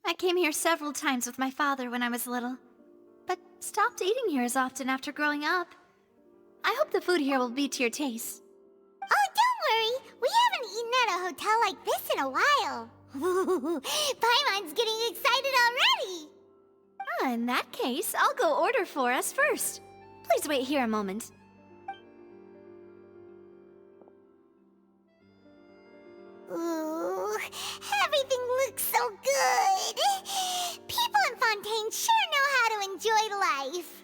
I came here several times with my father when I was little, but stopped eating here as often after growing up. I hope the food here will be to your taste. Oh, don't worry! We haven't eaten at a hotel like this in a while. Paimon's getting excited already! In that case, I'll go order for us first. Please wait here a moment. Ooh, everything looks so good! People in Fontaine sure know how to enjoy life!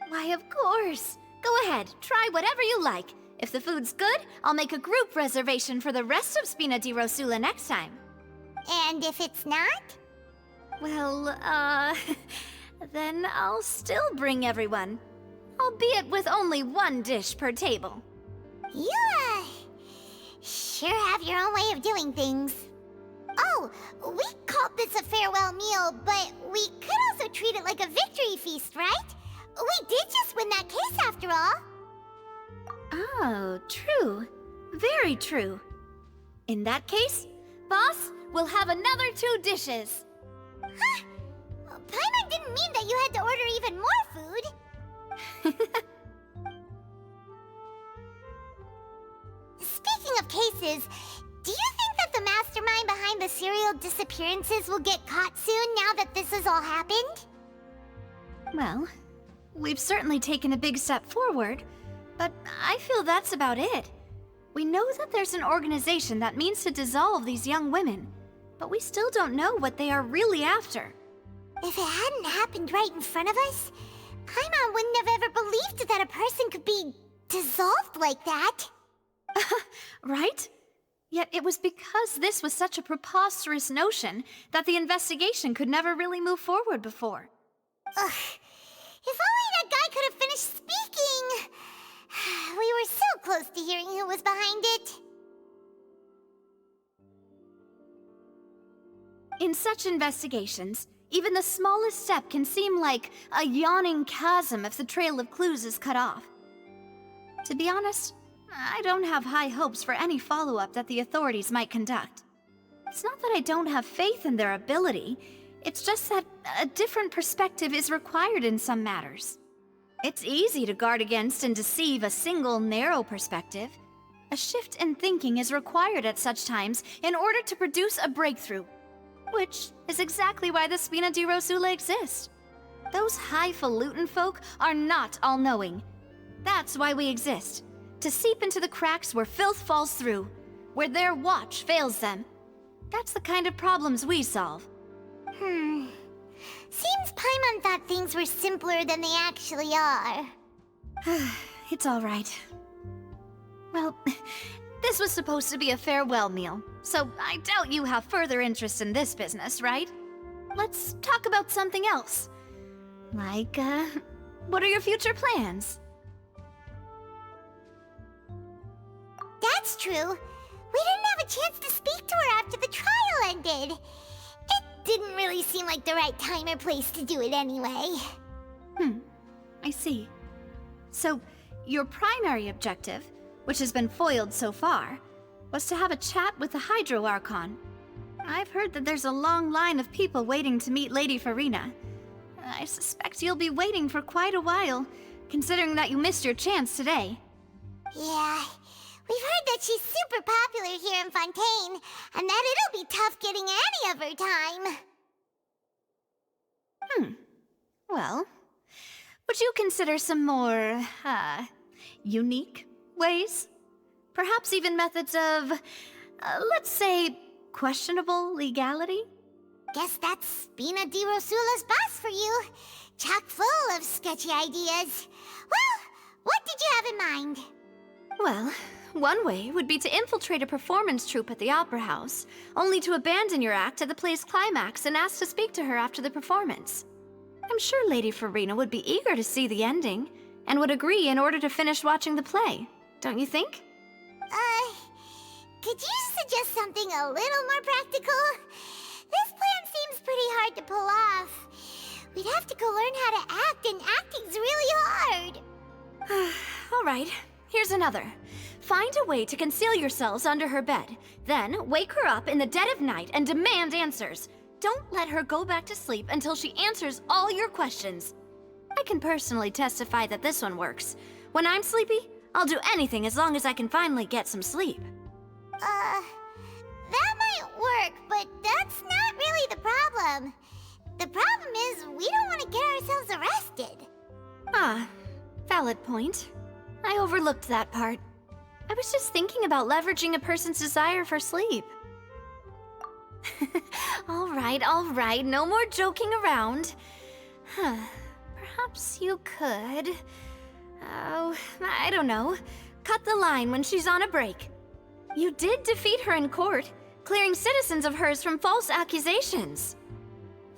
Why, of course. Go ahead, try whatever you like. If the food's good, I'll make a group reservation for the rest of Pt.2 Rosula next time. And if it's not? Well, then I'll still bring everyone. Albeit with only one dish per table. You, sure have your own way of doing things. Oh, we called this a farewell meal, but we could also treat it like a victory feast, right? We did just win that case after all. Oh, true. Very true. In that case, boss, we'll have another 2 dishes. Huh? Paimon didn't mean that you had to order even more food. Speaking of cases, do you think that the mastermind behind the serial disappearances will get caught soon now that this has all happened? Well, we've certainly taken a big step forward, but I feel that's about it. We know that there's an organization that means to dissolve these young women, but we still don't know what they are really after. If it hadn't happened right in front of us, Paimon wouldn't have ever believed that a person could be dissolved like that. Right? Yet it was because this was such a preposterous notion that the investigation could never really move forward before. Ugh. If only that guy could have finished speaking! We were so close to hearing who was behind it. In such investigations, even the smallest step can seem like a yawning chasm if the trail of clues is cut off. To be honest, I don't have high hopes for any follow-up that the authorities might conduct. It's not that I don't have faith in their ability, it's just that a different perspective is required in some matters. It's easy to guard against and deceive a single narrow perspective. A shift in thinking is required at such times in order to produce a breakthrough. Which is exactly why the Pt.2 Rosula exists. Those highfalutin folk are not all-knowing. That's why we exist. To seep into the cracks where filth falls through, where their watch fails them. That's the kind of problems we solve. Seems Paimon thought things were simpler than they actually are. It's all right. Well, this was supposed to be a farewell meal, so I doubt you have further interest in this business, right? Let's talk about something else. Like, what are your future plans? That's true. We didn't have a chance to speak to her after the trial ended. It didn't really seem like the right time or place to do it anyway. I see. So, your primary objective, which has been foiled so far, was to have a chat with the 4.0 Archon. I've heard that there's a long line of people waiting to meet Lady Farina. I suspect you'll be waiting for quite a while, considering that you missed your chance today. Yeah, we've heard that she's super popular here in Fontaine, and that it'll be tough getting any of her time. Well, would you consider some more, unique ways? Perhaps even methods of, let's say, questionable legality? Guess that's Pt.2 Rosula's boss for you. Chock full of sketchy ideas. Well, what did you have in mind? Well, one way would be to infiltrate a performance troupe at the Opera House, only to abandon your act at the play's climax and ask to speak to her after the performance. I'm sure Lady Farina would be eager to see the ending, and would agree in order to finish watching the play, don't you think? Could you suggest something a little more practical? This plan seems pretty hard to pull off. We'd have to go learn how to act, and acting's really hard. All right, here's another. Find a way to conceal yourselves under her bed, then wake her up in the dead of night and demand answers. don't let her go back to sleep until she answers all your questions. I can personally testify that this one works. When I'm sleepy, I'll do anything as long as I can finally get some sleep. That might work, but that's not really the problem. The problem is we don't want to get ourselves arrested. Ah, valid point. I overlooked that part. I was just thinking about leveraging a person's desire for sleep. All right, no more joking around. Perhaps you could... Oh, I don't know. Cut the line when she's on a break. You did defeat her in court, clearing citizens of hers from false accusations.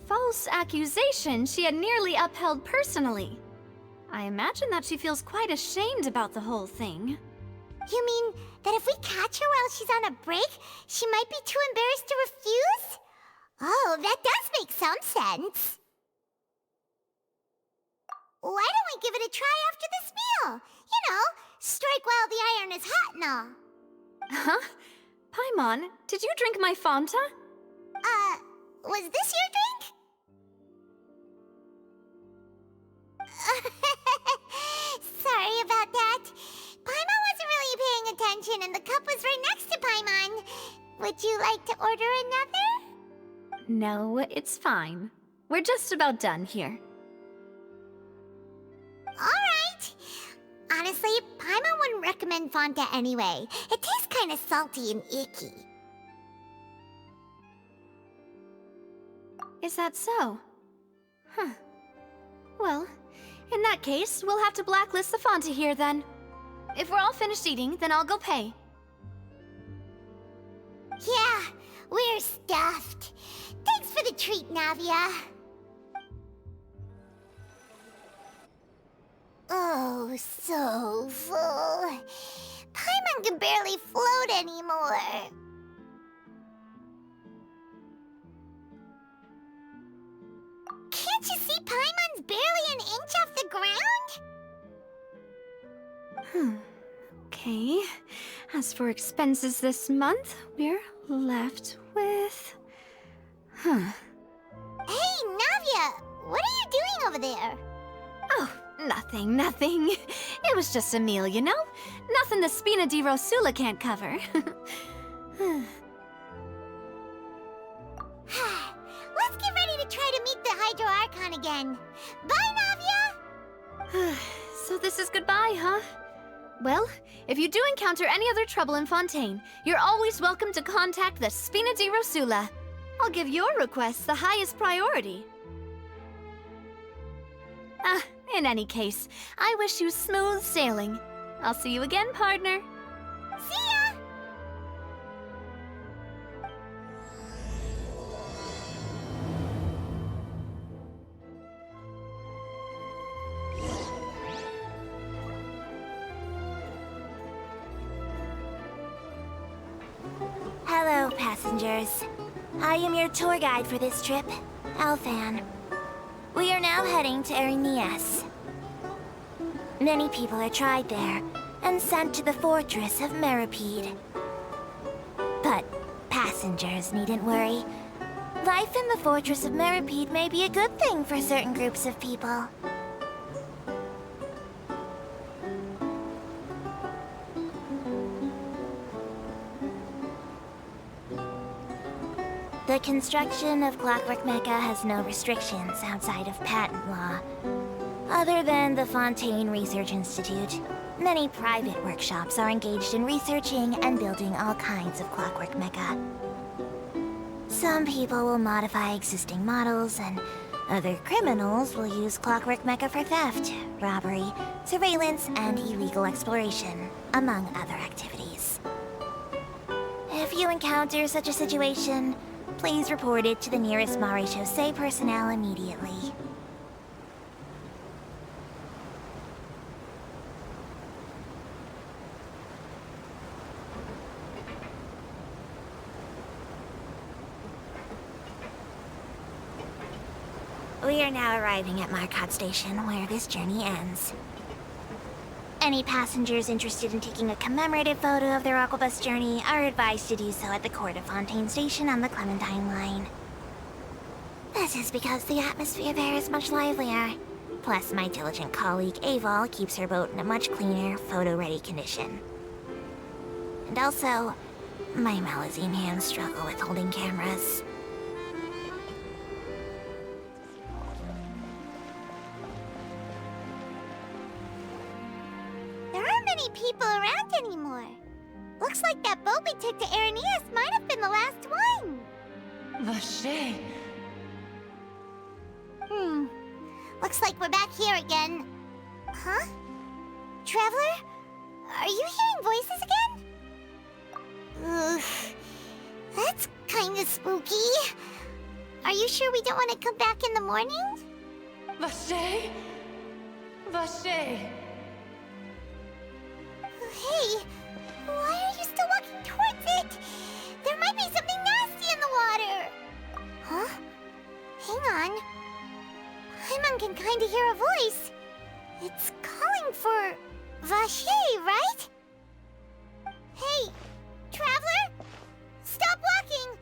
False accusations she had nearly upheld personally. I imagine that she feels quite ashamed about the whole thing. You mean that if we catch her while she's on a break, she might be too embarrassed to refuse? Oh, that does make some sense. Why don't we give it a try after this meal? You know, strike while the iron is hot and all. Huh? Paimon, did you drink my Fanta? Was this your drink? Sorry about that. Paimon wasn't really paying attention and the cup was right next to Paimon. Would you like to order another? No, it's fine. We're just about done here. Alright. Honestly, Paimon wouldn't recommend Fanta anyway. It tastes kind of salty and icky. Is that so? Huh. Well, in that case, we'll have to blacklist the Fanta here then. If we're all finished eating, then I'll go pay. Yeah, we're stuffed. Thanks for the treat, Navia. Oh, so full. Paimon can barely float anymore. Can't you see Paimon's barely an inch off the ground? Okay. As for expenses this month, we're left with... Hey, Navia! What are you doing over there? Oh, nothing. It was just a meal, you know? Nothing the Spina di Rosula can't cover. Let's get ready to try to meet the 4.0 Archon again. Bye, Navia! So this is goodbye, huh? Well, if you do encounter any other trouble in Fontaine, you're always welcome to contact the Spina di Rosula. I'll give your requests the highest priority. In any case, I wish you smooth sailing. I'll see you again, partner. See ya! Hello, passengers. I am your tour guide for this trip, Alfan. We are now heading to Erinias. Many people are tried there and sent to the fortress of Meripede. But passengers needn't worry. Life in the fortress of Meripede may be a good thing for certain groups of people. The construction of Clockwork Mecha has no restrictions outside of patent law. Other than the Fontaine Research Institute, many private workshops are engaged in researching and building all kinds of Clockwork Mecha. Some people will modify existing models, and other criminals will use Clockwork Mecha for theft, robbery, surveillance, and illegal exploration, among other activities. If you encounter such a situation, please report it to the nearest Maréchaussée personnel immediately. We are now arriving at Marcotte Station, where this journey ends. Any passengers interested in taking a commemorative photo of their Aquabus journey are advised to do so at the Court of Fontaine Station on the Clementine line. This is because the atmosphere there is much livelier. Plus, my diligent colleague Aval keeps her boat in a much cleaner, photo-ready condition. And also, my Malazine hands struggle with holding cameras. There aren't many people around anymore. Looks like that boat we took to Araneas might have been the last one. Vache. Looks like we're back here again. Huh? Traveler? Are you hearing voices again? Ugh. That's kinda spooky. Are you sure we don't want to come back in the morning? Vache? Vache. Hey, why are you still walking towards it? There might be something nasty in the water. Huh? Hang on. Paimon can kinda hear a voice. It's calling for Vache, right? Hey, Traveler? Stop walking!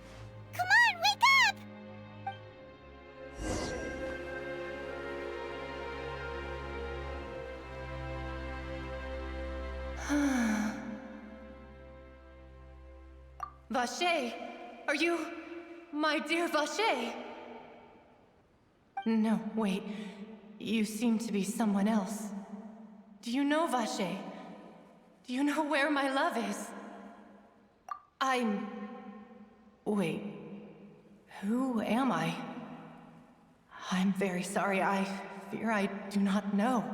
Come on, wake up! Vache, are you... my dear Vache? No, wait. You seem to be someone else. Do you know Vache? Do you know where my love is? Wait. Who am I? I'm very sorry. I fear I do not know.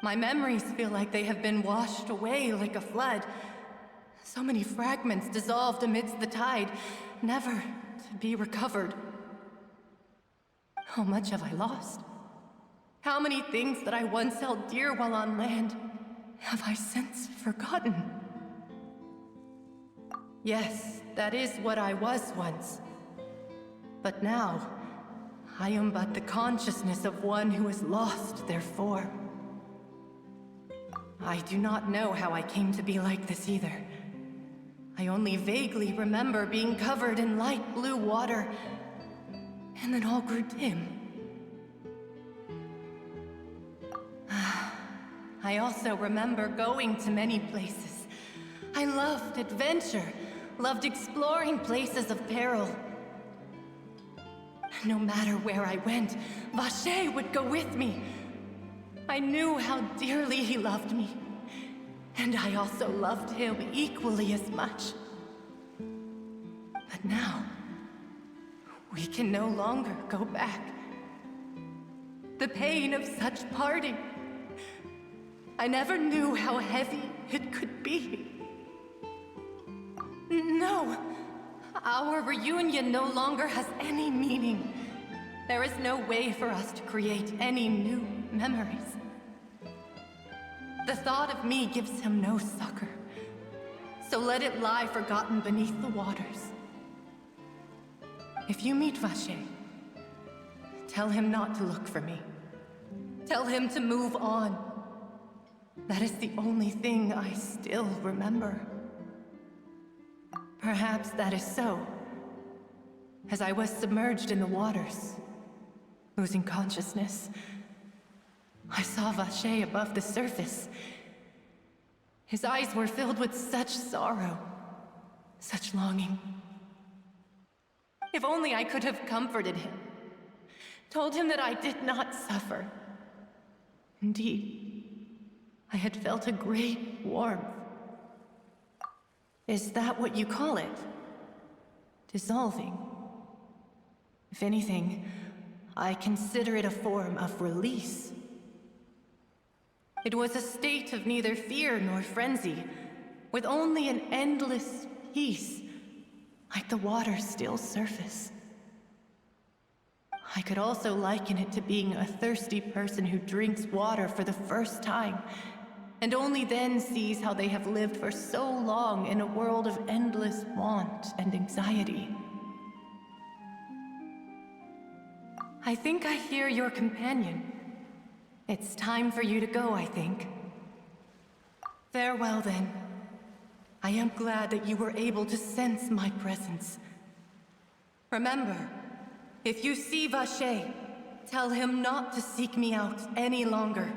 My memories feel like they have been washed away like a flood. So many fragments dissolved amidst the tide, never to be recovered. How much have I lost? How many things that I once held dear while on land have I since forgotten? Yes, that is what I was once. But now, I am but the consciousness of one who is lost, therefore. I do not know how I came to be like this either. I only vaguely remember being covered in light blue water, and then all grew dim. I also remember going to many places. I loved adventure, loved exploring places of peril. No matter where I went, Vache would go with me. I knew how dearly he loved me, and I also loved him equally as much. But now, we can no longer go back. The pain of such parting, I never knew how heavy it could be. No, our reunion no longer has any meaning. There is no way for us to create any new memories. The thought of me gives him no succor, so let it lie forgotten beneath the waters. If you meet Vache, tell him not to look for me. Tell him to move on. That is the only thing I still remember. Perhaps that is so. As I was submerged in the waters, losing consciousness, I saw Vache above the surface. His eyes were filled with such sorrow, such longing. If only I could have comforted him, told him that I did not suffer. Indeed, I had felt a great warmth. Is that what you call it? Dissolving? If anything, I consider it a form of release. It was a state of neither fear nor frenzy, with only an endless peace, like the water's still surface. I could also liken it to being a thirsty person who drinks water for the first time, and only then sees how they have lived for so long in a world of endless want and anxiety. I think I hear your companion. It's time for you to go, I think. Farewell, then. I am glad that you were able to sense my presence. Remember, If you see Vache, tell him not to seek me out any longer.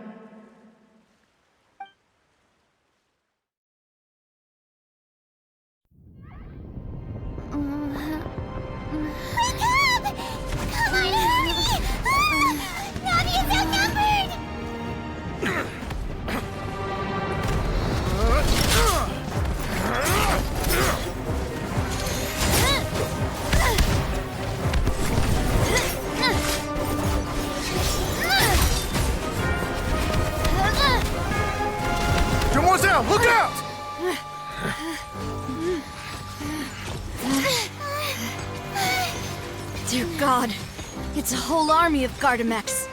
Wake up! Come on, Navi! Navi is outnumbered! Demoiselle, look out! Dear God, it's a whole army of Gardamex.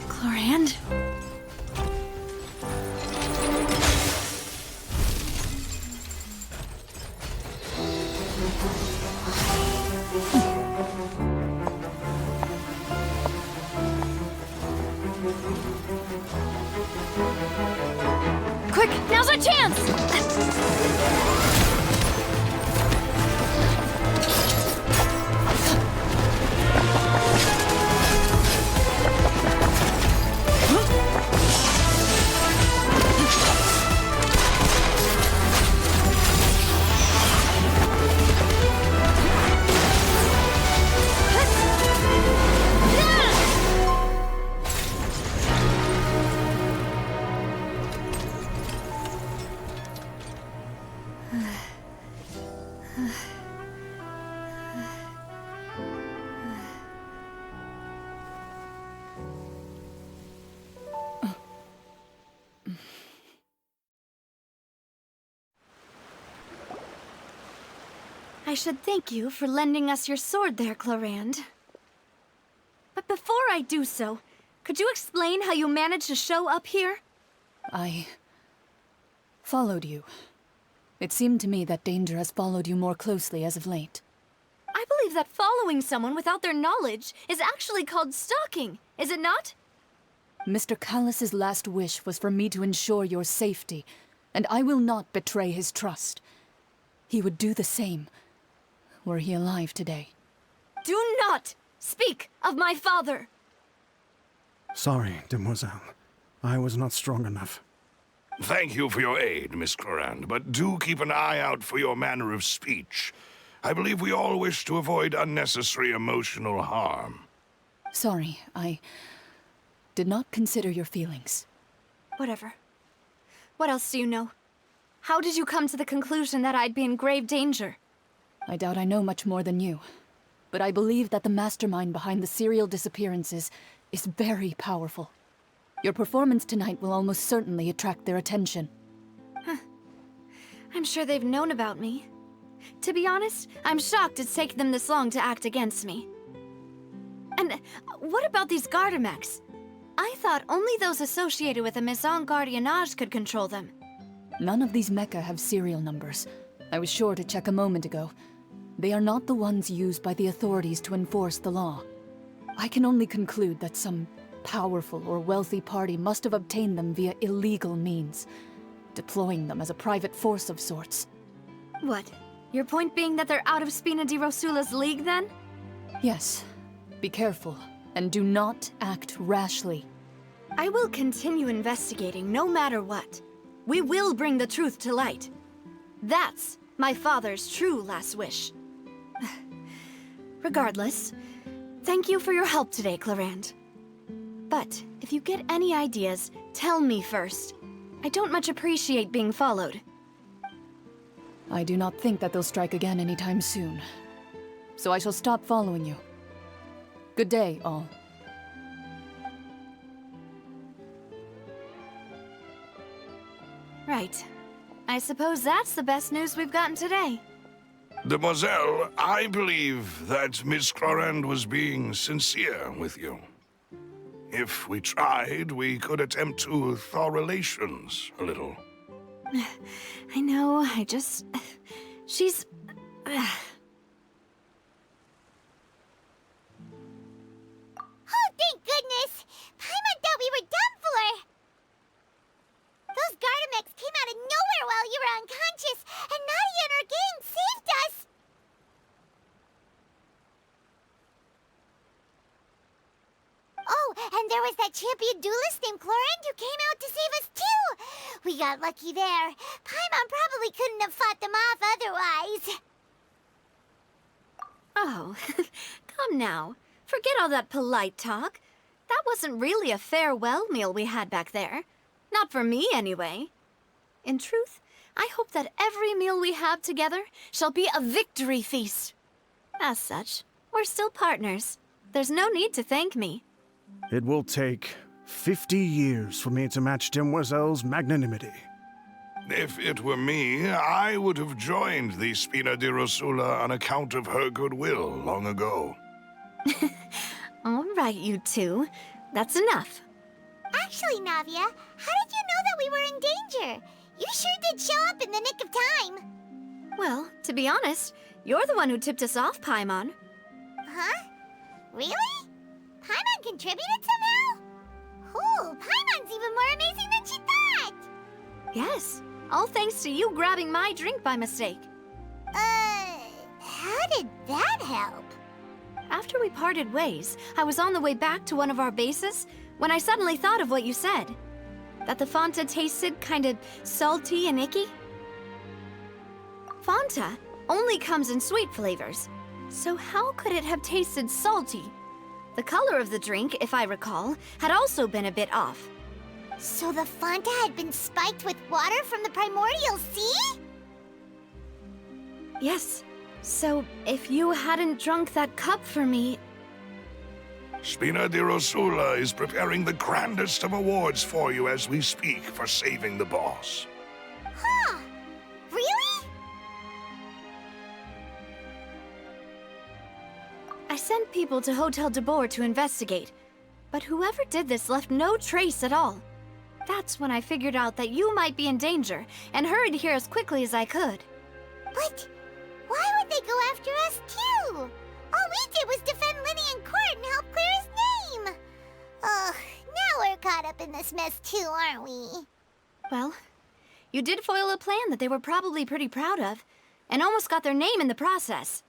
Chlorand? Quick, now's our chance! I should thank you for lending us your sword there, Chlorand. But before I do so, could you explain how you managed to show up here? I followed you. It seemed to me that danger has followed you more closely as of late. I believe that following someone without their knowledge is actually called stalking, is it not? Mr. Callus's last wish was for me to ensure your safety, and I will not betray his trust. He would do the same, were he alive today. Do not speak of my father! Sorry, Demoiselle. I was not strong enough. Thank you for your aid, Miss Clorand, but do keep an eye out for your manner of speech. I believe we all wish to avoid unnecessary emotional harm. Sorry, I did not consider your feelings. Whatever. What else do you know? How did you come to the conclusion that I'd be in grave danger? I doubt I know much more than you, but I believe that the mastermind behind the serial disappearances is very powerful. Your performance tonight will almost certainly attract their attention. I'm sure they've known about me. To be honest, I'm shocked it's taken them this long to act against me. And what about these Gardamex? I thought only those associated with the Maison Gardiennage could control them. None of these mecha have serial numbers. I was sure to check a moment ago. They are not the ones used by the authorities to enforce the law. I can only conclude that some powerful or wealthy party must have obtained them via illegal means, deploying them as a private force of sorts. What? Your point being that they're out of Spina di Rosula's league, then? Yes. Be careful, and do not act rashly. I will continue investigating no matter what. We will bring the truth to light. That's my father's true last wish. Regardless, thank you for your help today, Clorand. But if you get any ideas, tell me first. I don't much appreciate being followed. I do not think that they'll strike again anytime soon. So I shall stop following you. Good day, all. Right. I suppose that's the best news we've gotten today. Demoiselle, I believe that Miss Clorand was being sincere with you. If we tried, we could attempt to thaw relations a little. I know, she's... Oh, thank goodness! Paimon thought we were done for! Those Gardamex came out of nowhere while you were unconscious, and Nadia and her And there was that champion duelist named Chlorand who came out to save us too! We got lucky there. Paimon probably couldn't have fought them off otherwise. Oh, come now. Forget all that polite talk. That wasn't really a farewell meal we had back there. Not for me, anyway. In truth, I hope that every meal we have together shall be a victory feast. As such, we're still partners. There's no need to thank me. It will take 50 years for me to match Demoiselle's magnanimity. If it were me, I would have joined the Spina di Rosula on account of her goodwill long ago. All right, you two. That's enough. Actually, Navia, how did you know that we were in danger? You sure did show up in the nick of time. Well, to be honest, you're the one who tipped us off, Paimon. Huh? Really? Paimon contributed somehow? Ooh, Paimon's even more amazing than she thought! Yes, all thanks to you grabbing my drink by mistake. How did that help? After we parted ways, I was on the way back to one of our bases when I suddenly thought of what you said. That the Fanta tasted kinda salty and icky. Fanta only comes in sweet flavors, so how could it have tasted salty? The color of the drink, if I recall, had also been a bit off. So the Fanta had been spiked with water from the primordial sea? Yes. So, if you hadn't drunk that cup for me... Spina di Rosula is preparing the grandest of awards for you as we speak for saving the boss. Huh? Really? I sent people to Hotel de Boer to investigate, but whoever did this left no trace at all. That's when I figured out that you might be in danger and hurried here as quickly as I could. But why would they go after us too? All we did was defend Linny in court and help clear his name. Ugh, now we're caught up in this mess too, aren't we? Well, you did foil a plan that they were probably pretty proud of, and almost got their name in the process.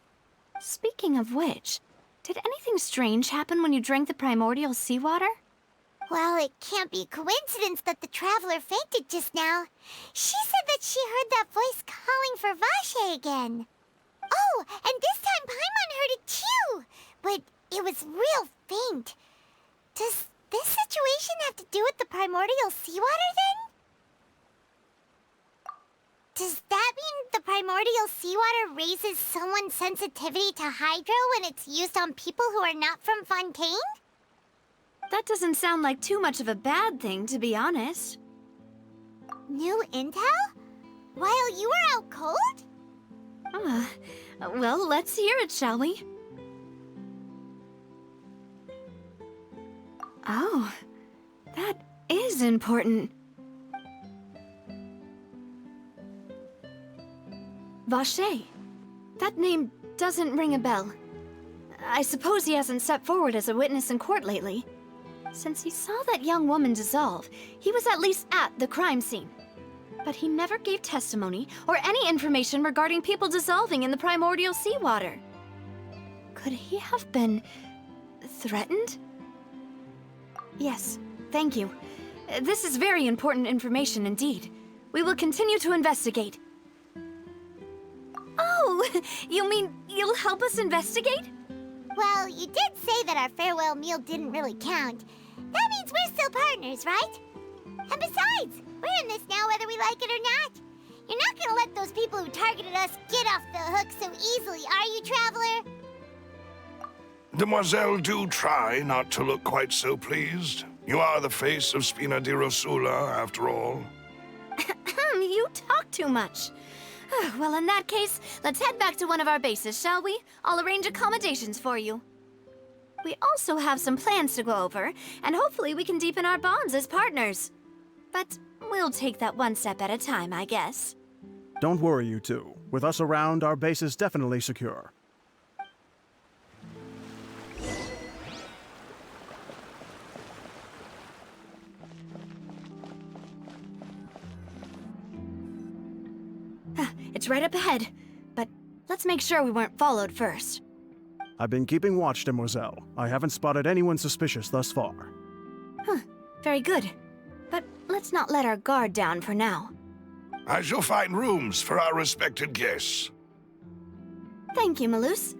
Speaking of which, did anything strange happen when you drank the primordial seawater? Well, it can't be coincidence that the traveler fainted just now. She said that she heard that voice calling for Vache again. Oh, and this time Paimon heard it too, but it was real faint. Does this situation have to do with the primordial seawater then? Does that mean the primordial seawater raises someone's sensitivity to hydro when it's used on people who are not from Fontaine? That doesn't sound like too much of a bad thing, to be honest. New intel? While you were out cold? Well, let's hear it, shall we? Oh, that is important. Vache. That name doesn't ring a bell. I suppose he hasn't stepped forward as a witness in court lately. Since he saw that young woman dissolve, he was at least at the crime scene. But he never gave testimony or any information regarding people dissolving in the primordial seawater. Could he have been threatened? Yes, thank you. This is very important information indeed. We will continue to investigate. Oh, you mean you'll help us investigate? Well, you did say that our farewell meal didn't really count. That means we're still partners, right? And besides, we're in this now whether we like it or not. You're not gonna let those people who targeted us get off the hook so easily, are you, Traveler? Demoiselle, do try not to look quite so pleased. You are the face of Spina di Rosula, after all. You talk too much. Well, in that case, let's head back to one of our bases, shall we? I'll arrange accommodations for you. We also have some plans to go over, and hopefully we can deepen our bonds as partners. But we'll take that one step at a time, I guess. Don't worry, you two. With us around, our base is definitely secure. It's right up ahead, but let's make sure we weren't followed first. I've been keeping watch, Demoiselle. I haven't spotted anyone suspicious thus far. Very good. But let's not let our guard down for now. I shall find rooms for our respected guests. Thank you, Malus.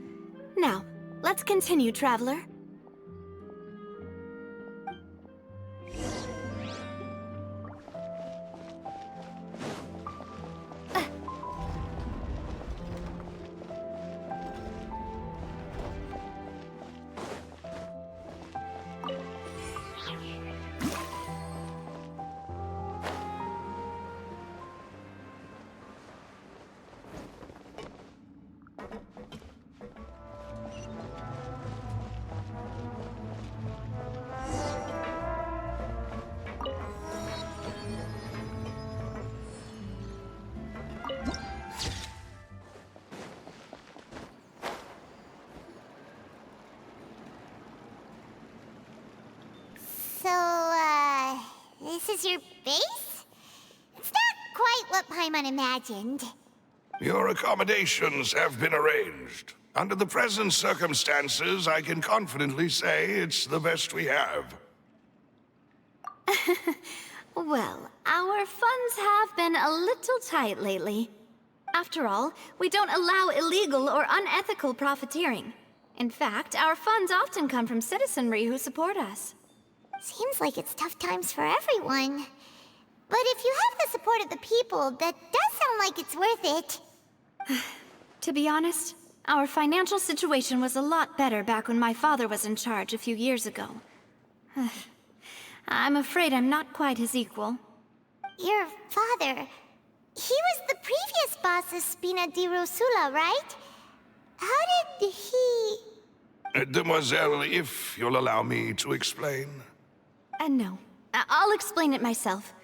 Now, let's continue, traveler. This is your base? It's not quite what Paimon imagined. Your accommodations have been arranged. Under the present circumstances, I can confidently say it's the best we have. Well, our funds have been a little tight lately. After all, we don't allow illegal or unethical profiteering. In fact, our funds often come from citizenry who support us. Seems like it's tough times for everyone. But if you have the support of the people, that does sound like it's worth it. To be honest, our financial situation was a lot better back when my father was in charge a few years ago. I'm afraid I'm not quite his equal. Your father... he was the previous boss of Spina di Rosula, right? How did he... Demoiselle, if you'll allow me to explain. No. I'll explain it myself.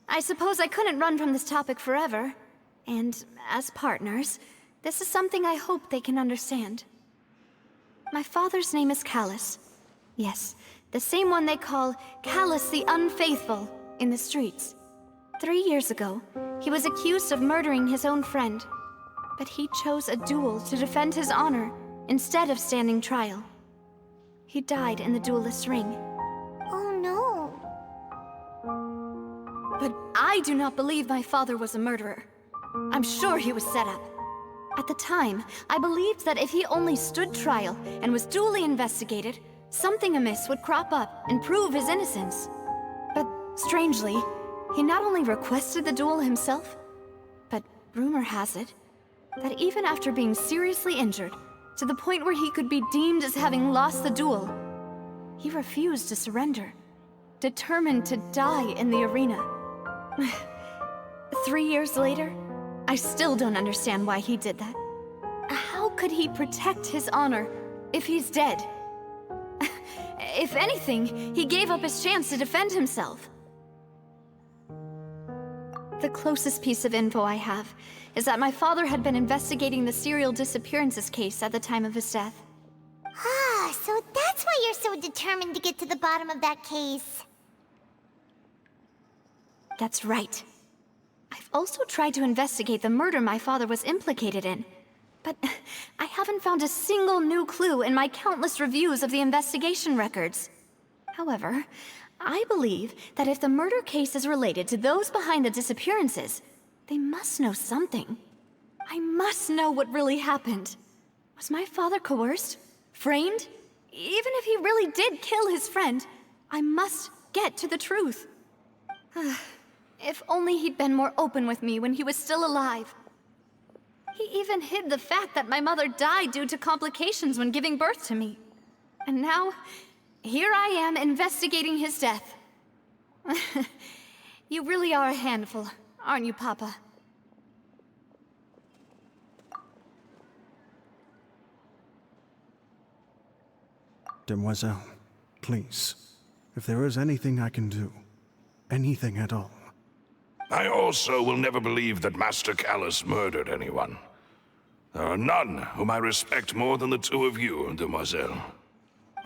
I suppose I couldn't run from this topic forever. And as partners, this is something I hope they can understand. My father's name is Callus. Yes, the same one they call Callus the Unfaithful in the streets. 3 years ago, he was accused of murdering his own friend. But he chose a duel to defend his honor instead of standing trial. He died in the duelist's ring. Oh no. But I do not believe my father was a murderer. I'm sure he was set up. At the time, I believed that if he only stood trial and was duly investigated, something amiss would crop up and prove his innocence. But strangely, he not only requested the duel himself, but rumor has it that even after being seriously injured, to the point where he could be deemed as having lost the duel, he refused to surrender, determined to die in the arena. 3 years later, I still don't understand why he did that. How could he protect his honor if he's dead? If anything, he gave up his chance to defend himself. The closest piece of info I have is that my father had been investigating the serial disappearances case at the time of his death. Ah, so that's why you're so determined to get to the bottom of that case. That's right. I've also tried to investigate the murder my father was implicated in, but I haven't found a single new clue in my countless reviews of the investigation records. However, I believe that if the murder case is related to those behind the disappearances, they must know something. I must know what really happened. Was my father coerced? Framed? Even if he really did kill his friend, I must get to the truth. If only he'd been more open with me when he was still alive. He even hid the fact that my mother died due to complications when giving birth to me. And now, here I am investigating his death. You really are a handful, aren't you, Papa? Demoiselle, please, if there is anything I can do, anything at all. I also will never believe that Master Callus murdered anyone. There are none whom I respect more than the two of you, Demoiselle.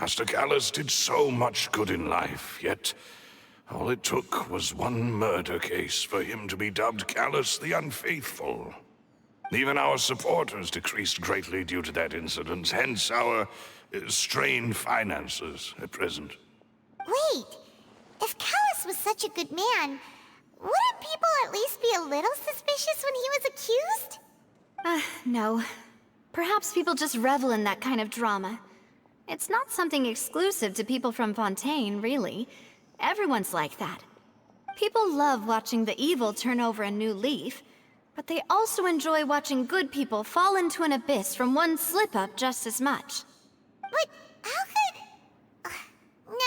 Master Callus did so much good in life, yet all it took was one murder case for him to be dubbed Callus the Unfaithful. Even our supporters decreased greatly due to that incident, hence our strained finances at present. Wait, If Callus was such a good man, wouldn't people at least be a little suspicious when he was accused? No. Perhaps people just revel in that kind of drama. It's not something exclusive to people from Fontaine, really. Everyone's like that. People love watching the evil turn over a new leaf, but they also enjoy watching good people fall into an abyss from one slip-up just as much. But how could...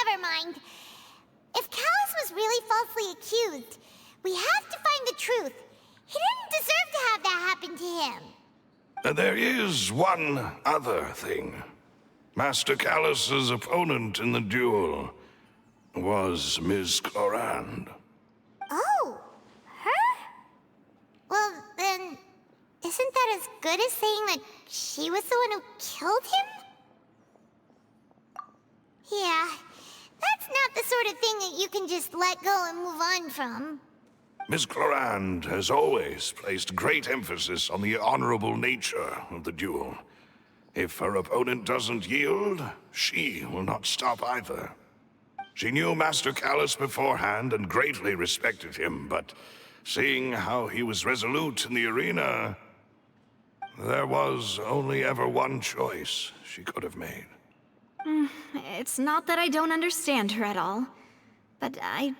never mind. If Callus was really falsely accused, we have to find the truth. He didn't deserve to have that happen to him. There is one other thing. Master Callus's opponent in the duel was Ms. Clorand. Oh, her? Well, then, isn't that as good as saying that she was the one who killed him? Yeah, that's not the sort of thing that you can just let go and move on from. Ms. Clorand has always placed great emphasis on the honorable nature of the duel. If her opponent doesn't yield, she will not stop either. She knew Master Callus beforehand and greatly respected him, but seeing how he was resolute in the arena, there was only ever one choice she could have made. It's not that I don't understand her at all, but I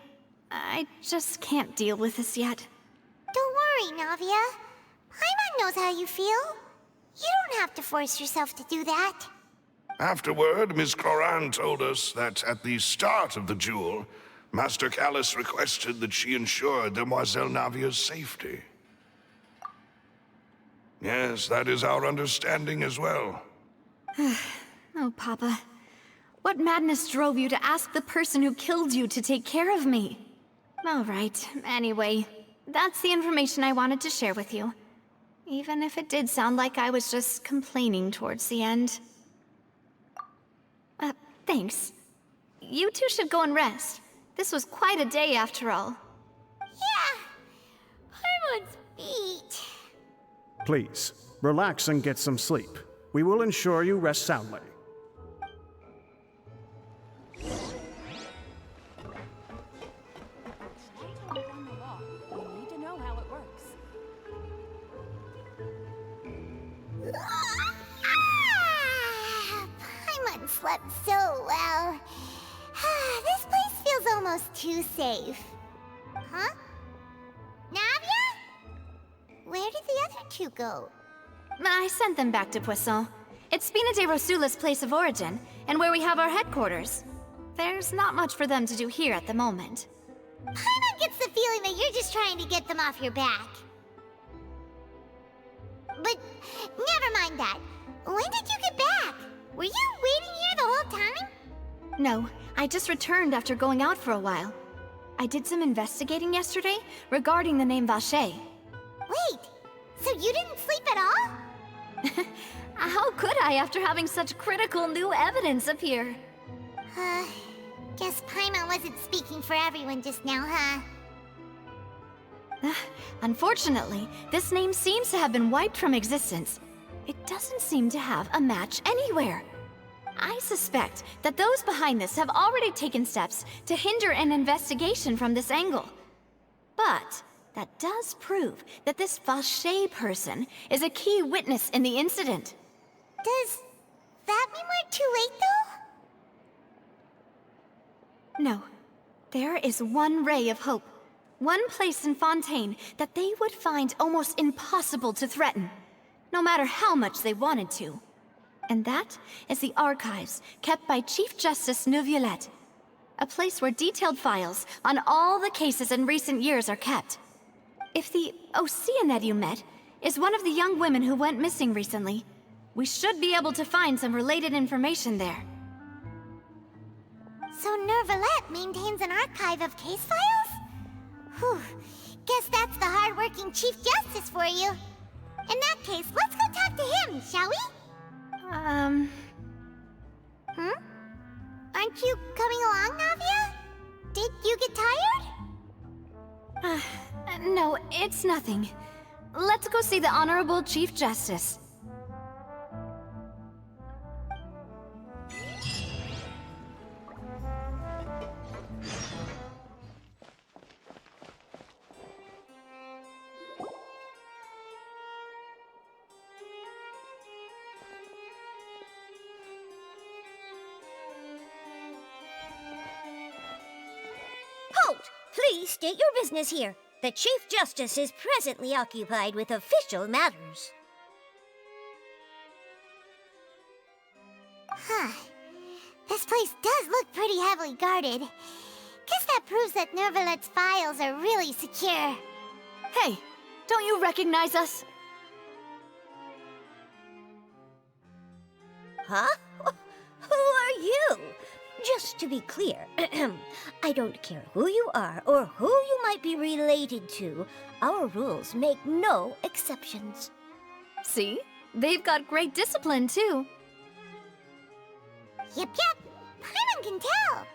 just can't deal with this yet. Don't worry, Navia. Paimon knows how you feel. You don't have to force yourself to do that. Afterward, Ms. Clorand told us that at the start of the duel, Master Callus requested that she ensure Demoiselle Navia's safety. Yes, that is our understanding as well. Oh, Papa. What madness drove you to ask the person who killed you to take care of me? All right, anyway, that's the information I wanted to share with you. Even if it did sound like I was just complaining towards the end. Thanks. You two should go and rest. This was quite a day after all. Yeah, Paimon's beat. Please, relax and get some sleep. We will ensure you rest soundly. Paimon slept so well. This place feels almost too safe. Huh? Navia? Where did the other two go? I sent them back to Poisson. It's Spina de Rosula's place of origin, and where we have our headquarters. There's not much for them to do here at the moment. Paimon gets the feeling that you're just trying to get them off your back. But never mind that. When did you get back? Were you waiting here the whole time? No, I just returned after going out for a while. I did some investigating yesterday regarding the name Vache. Wait, so you didn't sleep at all? How could I after having such critical new evidence appear? Guess Paimon wasn't speaking for everyone just now, huh? Unfortunately, this name seems to have been wiped from existence. It doesn't seem to have a match anywhere. I suspect that those behind this have already taken steps to hinder an investigation from this angle. But that does prove that this Vache person is a key witness in the incident. Does that mean we're too late, though? No. There is one ray of hope. One place in Fontaine that they would find almost impossible to threaten, no matter how much they wanted to. And that is the archives kept by Chief Justice Neuvillette, a place where detailed files on all the cases in recent years are kept. If the Oceanid you met is one of the young women who went missing recently, we should be able to find some related information there. So Neuvillette maintains an archive of case files? Whew, guess that's the hard-working Chief Justice for you. In that case, let's go talk to him, shall we? Aren't you coming along, Navia? Did you get tired? No, it's nothing. Let's go see the Honorable Chief Justice. Please state your business here. The Chief Justice is presently occupied with official matters. Huh. This place does look pretty heavily guarded. Guess that proves that Nervalet's files are really secure. Hey, don't you recognize us? Huh? Who are you? Just to be clear, I don't care who you are or who you might be related to. Our rules make no exceptions. See? They've got great discipline, too. Yep. Paimon can tell.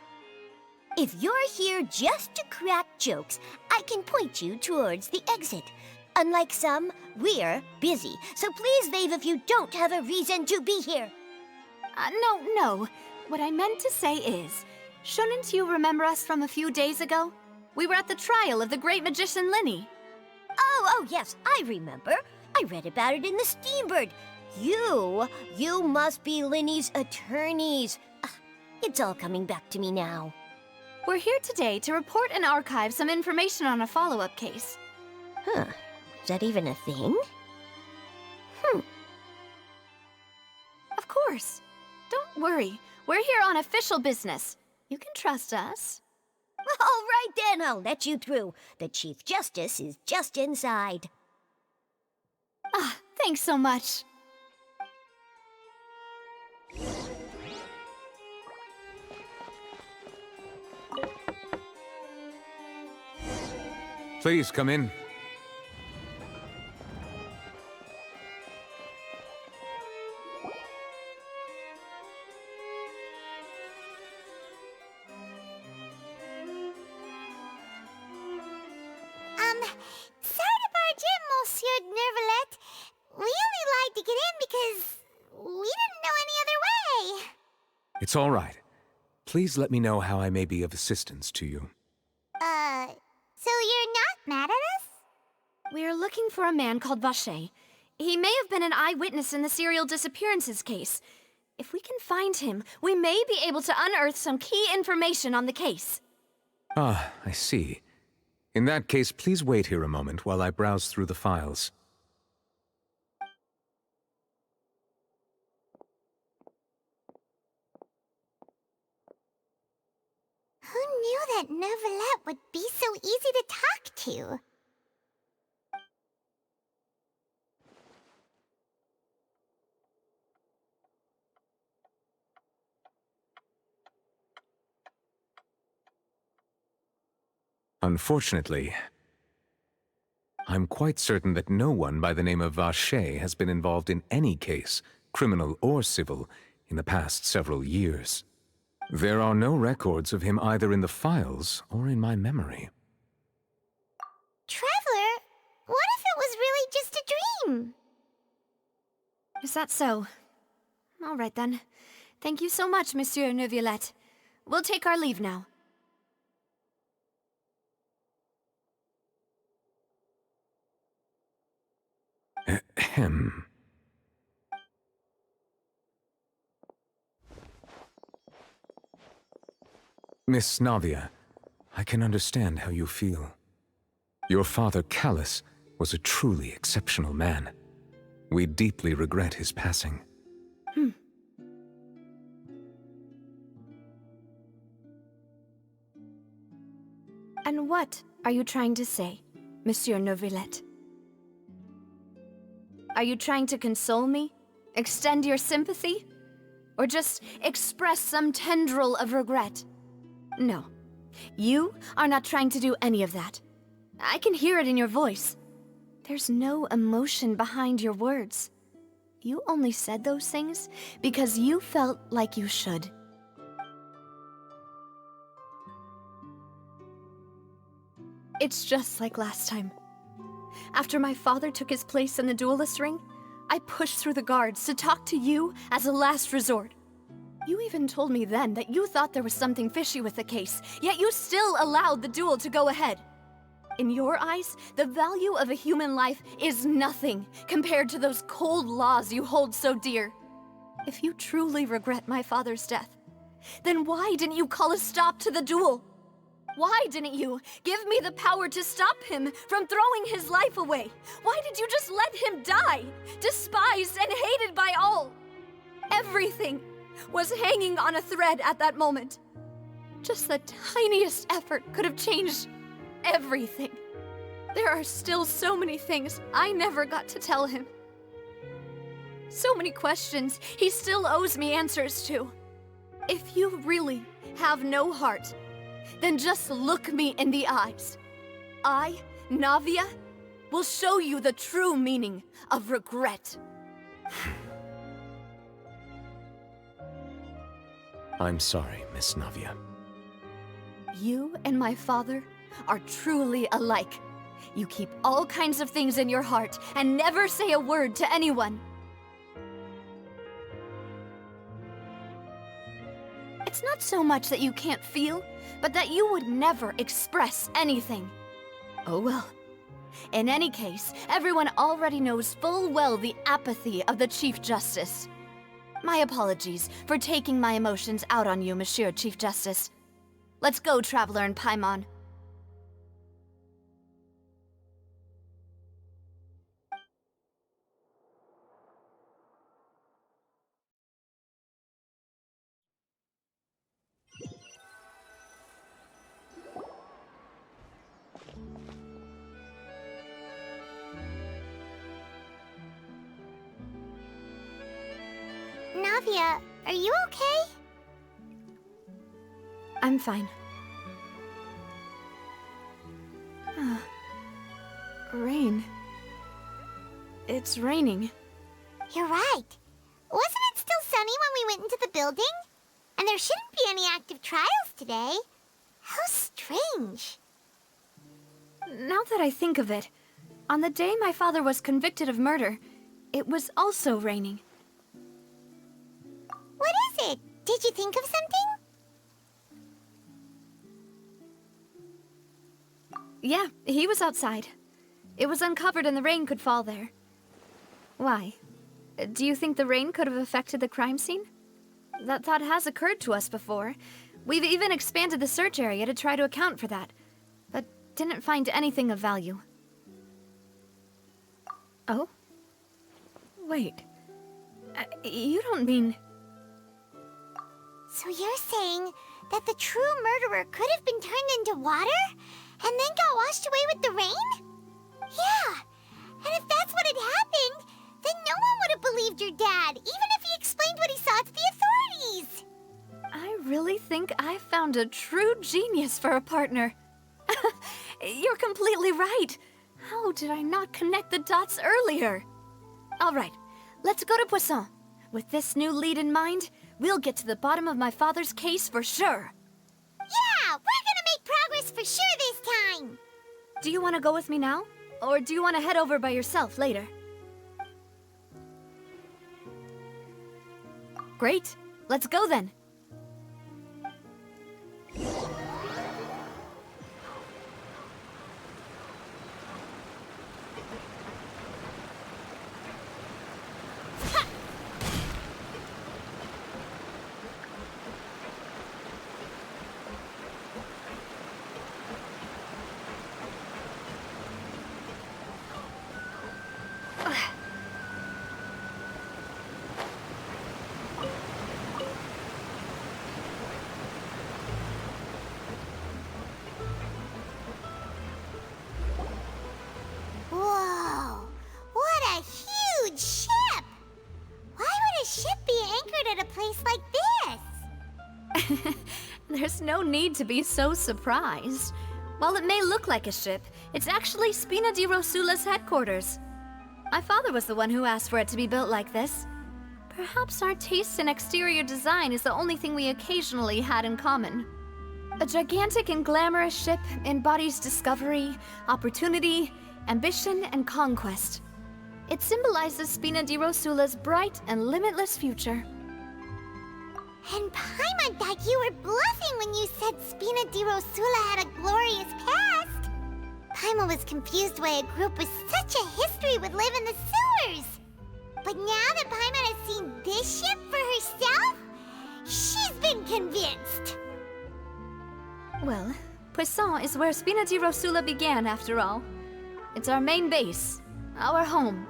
If you're here just to crack jokes, I can point you towards the exit. Unlike some, we're busy, so please leave if you don't have a reason to be here. No. What I meant to say is, shouldn't you remember us from a few days ago? We were at the trial of the great magician Linny. Oh, yes, I remember. I read about it in the Steambird. You must be Linny's attorneys. It's all coming back to me now. We're here today to report and archive some information on a follow-up case. Huh. Is that even a thing? Of course. Don't worry. We're here on official business. You can trust us. All right then, I'll let you through. The Chief Justice is just inside. Thanks so much. Please come in. Sorry to barge in, Monsieur Nervalet. We only lied to get in because we didn't know any other way. It's all right. Please let me know how I may be of assistance to you. So you're not mad at us? We're looking for a man called Vache. He may have been an eyewitness in the serial disappearances case. If we can find him, we may be able to unearth some key information on the case. Ah, I see. In that case, please wait here a moment while I browse through the files. Who knew that Nervalet would be so easy to talk to? Unfortunately, I'm quite certain that no one by the name of Vache has been involved in any case, criminal or civil, in the past several years. There are no records of him either in the files or in my memory. Traveler, what if it was really just a dream? Is that so? All right then. Thank you so much, Monsieur Neuvillette. We'll take our leave now. Ahem. Miss Navia, I can understand how you feel. Your father, Callus, was a truly exceptional man. We deeply regret his passing. And what are you trying to say, Monsieur Neuvillette? Are you trying to console me? Extend your sympathy? Or just express some tendril of regret? No. You are not trying to do any of that. I can hear it in your voice. There's no emotion behind your words. You only said those things because you felt like you should. It's just like last time. After my father took his place in the duelist ring, I pushed through the guards to talk to you as a last resort. You even told me then that you thought there was something fishy with the case, yet you still allowed the duel to go ahead. In your eyes, the value of a human life is nothing compared to those cold laws you hold so dear. If you truly regret my father's death, then why didn't you call a stop to the duel? Why didn't you give me the power to stop him from throwing his life away? Why did you just let him die, despised and hated by all? Everything was hanging on a thread at that moment. Just the tiniest effort could have changed everything. There are still so many things I never got to tell him. So many questions he still owes me answers to. If you really have no heart, then just look me in the eyes. I, Navia, will show you the true meaning of regret. I'm sorry, Miss Navia. You and my father are truly alike. You keep all kinds of things in your heart and never say a word to anyone. It's not so much that you can't feel, but that you would never express anything. Oh well. In any case, everyone already knows full well the apathy of the Chief Justice. My apologies for taking my emotions out on you, Monsieur Chief Justice. Let's go, Traveler and Paimon. Navia, are you okay? I'm fine. Rain. It's raining. You're right. Wasn't it still sunny when we went into the building? And there shouldn't be any active trials today. How strange. Now that I think of it, on the day my father was convicted of murder, it was also raining. What is it? Did you think of something? Yeah, he was outside. It was uncovered and the rain could fall there. Why? Do you think the rain could have affected the crime scene? That thought has occurred to us before. We've even expanded the search area to try to account for that, but didn't find anything of value. Oh? Wait. You don't mean... So you're saying that the true murderer could have been turned into water and then got washed away with the rain? Yeah, and if that's what had happened, then no one would have believed your dad, even if he explained what he saw to the authorities. I really think I found a true genius for a partner. You're completely right. How did I not connect the dots earlier? All right, let's go to Poisson. With this new lead in mind, we'll get to the bottom of my father's case for sure. Yeah, we're gonna make progress for sure this time. Do you want to go with me now? Or do you want to head over by yourself later? Great. Let's go then. Whoa, what a huge ship! Why would a ship be anchored at a place like this? There's no need to be so surprised. While it may look like a ship, it's actually Spina di Rosula's headquarters. My father was the one who asked for it to be built like this. Perhaps our taste in exterior design is the only thing we occasionally had in common. A gigantic and glamorous ship embodies discovery, opportunity, ambition, and conquest. It symbolizes Spina di Rosula's bright and limitless future. And Paimon thought you were bluffing when you said Spina di Rosula had a glorious past. Paimon was confused why a group with such a history would live in the sewers. But now that Paimon has seen this ship for herself, she's been convinced. Well, Poisson is where Spina di Rosula began, after all. It's our main base, our home.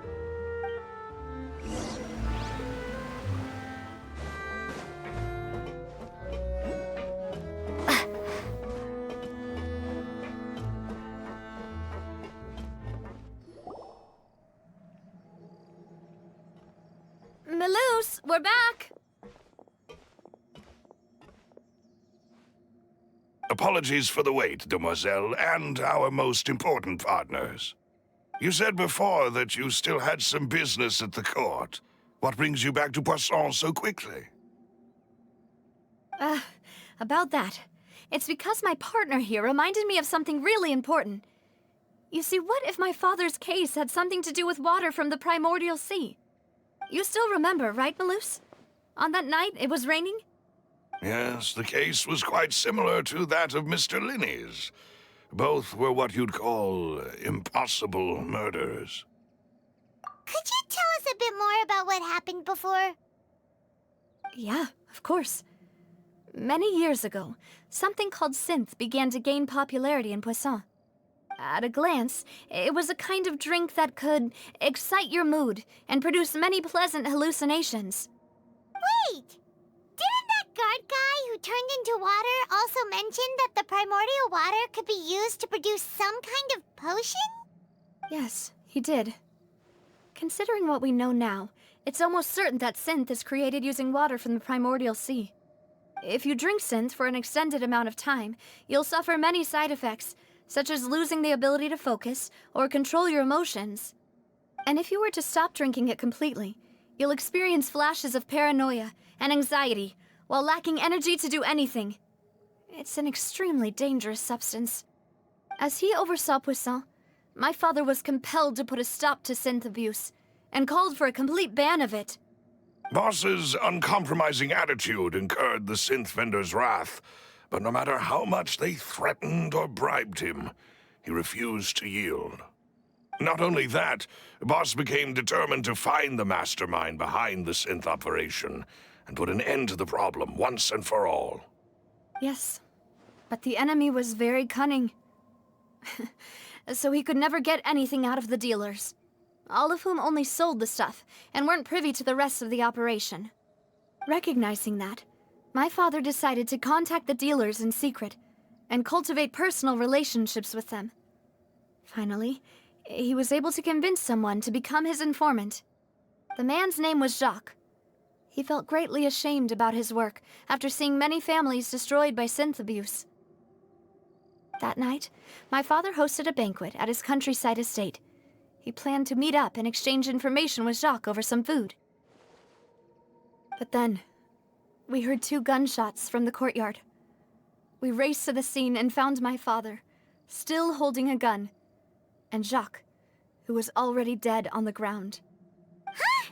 Melus, we're back! Apologies for the wait, demoiselle, and our most important partners. You said before that you still had some business at the court. What brings you back to Poisson so quickly? About that. It's because my partner here reminded me of something really important. You see, what if my father's case had something to do with water from the primordial sea? You still remember, right, Melus? On that night, it was raining? Yes, the case was quite similar to that of Mr. Linney's. Both were what you'd call impossible murders. Could you tell us a bit more about what happened before? Yeah, of course. Many years ago, something called synth began to gain popularity in Poisson. At a glance, it was a kind of drink that could excite your mood and produce many pleasant hallucinations. Wait! Didn't that guard guy who turned into water also mention that the primordial water could be used to produce some kind of potion? Yes, he did. Considering what we know now, it's almost certain that synth is created using water from the primordial sea. If you drink synth for an extended amount of time, you'll suffer many side effects, such as losing the ability to focus or control your emotions. And if you were to stop drinking it completely, you'll experience flashes of paranoia and anxiety while lacking energy to do anything. It's an extremely dangerous substance. As he oversaw Poisson, my father was compelled to put a stop to synth abuse and called for a complete ban of it. Boss's uncompromising attitude incurred the synth vendor's wrath, but no matter how much they threatened or bribed him, he refused to yield. Not only that, Boss became determined to find the mastermind behind the synth operation and put an end to the problem once and for all. Yes, but the enemy was very cunning. So he could never get anything out of the dealers, all of whom only sold the stuff and weren't privy to the rest of the operation. Recognizing that, my father decided to contact the dealers in secret and cultivate personal relationships with them. Finally, he was able to convince someone to become his informant. The man's name was Jacques. He felt greatly ashamed about his work after seeing many families destroyed by synth abuse. That night, my father hosted a banquet at his countryside estate. He planned to meet up and exchange information with Jacques over some food. But then, we heard 2 gunshots from the courtyard. We raced to the scene and found my father, still holding a gun, and Jacques, who was already dead on the ground. Huh?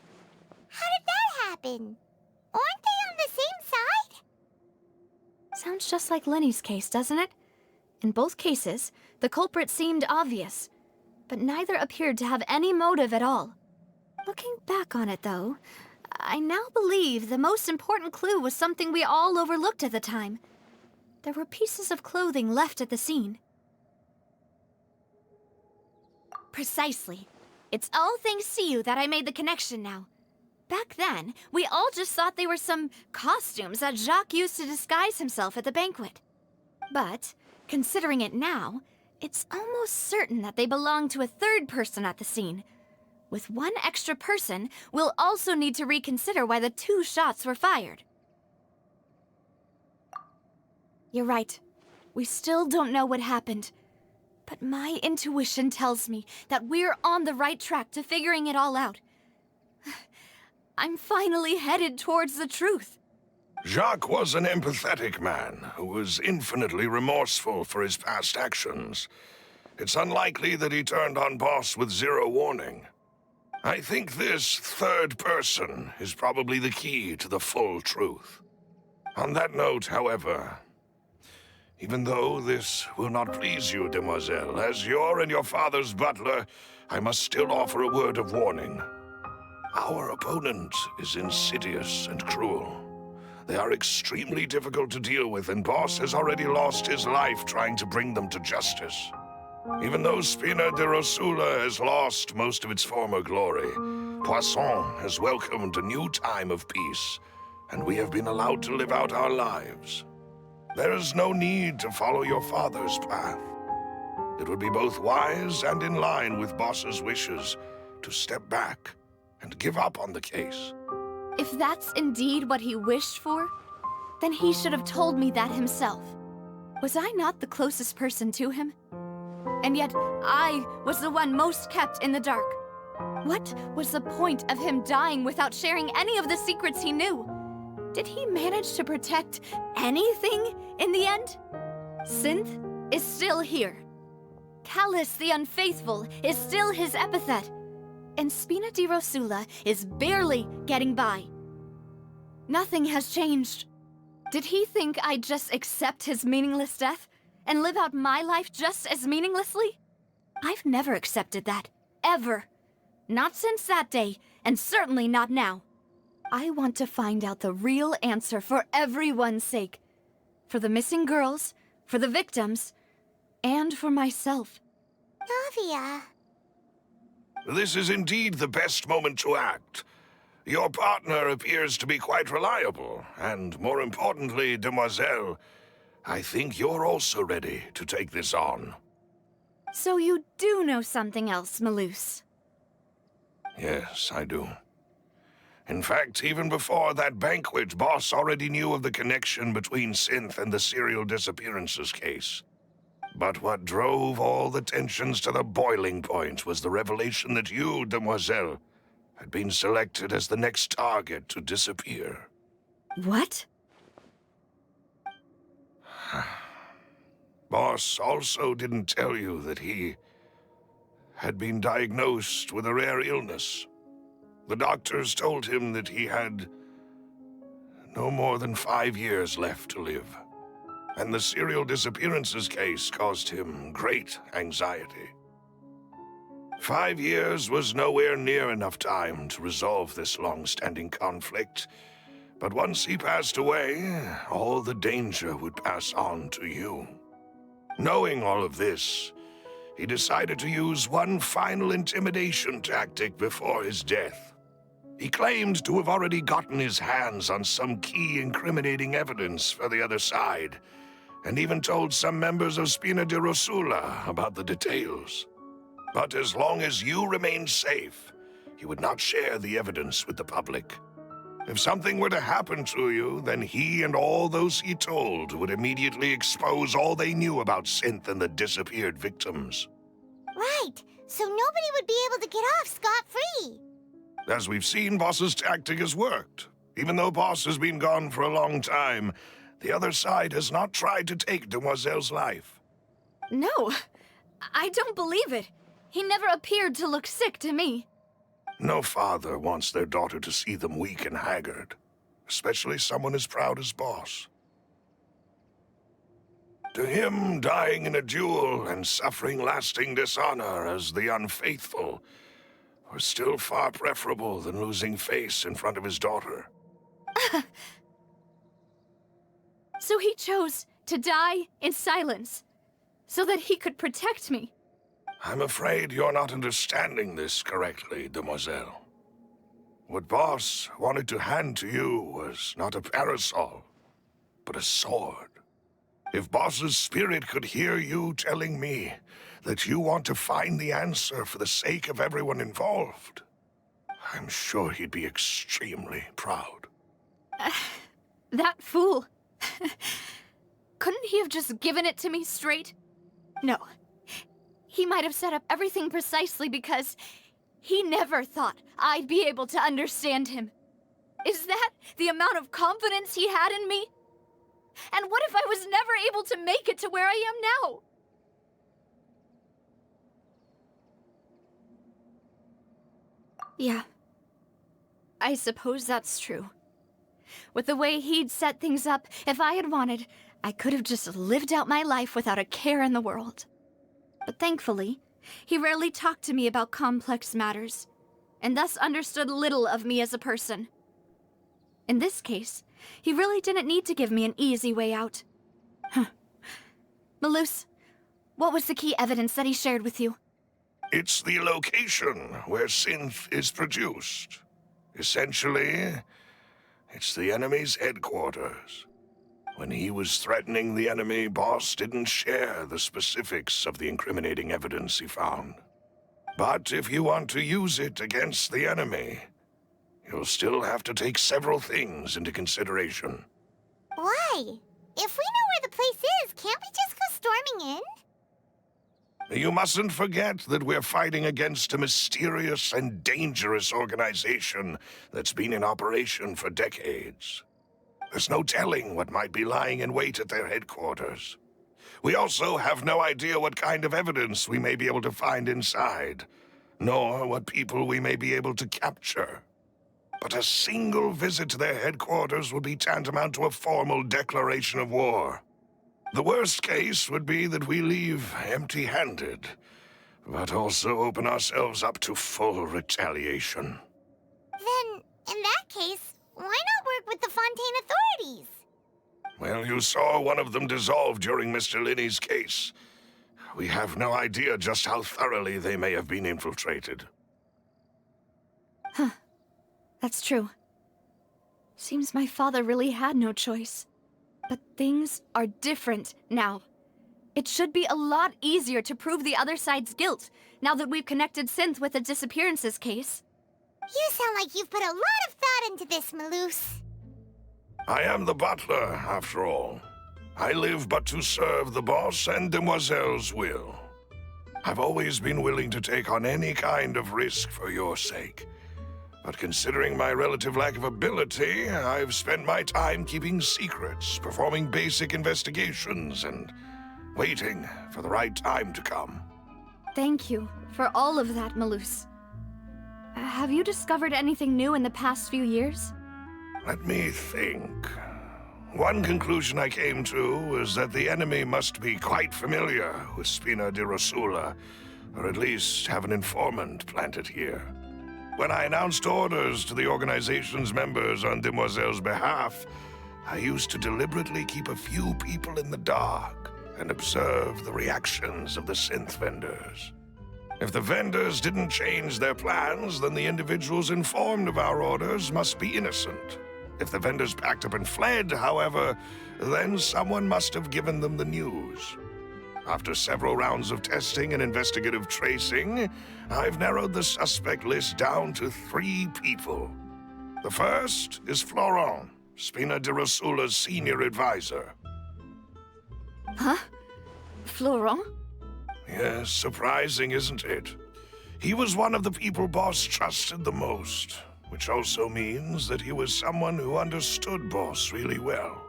How did that happen? Aren't they on the same side? Sounds just like Lenny's case, doesn't it? In both cases, the culprit seemed obvious, but neither appeared to have any motive at all. Looking back on it, though, I now believe the most important clue was something we all overlooked at the time. There were pieces of clothing left at the scene. Precisely. It's all thanks to you that I made the connection now. Back then, we all just thought they were some costumes that Jacques used to disguise himself at the banquet. But, considering it now, it's almost certain that they belong to a third person at the scene. With one extra person, we'll also need to reconsider why the 2 shots were fired. You're right. We still don't know what happened. But my intuition tells me that we're on the right track to figuring it all out. I'm finally headed towards the truth. Jacques was an empathetic man who was infinitely remorseful for his past actions. It's unlikely that he turned on Boss with 0 warning. I think this third person is probably the key to the full truth. On that note, however, even though this will not please you, demoiselle, as your and your father's butler, I must still offer a word of warning. Our opponent is insidious and cruel. They are extremely difficult to deal with, and Boss has already lost his life trying to bring them to justice. Even though Spina de Rosula has lost most of its former glory, Poisson has welcomed a new time of peace, and we have been allowed to live out our lives. There is no need to follow your father's path. It would be both wise and in line with Boss's wishes to step back and give up on the case. If that's indeed what he wished for, then he should have told me that himself. Was I not the closest person to him? And yet, I was the one most kept in the dark. What was the point of him dying without sharing any of the secrets he knew? Did he manage to protect anything in the end? Synth is still here. Callus the Unfaithful is still his epithet. And Spina di Rosula is barely getting by. Nothing has changed. Did he think I'd just accept his meaningless death and live out my life just as meaninglessly? I've never accepted that. Ever. Not since that day, and certainly not now. I want to find out the real answer for everyone's sake. For the missing girls, for the victims, and for myself. Navia. This is indeed the best moment to act. Your partner appears to be quite reliable, and more importantly, Demoiselle, I think you're also ready to take this on. So you do know something else, Maloose? Yes, I do. In fact, even before that banquet, Boss already knew of the connection between Synth and the serial disappearances case. But what drove all the tensions to the boiling point was the revelation that you, Demoiselle, had been selected as the next target to disappear. What? Boss also didn't tell you that he had been diagnosed with a rare illness. The doctors told him that he had no more than 5 years left to live. And the serial disappearances case caused him great anxiety. 5 years was nowhere near enough time to resolve this long-standing conflict. But once he passed away, all the danger would pass on to you. Knowing all of this, he decided to use one final intimidation tactic before his death. He claimed to have already gotten his hands on some key incriminating evidence for the other side, and even told some members of Spina de Rosula about the details. But as long as you remained safe, he would not share the evidence with the public. If something were to happen to you, then he and all those he told would immediately expose all they knew about Synth and the disappeared victims. Right, so nobody would be able to get off scot-free. As we've seen, Boss's tactic has worked. Even though Boss has been gone for a long time, the other side has not tried to take Demoiselle's life. No, I don't believe it. He never appeared to look sick to me. No father wants their daughter to see them weak and haggard, especially someone as proud as Boss. To him, dying in a duel and suffering lasting dishonor as the Unfaithful were still far preferable than losing face in front of his daughter. So he chose to die in silence, so that he could protect me. I'm afraid you're not understanding this correctly, Demoiselle. What Boss wanted to hand to you was not a parasol, but a sword. If Boss's spirit could hear you telling me that you want to find the answer for the sake of everyone involved, I'm sure he'd be extremely proud. That fool. Couldn't he have just given it to me straight? No. He might have set up everything precisely because he never thought I'd be able to understand him. Is that the amount of confidence he had in me? And what if I was never able to make it to where I am now? Yeah. I suppose that's true. With the way he'd set things up, if I had wanted, I could have just lived out my life without a care in the world. But thankfully, he rarely talked to me about complex matters, and thus understood little of me as a person. In this case, he really didn't need to give me an easy way out. Malus, what was the key evidence that he shared with you? It's the location where synth is produced. Essentially, it's the enemy's headquarters. When he was threatening the enemy, Boss didn't share the specifics of the incriminating evidence he found. But if you want to use it against the enemy, you'll still have to take several things into consideration. Why? If we know where the place is, can't we just go storming in? You mustn't forget that we're fighting against a mysterious and dangerous organization that's been in operation for decades. There's no telling what might be lying in wait at their headquarters. We also have no idea what kind of evidence we may be able to find inside, nor what people we may be able to capture. But a single visit to their headquarters would be tantamount to a formal declaration of war. The worst case would be that we leave empty-handed, but also open ourselves up to full retaliation. Then, in that case, why not work with the Fontaine authorities? Well, you saw one of them dissolve during Mr. Linney's case. We have no idea just how thoroughly they may have been infiltrated. Huh. That's true. Seems my father really had no choice. But things are different now. It should be a lot easier to prove the other side's guilt, now that we've connected Synth with the disappearances case. You sound like you've put a lot of thought into this, Malus. I am the butler, after all. I live but to serve the boss and Demoiselle's will. I've always been willing to take on any kind of risk for your sake. But considering my relative lack of ability, I've spent my time keeping secrets, performing basic investigations, and waiting for the right time to come. Thank you for all of that, Malus. Have you discovered anything new in the past few years? Let me think. One conclusion I came to was that the enemy must be quite familiar with Spina di Rosula, or at least have an informant planted here. When I announced orders to the organization's members on Demoiselle's behalf, I used to deliberately keep a few people in the dark and observe the reactions of the synth vendors. If the vendors didn't change their plans, then the individuals informed of our orders must be innocent. If the vendors packed up and fled, however, then someone must have given them the news. After several rounds of testing and investigative tracing, I've narrowed the suspect list down to 3 people. The first is Florent, Spina di Rosula's senior advisor. Huh? Florent? Yes, surprising, isn't it? He was one of the people Boss trusted the most, which also means that he was someone who understood Boss really well.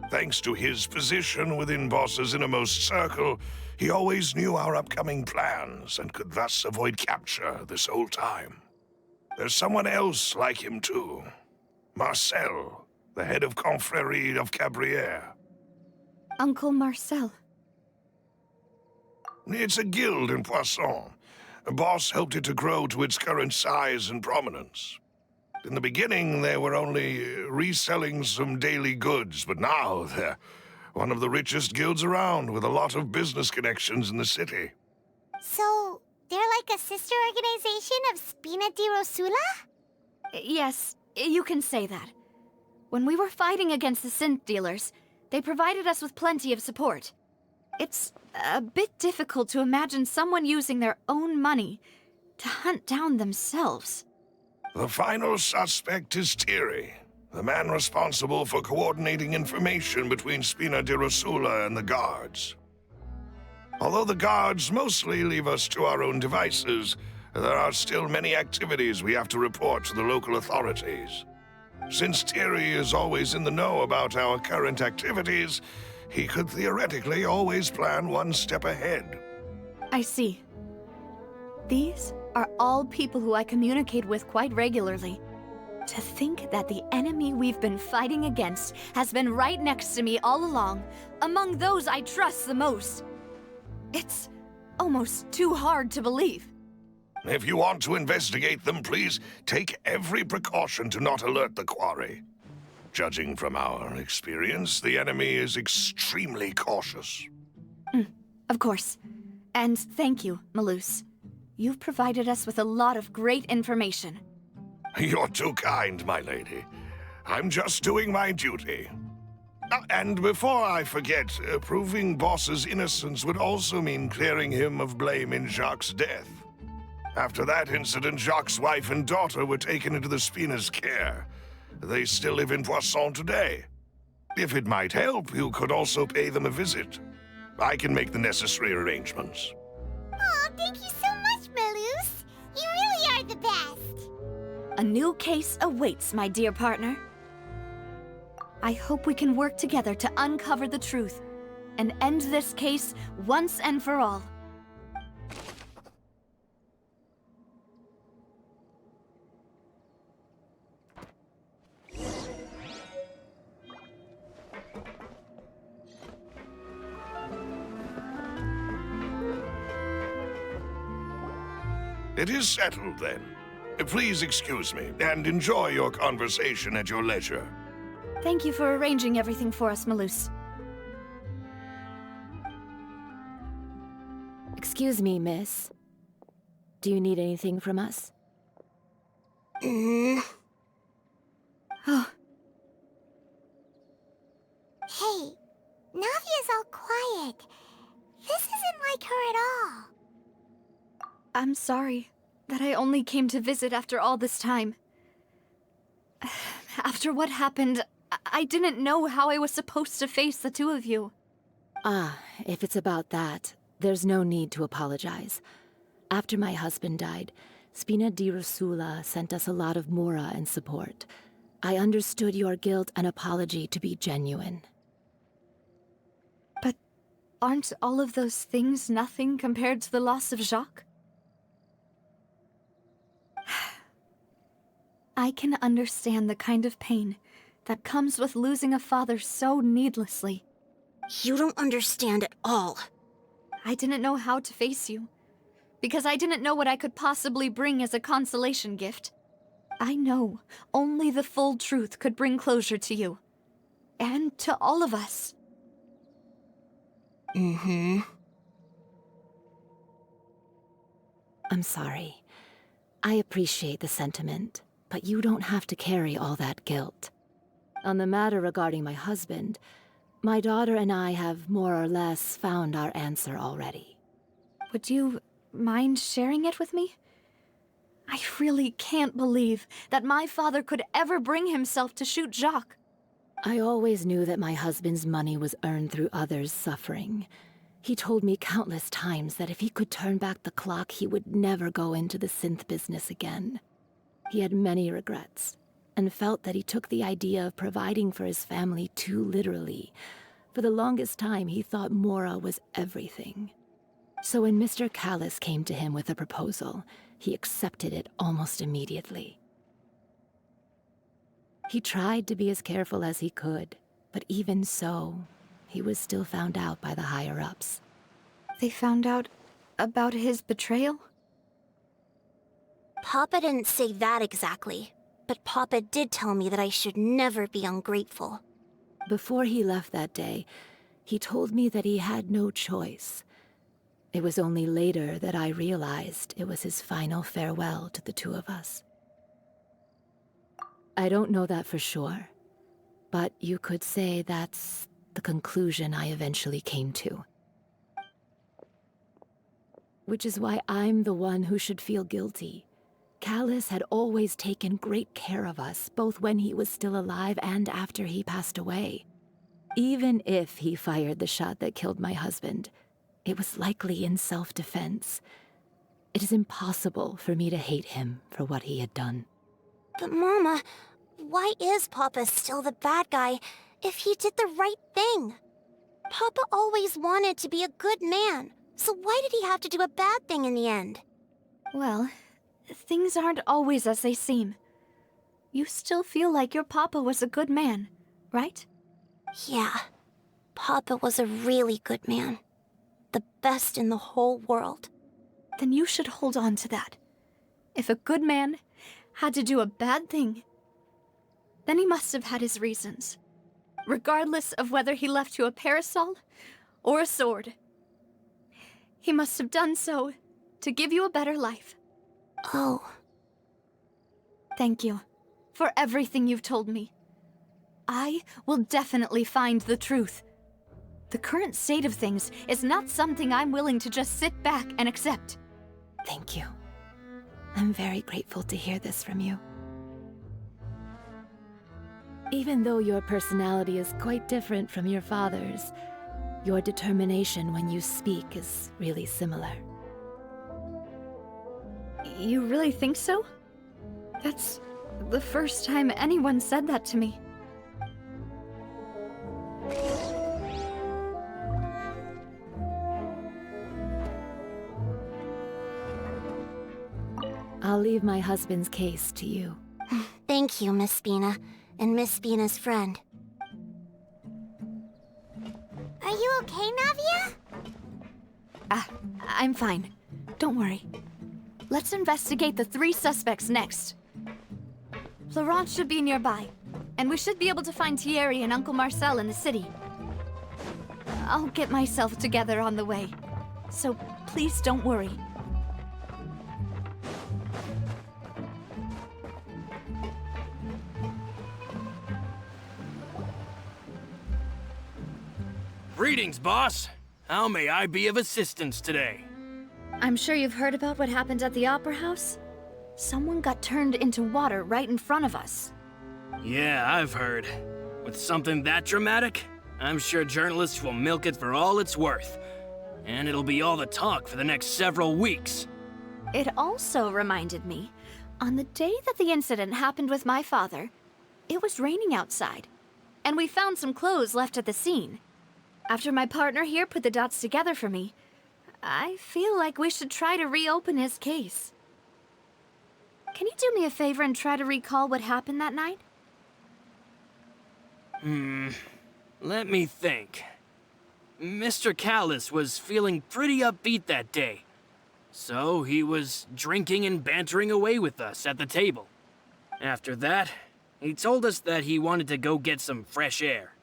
Thanks to his position within Boss's innermost circle, he always knew our upcoming plans and could thus avoid capture this whole time. There's someone else like him too. Marcel, the head of Confrérie of Cabrières. Uncle Marcel. It's a guild in Poisson. Boss helped it to grow to its current size and prominence. In the beginning, they were only reselling some daily goods, but now they're one of the richest guilds around, with a lot of business connections in the city. So, they're like a sister organization of Spina di Rosula? Yes, you can say that. When we were fighting against the synth dealers, they provided us with plenty of support. It's a bit difficult to imagine someone using their own money to hunt down themselves. The final suspect is Thierry, the man responsible for coordinating information between Spina di Rosula and the guards. Although the guards mostly leave us to our own devices, there are still many activities we have to report to the local authorities. Since Thierry is always in the know about our current activities, he could theoretically always plan one step ahead. I see. These are all people who I communicate with quite regularly. To think that the enemy we've been fighting against has been right next to me all along, among those I trust the most. It's almost too hard to believe. If you want to investigate them, please take every precaution to not alert the quarry. Judging from our experience, the enemy is extremely cautious. Of course. And thank you, Malus. You've provided us with a lot of great information. You're too kind, my lady. I'm just doing my duty. And before I forget, proving Boss's innocence would also mean clearing him of blame in Jacques' death. After that incident, Jacques' wife and daughter were taken into the Spina's care. They still live in Poisson today. If it might help, you could also pay them a visit. I can make the necessary arrangements. Aw, thank you so much, Malus. You really are the best. A new case awaits, my dear partner. I hope we can work together to uncover the truth and end this case once and for all. It is settled, then. Please excuse me, and enjoy your conversation at your leisure. Thank you for arranging everything for us, Malus. Excuse me, miss. Do you need anything from us? Oh, Hey, Navia's all quiet. This isn't like her at all. I'm sorry that I only came to visit after all this time. After what happened, I didn't know how I was supposed to face the two of you. Ah, if it's about that, there's no need to apologize. After my husband died, Spina di Rosula sent us a lot of mora and support. I understood your guilt and apology to be genuine. But aren't all of those things nothing compared to the loss of Jacques? I can understand the kind of pain that comes with losing a father so needlessly. You don't understand at all. I didn't know how to face you, because I didn't know what I could possibly bring as a consolation gift. I know only the full truth could bring closure to you, and to all of us. I'm sorry. I appreciate the sentiment, but you don't have to carry all that guilt. On the matter regarding my husband, my daughter and I have more or less found our answer already. Would you mind sharing it with me? I really can't believe that my father could ever bring himself to shoot Jacques. I always knew that my husband's money was earned through others' suffering. He told me countless times that if he could turn back the clock, he would never go into the synth business again. He had many regrets, and felt that he took the idea of providing for his family too literally. For the longest time, he thought Mora was everything. So when Mr. Callis came to him with a proposal, he accepted it almost immediately. He tried to be as careful as he could, but even so, he was still found out by the higher-ups. They found out about his betrayal? Papa didn't say that exactly, but Papa did tell me that I should never be ungrateful. Before he left that day, he told me that he had no choice. It was only later that I realized it was his final farewell to the two of us. I don't know that for sure, but you could say that's the conclusion I eventually came to. Which is why I'm the one who should feel guilty. Callis had always taken great care of us, both when he was still alive and after he passed away. Even if he fired the shot that killed my husband, it was likely in self-defense. It is impossible for me to hate him for what he had done. But Mama, why is Papa still the bad guy if he did the right thing? Papa always wanted to be a good man, so why did he have to do a bad thing in the end? Well, things aren't always as they seem. You still feel like your papa was a good man, right? Yeah, Papa was a really good man. The best in the whole world. Then you should hold on to that. If a good man had to do a bad thing, then he must have had his reasons. Regardless of whether he left you a parasol or a sword. He must have done so to give you a better life. Oh. Thank you for everything you've told me. I will definitely find the truth. The current state of things is not something I'm willing to just sit back and accept. Thank you. I'm very grateful to hear this from you. Even though your personality is quite different from your father's, your determination when you speak is really similar. You really think so? That's the first time anyone said that to me. I'll leave my husband's case to you. Thank you, Miss Spina, and Miss Spina's friend. Are you okay, Navia? I'm fine. Don't worry. Let's investigate the 3 suspects next. Florence should be nearby, and we should be able to find Thierry and Uncle Marcel in the city. I'll get myself together on the way, so please don't worry. Greetings, boss. How may I be of assistance today? I'm sure you've heard about what happened at the Opera House? Someone got turned into water right in front of us. Yeah, I've heard. With something that dramatic, I'm sure journalists will milk it for all it's worth. And it'll be all the talk for the next several weeks. It also reminded me, on the day that the incident happened with my father, it was raining outside, and we found some clothes left at the scene. After my partner here put the dots together for me, I feel like we should try to reopen his case. Can you do me a favor and try to recall what happened that night? Let me think. Mr. Callis was feeling pretty upbeat that day. So he was drinking and bantering away with us at the table. After that, he told us that he wanted to go get some fresh air.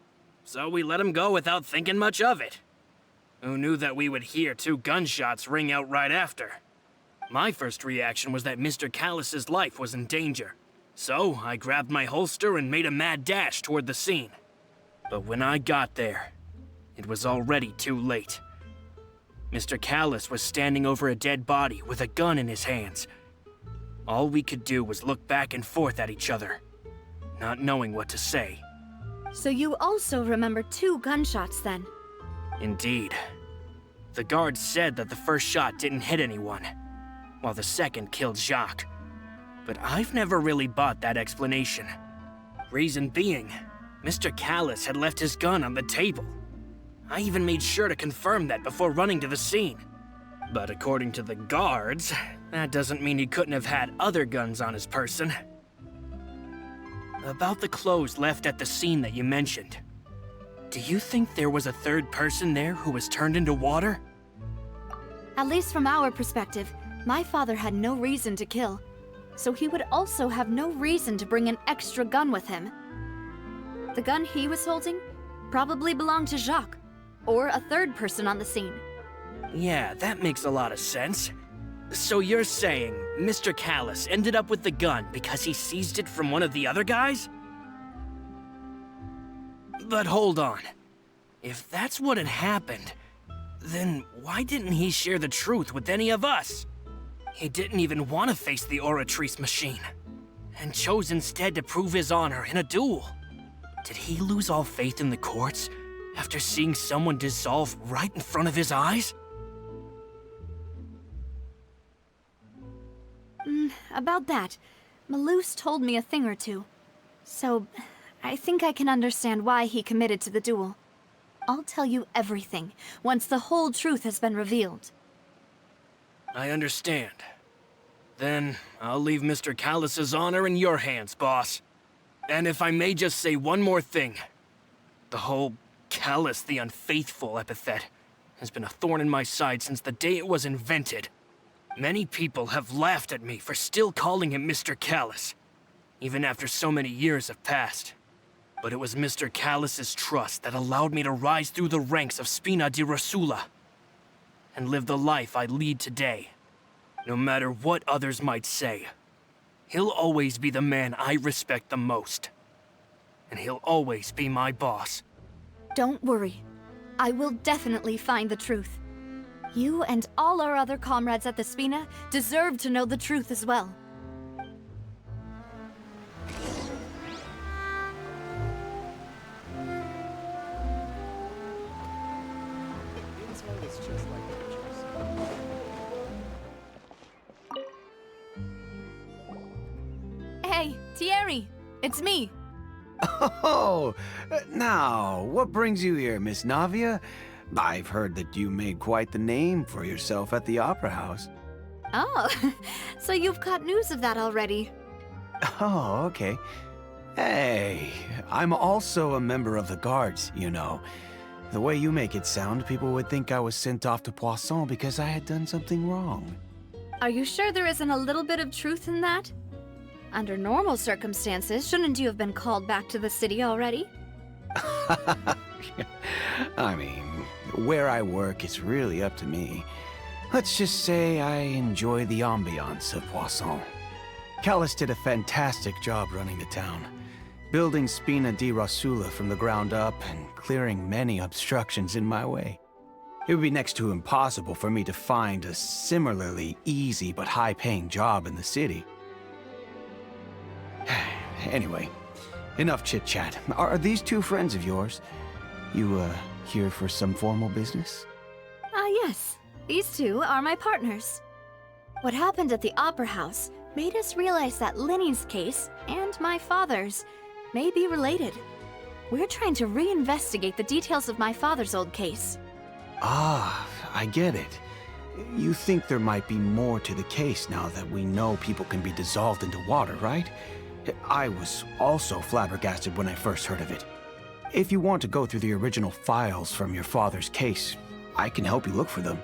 So we let him go without thinking much of it. Who knew that we would hear 2 gunshots ring out right after? My first reaction was that Mr. Callis's life was in danger. So I grabbed my holster and made a mad dash toward the scene. But when I got there, it was already too late. Mr. Callis was standing over a dead body with a gun in his hands. All we could do was look back and forth at each other, not knowing what to say. So you also remember 2 gunshots then? Indeed. The guards said that the first shot didn't hit anyone, while the second killed Jacques. But I've never really bought that explanation. Reason being, Mr. Callis had left his gun on the table. I even made sure to confirm that before running to the scene. But according to the guards, that doesn't mean he couldn't have had other guns on his person. About the clothes left at the scene that you mentioned. Do you think there was a 3rd person there who was turned into water? At least from our perspective, my father had no reason to kill. So he would also have no reason to bring an extra gun with him. The gun he was holding probably belonged to Jacques, or a 3rd person on the scene. Yeah, that makes a lot of sense. So you're saying Mr. Callis ended up with the gun because he seized it from one of the other guys? But hold on. If that's what had happened, then why didn't he share the truth with any of us? He didn't even want to face the Oratrice machine, and chose instead to prove his honor in a duel. Did he lose all faith in the courts after seeing someone dissolve right in front of his eyes? About that, Malus told me a thing or two. So, I think I can understand why he committed to the duel. I'll tell you everything, once the whole truth has been revealed. I understand. Then, I'll leave Mr. Callis's honor in your hands, boss. And if I may just say one more thing. The whole Callis the Unfaithful epithet has been a thorn in my side since the day it was invented. Many people have laughed at me for still calling him Mr. Callis. even after so many years have passed. But it was Mr. Callus's trust that allowed me to rise through the ranks of Spina di Rosula and live the life I lead today. No matter what others might say, he'll always be the man I respect the most. And he'll always be my boss. Don't worry. I will definitely find the truth. You and all our other comrades at the Spina deserve to know the truth as well. Hey, Thierry! It's me! Oh, now, what brings you here, Miss Navia? I've heard that you made quite the name for yourself at the Opera House. Oh, so you've got news of that already. Oh, okay. Hey, I'm also a member of the Guards, you know. The way you make it sound, people would think I was sent off to Poisson because I had done something wrong. Are you sure there isn't a little bit of truth in that? Under normal circumstances, shouldn't you have been called back to the city already? I mean, where I work is really up to me. Let's just say I enjoy the ambiance of Poisson. Callus did a fantastic job running the town, building Spina di Rosula from the ground up and clearing many obstructions in my way. It would be next to impossible for me to find a similarly easy but high-paying job in the city. Anyway, enough chit-chat. Are these two friends of yours? You, here for some formal business? Yes. These two are my partners. What happened at the Opera House made us realize that Linny's case and my father's may be related. We're trying to reinvestigate the details of my father's old case. Ah, I get it. You think there might be more to the case now that we know people can be dissolved into water, right? I was also flabbergasted when I first heard of it. If you want to go through the original files from your father's case, I can help you look for them.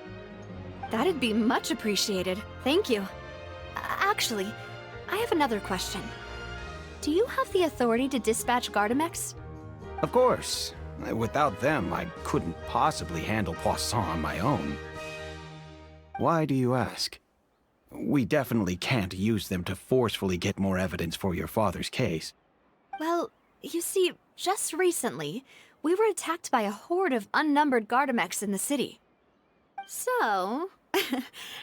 That'd be much appreciated. Thank you. Actually, I have another question. Do you have the authority to dispatch Gardamex? Of course. Without them, I couldn't possibly handle Poisson on my own. Why do you ask? We definitely can't use them to forcefully get more evidence for your father's case. Well, you see, just recently, we were attacked by a horde of unnumbered Gardamex in the city. So,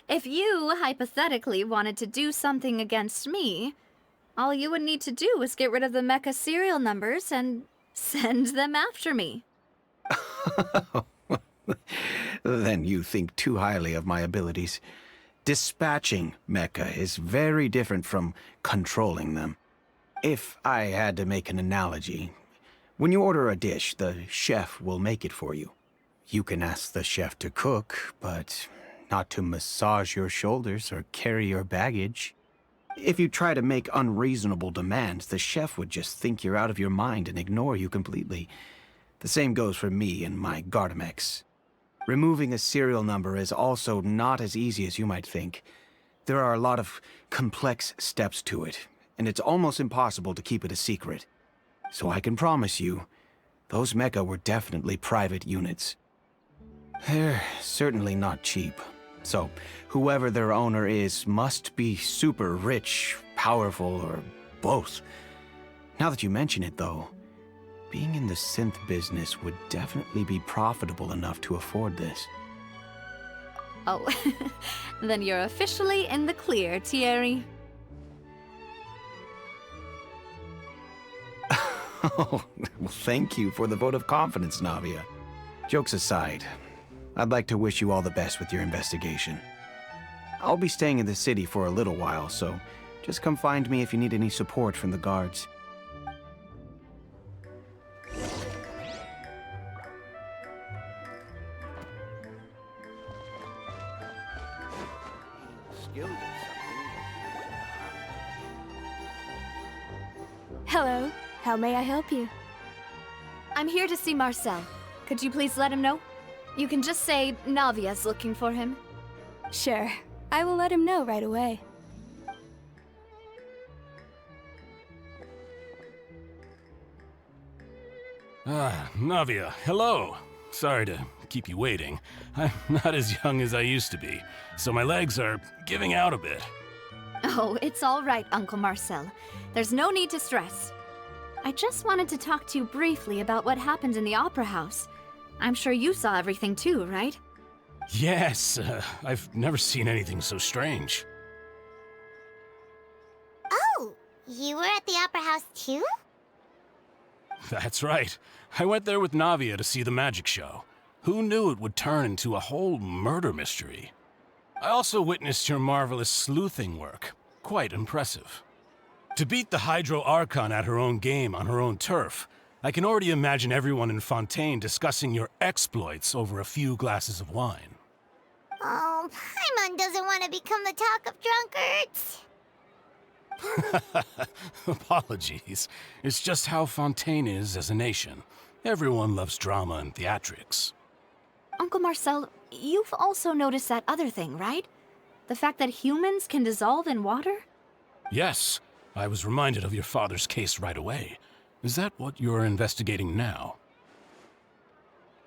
if you hypothetically wanted to do something against me, all you would need to do was get rid of the mecha serial numbers and send them after me. Then you think too highly of my abilities. Dispatching mecha is very different from controlling them. If I had to make an analogy, when you order a dish, the chef will make it for you. You can ask the chef to cook, but not to massage your shoulders or carry your baggage. If you try to make unreasonable demands, the chef would just think you're out of your mind and ignore you completely. The same goes for me and my Gardamex. Removing a serial number is also not as easy as you might think. There are a lot of complex steps to it, and it's almost impossible to keep it a secret. So I can promise you, those mecha were definitely private units. They're certainly not cheap. So, whoever their owner is must be super rich, powerful, or both. Now that you mention it, though, being in the synth business would definitely be profitable enough to afford this. Oh, then you're officially in the clear, Thierry. Oh, well, thank you for the vote of confidence, Navia. Jokes aside, I'd like to wish you all the best with your investigation. I'll be staying in the city for a little while, so just come find me if you need any support from the guards. Hello. How may I help you? I'm here to see Marcel. Could you please let him know? You can just say Navia's looking for him. Sure. I will let him know right away. Navia, hello. Sorry to keep you waiting. I'm not as young as I used to be, so my legs are giving out a bit. Oh, it's all right, Uncle Marcel. There's no need to stress. I just wanted to talk to you briefly about what happened in the Opera House. I'm sure you saw everything too, right? Yes, I've never seen anything so strange. Oh, you were at the Opera House too? That's right. I went there with Navia to see the magic show. Who knew it would turn into a whole murder mystery? I also witnessed your marvelous sleuthing work. Quite impressive. To beat the 4.0 Archon at her own game on her own turf, I can already imagine everyone in Fontaine discussing your exploits over a few glasses of wine. Oh, Paimon doesn't want to become the talk of drunkards. Apologies. It's just how Fontaine is as a nation. Everyone loves drama and theatrics. Uncle Marcel, you've also noticed that other thing, right? The fact that humans can dissolve in water? Yes, I was reminded of your father's case right away. Is that what you're investigating now?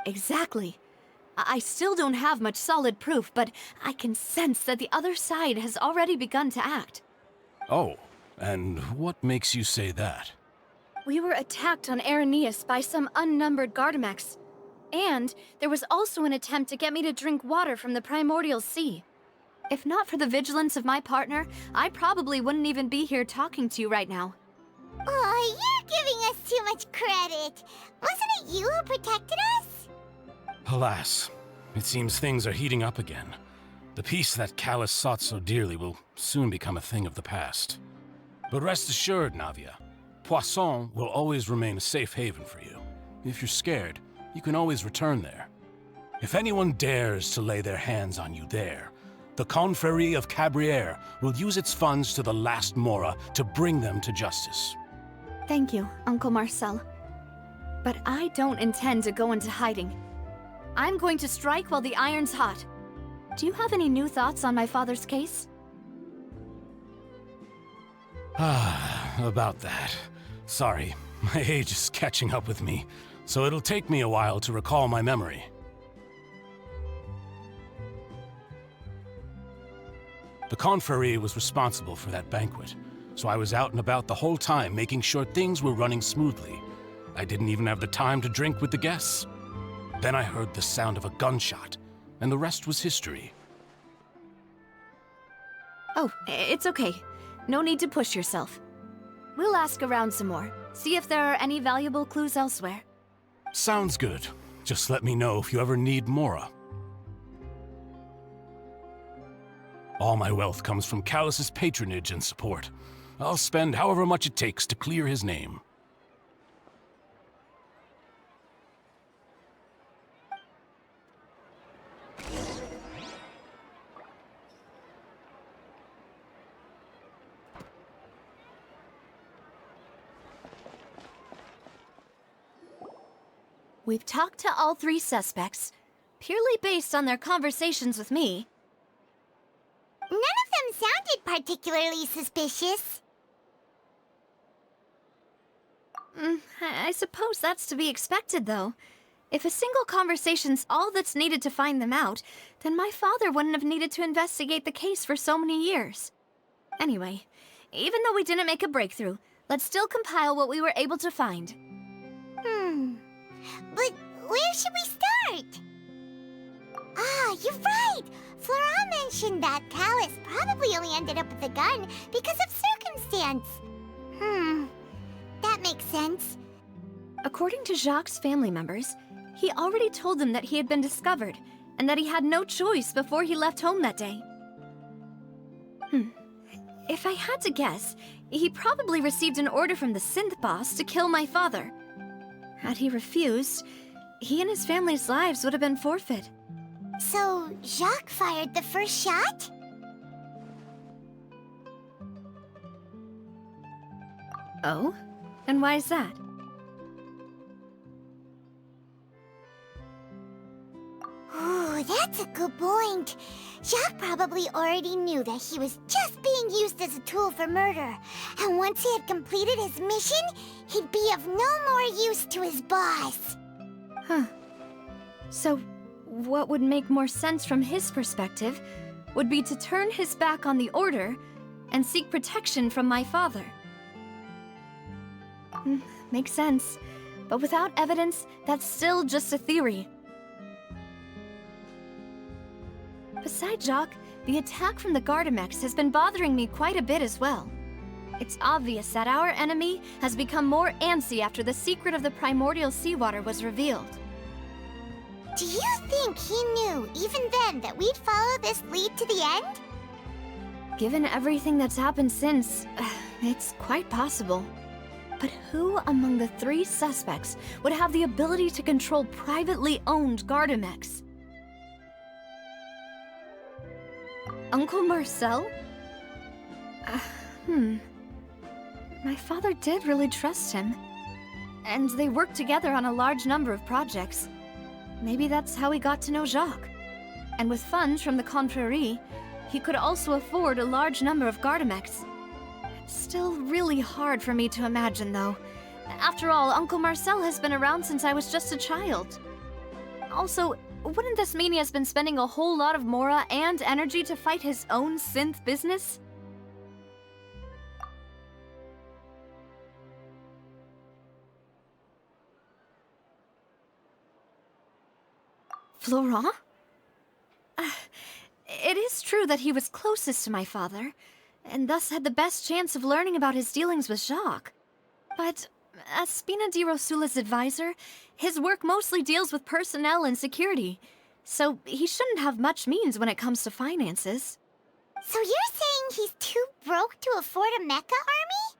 Exactly. I still don't have much solid proof, but I can sense that the other side has already begun to act. Oh, and what makes you say that? We were attacked on Araneus by some unnumbered Gardamex. And there was also an attempt to get me to drink water from the primordial sea. If not for the vigilance of my partner, I probably wouldn't even be here talking to you right now. Oh, you're giving us too much credit. Wasn't it you who protected us? Alas, it seems things are heating up again. The peace that Callus sought so dearly will soon become a thing of the past. But rest assured, Navia, Poisson will always remain a safe haven for you. If you're scared, you can always return there. If anyone dares to lay their hands on you there, the Confrérie of Cabrières will use its funds to the last Mora to bring them to justice. Thank you, Uncle Marcel. But I don't intend to go into hiding. I'm going to strike while the iron's hot. Do you have any new thoughts on my father's case? About that. Sorry, my age is catching up with me, so it'll take me a while to recall my memory. The Confrérie was responsible for that banquet, so I was out and about the whole time making sure things were running smoothly. I didn't even have the time to drink with the guests. Then I heard the sound of a gunshot, and the rest was history. Oh, it's okay. No need to push yourself. We'll ask around some more, see if there are any valuable clues elsewhere. Sounds good. Just let me know if you ever need Mora. All my wealth comes from Callus's patronage and support. I'll spend however much it takes to clear his name. We've talked to all three suspects, purely based on their conversations with me. None of them sounded particularly suspicious. I suppose that's to be expected, though. If a single conversation's all that's needed to find them out, then my father wouldn't have needed to investigate the case for so many years. Anyway, even though we didn't make a breakthrough, let's still compile what we were able to find. But where should we start? Ah, you're right! Flora mentioned that Callus probably only ended up with the gun because of circumstance. That makes sense. According to Jacques' family members, he already told them that he had been discovered, and that he had no choice before he left home that day. If I had to guess, he probably received an order from the synth boss to kill my father. Had he refused, he and his family's lives would have been forfeit. So, Jacques fired the first shot? Oh? And why is that? Ooh, that's a good point. Jacques probably already knew that he was just being used as a tool for murder. And once he had completed his mission, he'd be of no more use to his boss. Huh. So, what would make more sense from his perspective would be to turn his back on the Order and seek protection from my father. Makes sense. But without evidence, that's still just a theory. Besides Jacques, the attack from the Gardamex has been bothering me quite a bit as well. It's obvious that our enemy has become more antsy after the secret of the primordial seawater was revealed. Do you think he knew, even then, that we'd follow this lead to the end? Given everything that's happened since, it's quite possible. But who among the 3 suspects would have the ability to control privately owned Gardamex? Uncle Marcel? My father did really trust him. And they worked together on a large number of projects. Maybe that's how he got to know Jacques. And with funds from the Confrérie, he could also afford a large number of Gardamex. It's still really hard for me to imagine, though. After all, Uncle Marcel has been around since I was just a child. Also, wouldn't this mean he has been spending a whole lot of mora and energy to fight his own synth business? Florent? It is true that he was closest to my father, and thus had the best chance of learning about his dealings with Jacques. But as Spina di Rosula's advisor, his work mostly deals with personnel and security, so he shouldn't have much means when it comes to finances. So you're saying he's too broke to afford a mecha army?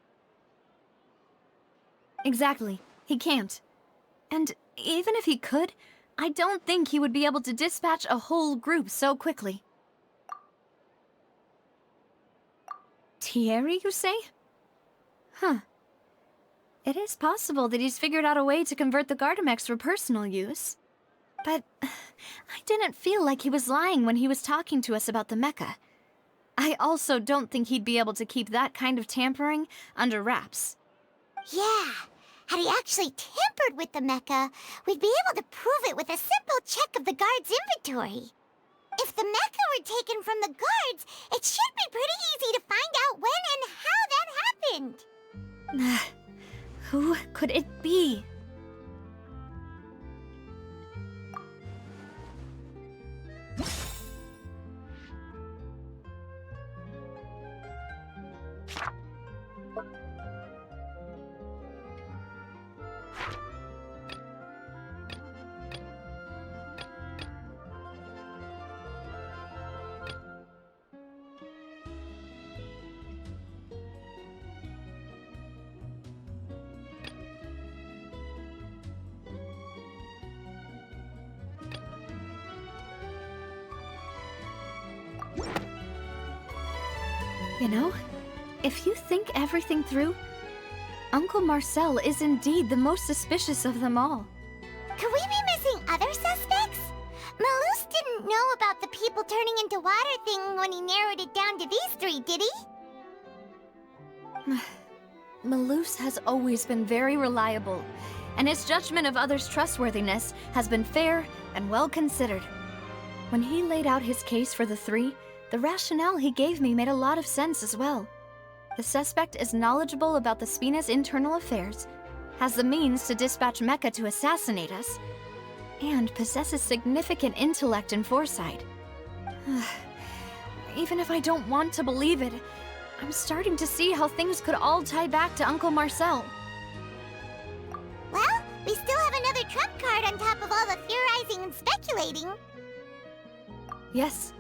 Exactly. He can't. And even if he could, I don't think he would be able to dispatch a whole group so quickly. Thierry, you say? Huh. It is possible that he's figured out a way to convert the Gardamex for personal use. But I didn't feel like he was lying when he was talking to us about the mecha. I also don't think he'd be able to keep that kind of tampering under wraps. Yeah. Had he actually tampered with the mecha, we'd be able to prove it with a simple check of the guard's inventory. If the mecha were taken from the guards, it should be pretty easy to find out when and how that happened. Who could it be? You know, if you think everything through, Uncle Marcel is indeed the most suspicious of them all. Could we be missing other suspects? Malus didn't know about the people turning into water thing when he narrowed it down to these 3, did he? Malus has always been very reliable, and his judgment of others' trustworthiness has been fair and well considered. When he laid out his case for the 3, the rationale he gave me made a lot of sense as well. The suspect is knowledgeable about the Spina's internal affairs, has the means to dispatch mecha to assassinate us, and possesses significant intellect and foresight. Even if I don't want to believe it, I'm starting to see how things could all tie back to Uncle Marcel. Well, we still have another trump card on top of all the theorizing and speculating. Yes,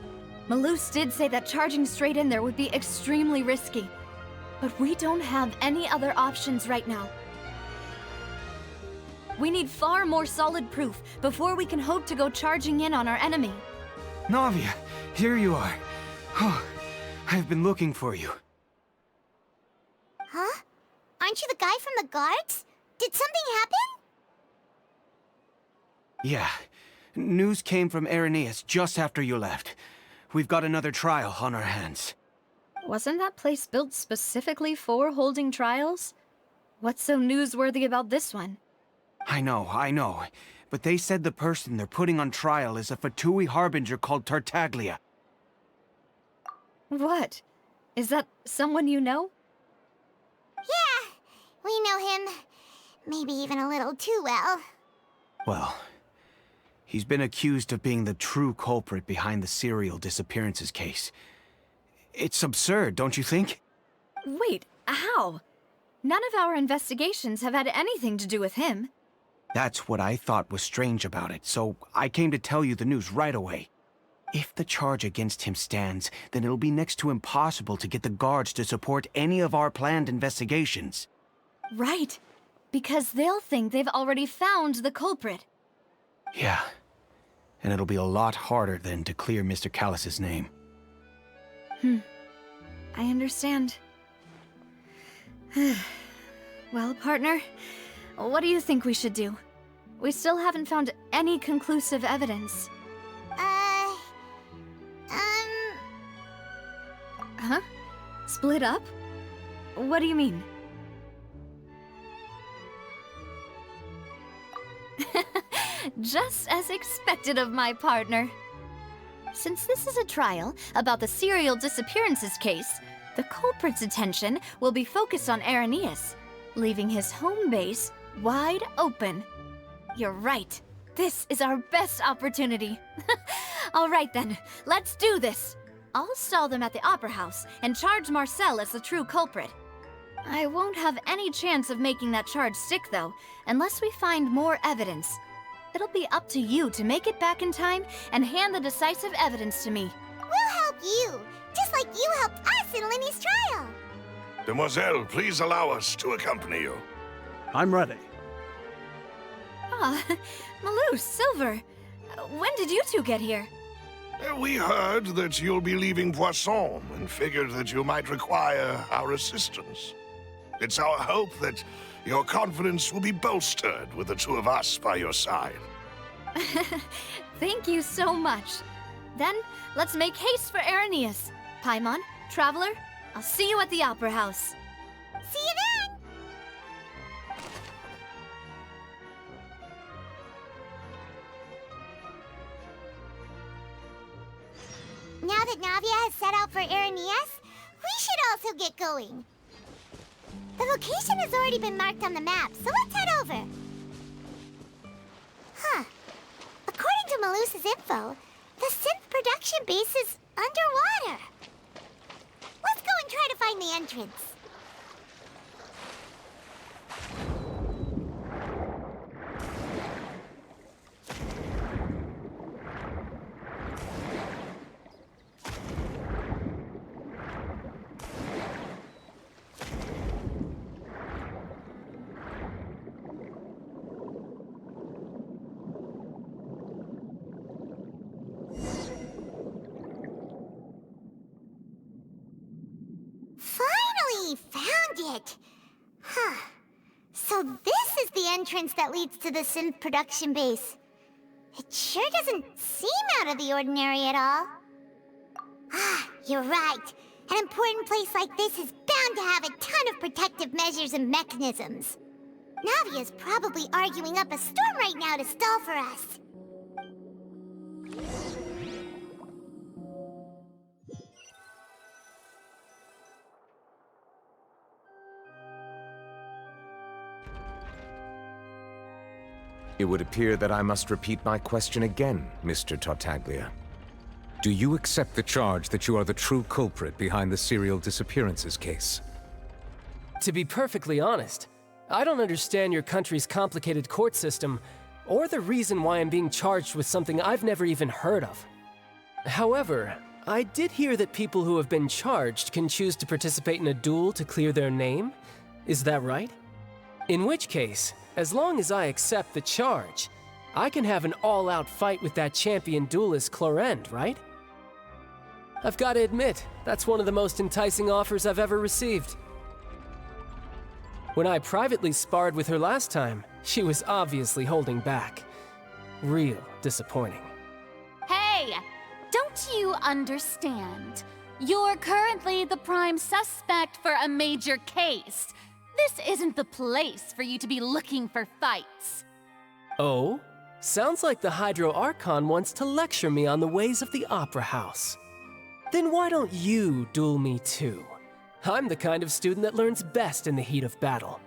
Malus did say that charging straight in there would be extremely risky, but we don't have any other options right now. We need far more solid proof before we can hope to go charging in on our enemy. Navia, here you are. Oh, I've been looking for you. Huh? Aren't you the guy from the guards? Did something happen? Yeah. News came from Irenaeus just after you left. We've got another trial on our hands. Wasn't that place built specifically for holding trials? What's so newsworthy about this one? I know. But they said the person they're putting on trial is a Fatui harbinger called Tartaglia. What? Is that someone you know? Yeah, we know him. Maybe even a little too well. Well, he's been accused of being the true culprit behind the serial disappearances case. It's absurd, don't you think? Wait, how? None of our investigations have had anything to do with him. That's what I thought was strange about it, so I came to tell you the news right away. If the charge against him stands, then it'll be next to impossible to get the guards to support any of our planned investigations. Right, because they'll think they've already found the culprit. Yeah, and it'll be a lot harder then to clear Mr. Callus's name. I understand. Well, partner, what do you think we should do? We still haven't found any conclusive evidence. Huh? Split up? What do you mean? Just as expected of my partner. Since this is a trial about the serial disappearances case, the culprit's attention will be focused on Irenaeus, leaving his home base wide open. You're right. This is our best opportunity. All right then, let's do this. I'll stall them at the Opera House and charge Marcel as the true culprit. I won't have any chance of making that charge stick, though, unless we find more evidence. It'll be up to you to make it back in time and hand the decisive evidence to me. We'll help you, just like you helped us in Linny's trial. Demoiselle, please allow us to accompany you. I'm ready. Ah, Malou, Silver, when did you two get here? We heard that you'll be leaving Poisson and figured that you might require our assistance. It's our hope that your confidence will be bolstered with the two of us by your side. Thank you so much. Then, let's make haste for Irenaeus. Paimon, Traveler, I'll see you at the Opera House. See you then! Now that Navia has set out for Irenaeus, we should also get going. The location has already been marked on the map, so let's head over. Huh. According to Malus's info, the synth production base is underwater. Let's go and try to find the entrance. Finally found it! Huh. So this is the entrance that leads to the synth production base. It sure doesn't seem out of the ordinary at all. Ah, you're right. An important place like this is bound to have a ton of protective measures and mechanisms. Navia's probably arguing up a storm right now to stall for us. It would appear that I must repeat my question again, Mr. Tartaglia. Do you accept the charge that you are the true culprit behind the serial disappearances case? To be perfectly honest, I don't understand your country's complicated court system, or the reason why I'm being charged with something I've never even heard of. However, I did hear that people who have been charged can choose to participate in a duel to clear their name. Is that right? In which case, as long as I accept the charge, I can have an all-out fight with that champion duelist Clorend, right? I've got to admit, that's one of the most enticing offers I've ever received. When I privately sparred with her last time, she was obviously holding back. Real disappointing. Hey! Don't you understand? You're currently the prime suspect for a major case. This isn't the place for you to be looking for fights. Oh? Sounds like the 4.0 Archon wants to lecture me on the ways of the Opera House. Then why don't you duel me too? I'm the kind of student that learns best in the heat of battle.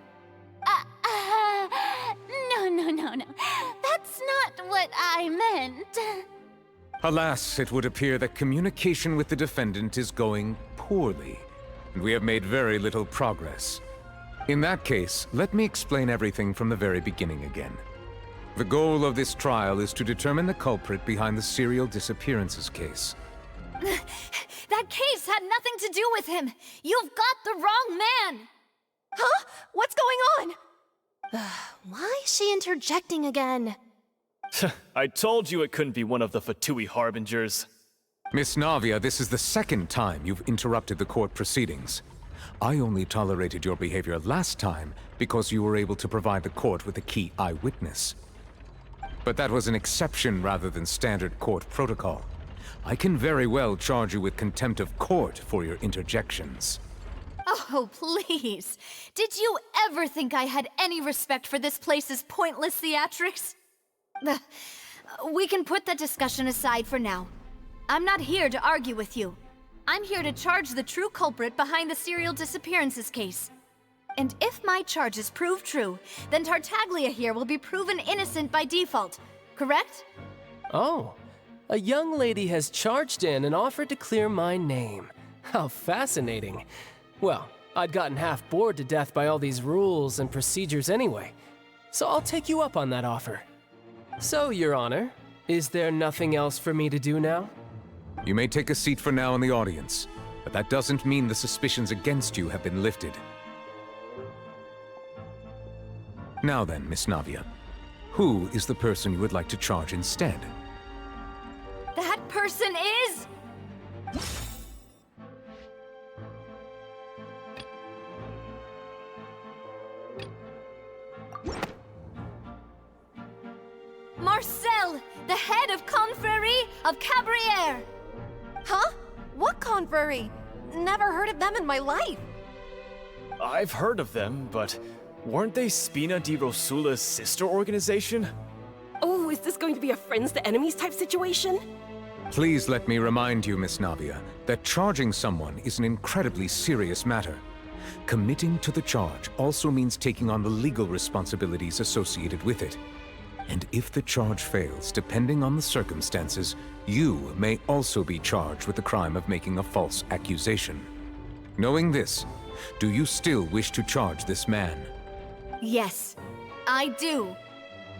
No. That's not what I meant. Alas, it would appear that communication with the defendant is going poorly, and we have made very little progress. In that case, let me explain everything from the very beginning again. The goal of this trial is to determine the culprit behind the serial disappearances case. That case had nothing to do with him! You've got the wrong man! Huh? What's going on? Why is she interjecting again? I told you it couldn't be one of the Fatui harbingers. Miss Navia, this is the second time you've interrupted the court proceedings. I only tolerated your behavior last time because you were able to provide the court with a key eyewitness. But that was an exception rather than standard court protocol. I can very well charge you with contempt of court for your interjections. Oh, please. Did you ever think I had any respect for this place's pointless theatrics? We can put that discussion aside for now. I'm not here to argue with you. I'm here to charge the true culprit behind the serial disappearances case. And if my charges prove true, then Tartaglia here will be proven innocent by default, correct? Oh, a young lady has charged in and offered to clear my name. How fascinating. Well, I'd gotten half bored to death by all these rules and procedures anyway, so I'll take you up on that offer. So, Your Honor, is there nothing else for me to do now? You may take a seat for now in the audience, but that doesn't mean the suspicions against you have been lifted. Now then, Miss Navia, who is the person you would like to charge instead? That person is... Marcel, the head of Confrérie of Cabrières! Huh? What confrérie? Never heard of them in my life. I've heard of them, but weren't they Spina di Rosula's sister organization? Oh, is this going to be a friends to enemies type situation? Please let me remind you, Miss Navia, that charging someone is an incredibly serious matter. Committing to the charge also means taking on the legal responsibilities associated with it. And if the charge fails, depending on the circumstances, you may also be charged with the crime of making a false accusation. Knowing this, do you still wish to charge this man? Yes, I do.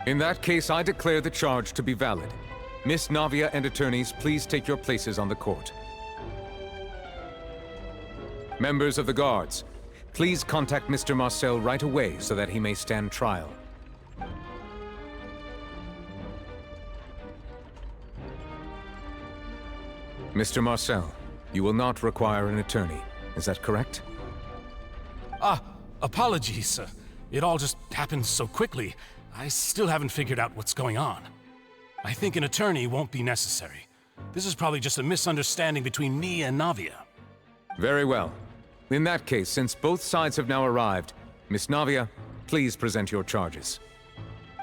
In that case, I declare the charge to be valid. Miss Navia and attorneys, please take your places on the court. Members of the guards, please contact Mr. Marcel right away so that he may stand trial. Mr. Marcel, you will not require an attorney. Is that correct? Apologies. It all just happened so quickly. I still haven't figured out what's going on. I think an attorney won't be necessary. This is probably just a misunderstanding between me and Navia. Very well. In that case, since both sides have now arrived, Miss Navia, please present your charges.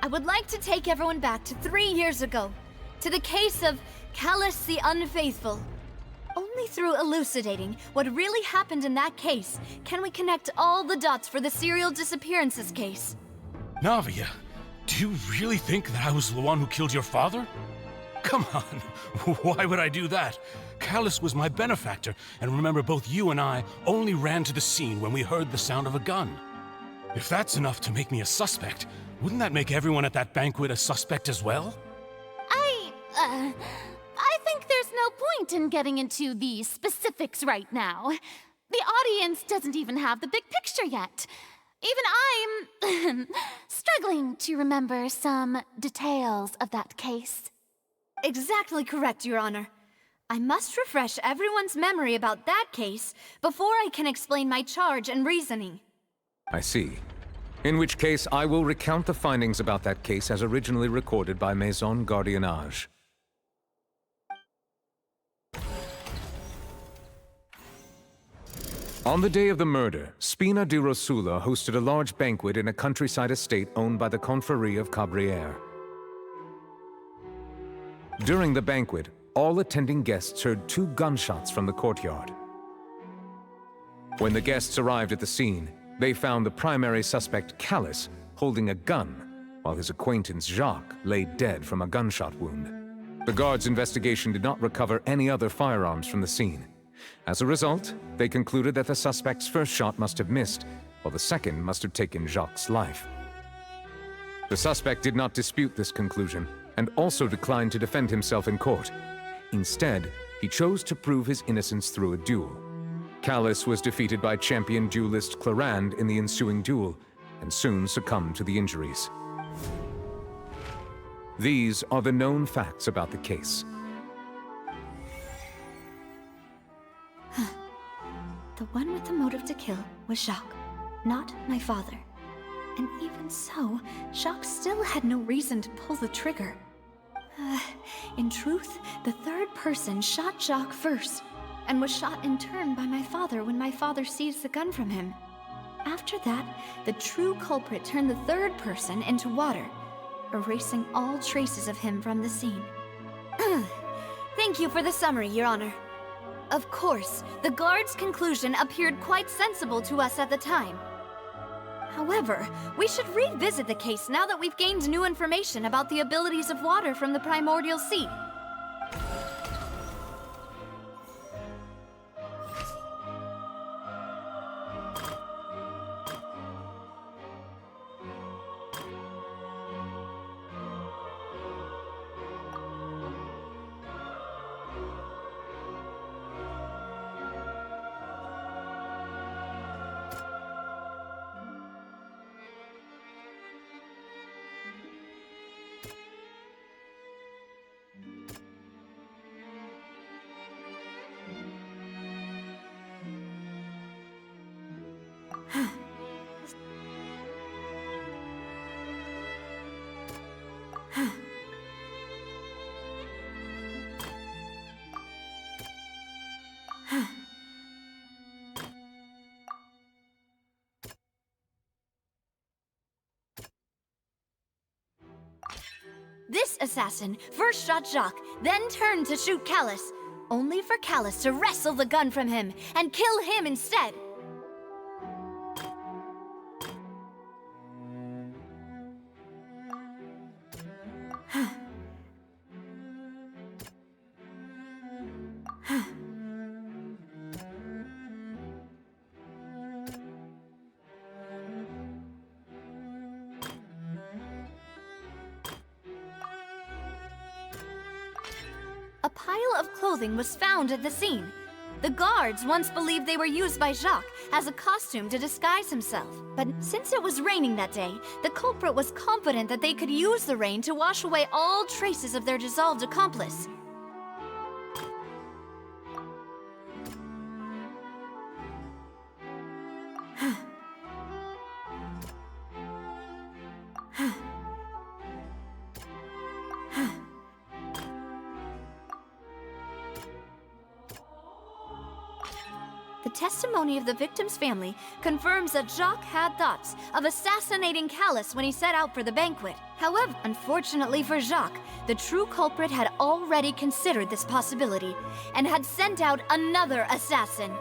I would like to take everyone back to 3 years ago, to the case of Callus the Unfaithful. Only through elucidating what really happened in that case can we connect all the dots for the serial disappearances case. Navia, do you really think that I was the one who killed your father? Come on, why would I do that? Callus was my benefactor, and remember both you and I only ran to the scene when we heard the sound of a gun. If that's enough to make me a suspect, wouldn't that make everyone at that banquet a suspect as well? I think there's no point in getting into the specifics right now. The audience doesn't even have the big picture yet. Even I'm struggling to remember some details of that case. Exactly correct, Your Honor. I must refresh everyone's memory about that case before I can explain my charge and reasoning. I see. In which case, I will recount the findings about that case as originally recorded by Maison Gardiennage. On the day of the murder, Spina di Rosula hosted a large banquet in a countryside estate owned by the Confrérie of Cabrières. During the banquet, all attending guests heard 2 gunshots from the courtyard. When the guests arrived at the scene, they found the primary suspect, Callus, holding a gun, while his acquaintance, Jacques, lay dead from a gunshot wound. The guards' investigation did not recover any other firearms from the scene. As a result, they concluded that the suspect's first shot must have missed, while the second must have taken Jacques' life. The suspect did not dispute this conclusion, and also declined to defend himself in court. Instead, he chose to prove his innocence through a duel. Callus was defeated by champion duelist Clarand in the ensuing duel, and soon succumbed to the injuries. These are the known facts about the case. The one with the motive to kill was Jacques, not my father. And even so, Jacques still had no reason to pull the trigger. In truth, the third person shot Jacques first, and was shot in turn by my father when my father seized the gun from him. After that, the true culprit turned the third person into water, erasing all traces of him from the scene. Thank you for the summary, Your Honor. Of course, the guard's conclusion appeared quite sensible to us at the time. However, we should revisit the case now that we've gained new information about the abilities of water from the primordial sea. This assassin first shot Jacques, then turned to shoot Callus, only for Callus to wrestle the gun from him and kill him instead. A pile of clothing was found at the scene. The guards once believed they were used by Jacques as a costume to disguise himself. But since it was raining that day, the culprit was confident that they could use the rain to wash away all traces of their dissolved accomplice. The testimony of the victim's family confirms that Jacques had thoughts of assassinating Callus when he set out for the banquet. However, unfortunately for Jacques, the true culprit had already considered this possibility and had sent out another assassin.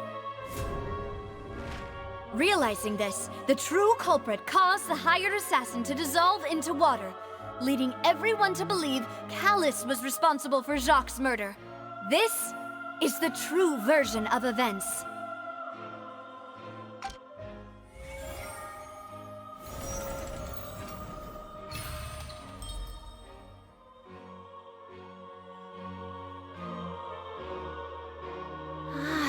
Realizing this, the true culprit caused the hired assassin to dissolve into water, leading everyone to believe Callus was responsible for Jacques' murder. This is the true version of events.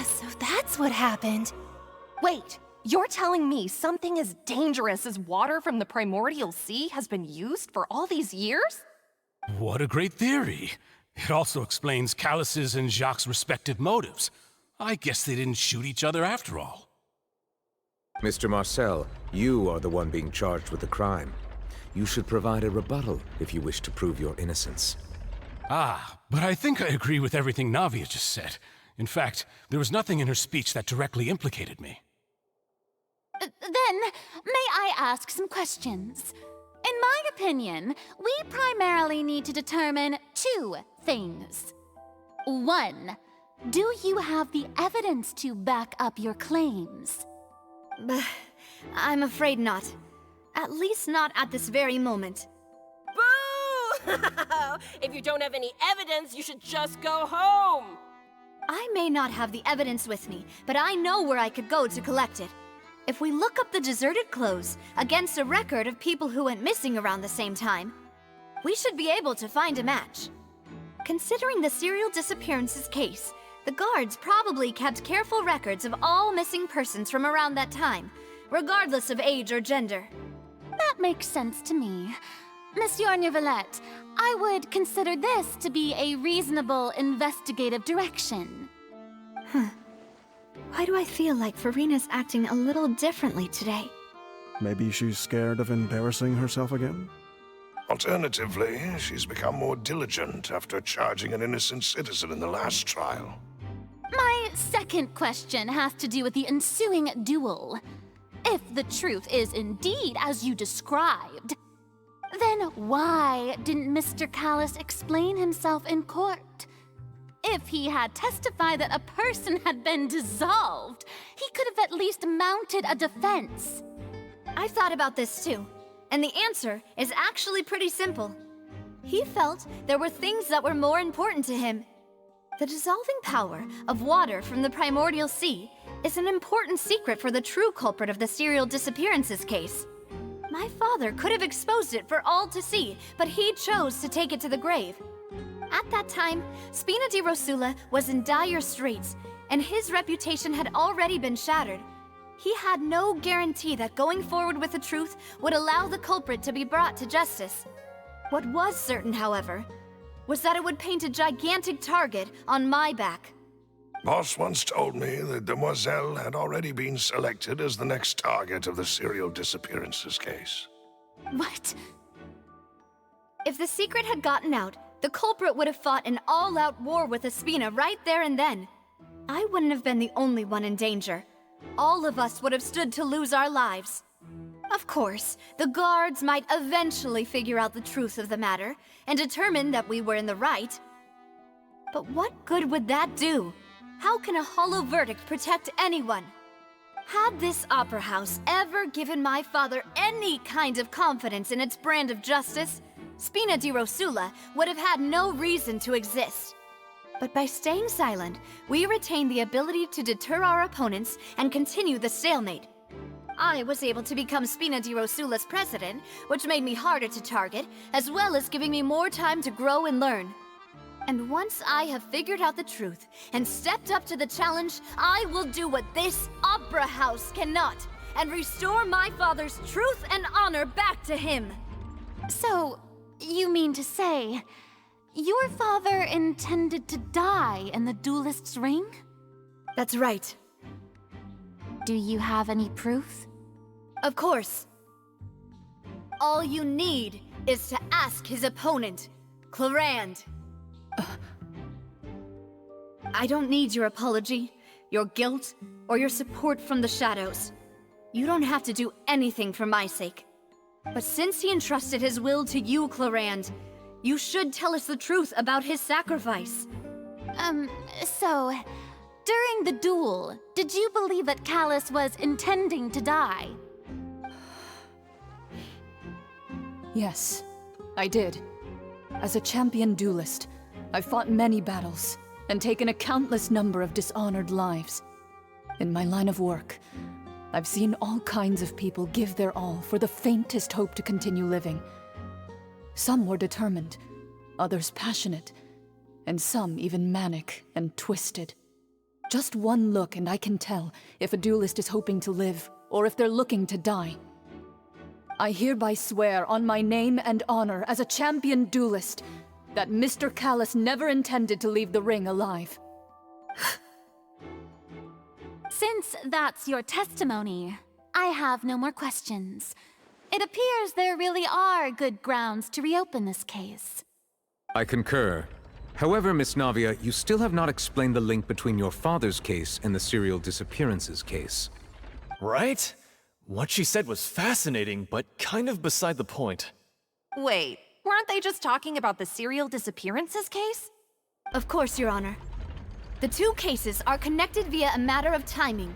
So that's what happened. Wait, you're telling me something as dangerous as water from the primordial sea has been used for all these years? What a great theory. It also explains Callus's and Jacques' respective motives. I guess they didn't shoot each other after all. Mr. Marcel, you are the one being charged with the crime. You should provide a rebuttal if you wish to prove your innocence. Ah, but I think I agree with everything Navia just said. In fact, there was nothing in her speech that directly implicated me. Then, may I ask some questions? In my opinion, we primarily need to determine two things. One, do you have the evidence to back up your claims? I'm afraid not. At least not at this very moment. Boo! If you don't have any evidence, you should just go home! I may not have the evidence with me, but I know where I could go to collect it. If we look up the deserted clothes against a record of people who went missing around the same time, we should be able to find a match. Considering the serial disappearances case, the guards probably kept careful records of all missing persons from around that time, regardless of age or gender. That makes sense to me. Monsieur Neuvillette, I would consider this to be a reasonable investigative direction. Why do I feel like Farina's acting a little differently today? Maybe she's scared of embarrassing herself again? Alternatively, she's become more diligent after charging an innocent citizen in the last trial. My second question has to do with the ensuing duel. If the truth is indeed as you described, then why didn't Mr. Callis explain himself in court? If he had testified that a person had been dissolved, he could have at least mounted a defense. I've thought about this too, and the answer is actually pretty simple. He felt there were things that were more important to him. The dissolving power of water from the primordial sea is an important secret for the true culprit of the serial disappearances case. My father could have exposed it for all to see, but he chose to take it to the grave. At that time, Spina di Rosula was in dire straits, and his reputation had already been shattered. He had no guarantee that going forward with the truth would allow the culprit to be brought to justice. What was certain, however, was that it would paint a gigantic target on my back. Boss once told me that Demoiselle had already been selected as the next target of the serial disappearances case. What? If the secret had gotten out, the culprit would have fought an all-out war with Espina right there and then. I wouldn't have been the only one in danger. All of us would have stood to lose our lives. Of course, the guards might eventually figure out the truth of the matter and determine that we were in the right. But what good would that do? How can a hollow verdict protect anyone? Had this opera house ever given my father any kind of confidence in its brand of justice, Spina di Rosula would have had no reason to exist. But by staying silent, we retain the ability to deter our opponents and continue the stalemate. I was able to become Spina di Rosula's president, which made me harder to target, as well as giving me more time to grow and learn. And once I have figured out the truth and stepped up to the challenge, I will do what this opera house cannot, and restore my father's truth and honor back to him. So, you mean to say, your father intended to die in the duelist's ring? That's right. Do you have any proof? Of course. All you need is to ask his opponent, Clarand. I don't need your apology, your guilt, or your support from the shadows. You don't have to do anything for my sake. But since he entrusted his will to you, Clarand, you should tell us the truth about his sacrifice. So, during the duel, did you believe that Callis was intending to die? Yes, I did. As a champion duelist, I've fought many battles and taken a countless number of dishonored lives. In my line of work, I've seen all kinds of people give their all for the faintest hope to continue living. Some were determined, others passionate, and some even manic and twisted. Just one look and I can tell if a duelist is hoping to live or if they're looking to die. I hereby swear on my name and honor as a champion duelist that Mr. Callis never intended to leave the ring alive. Since that's your testimony, I have no more questions. It appears there really are good grounds to reopen this case. I concur. However, Miss Navia, you still have not explained the link between your father's case and the serial disappearances case. Right? What she said was fascinating, but kind of beside the point. Wait, weren't they just talking about the serial disappearances case? Of course, Your Honor. The two cases are connected via a matter of timing.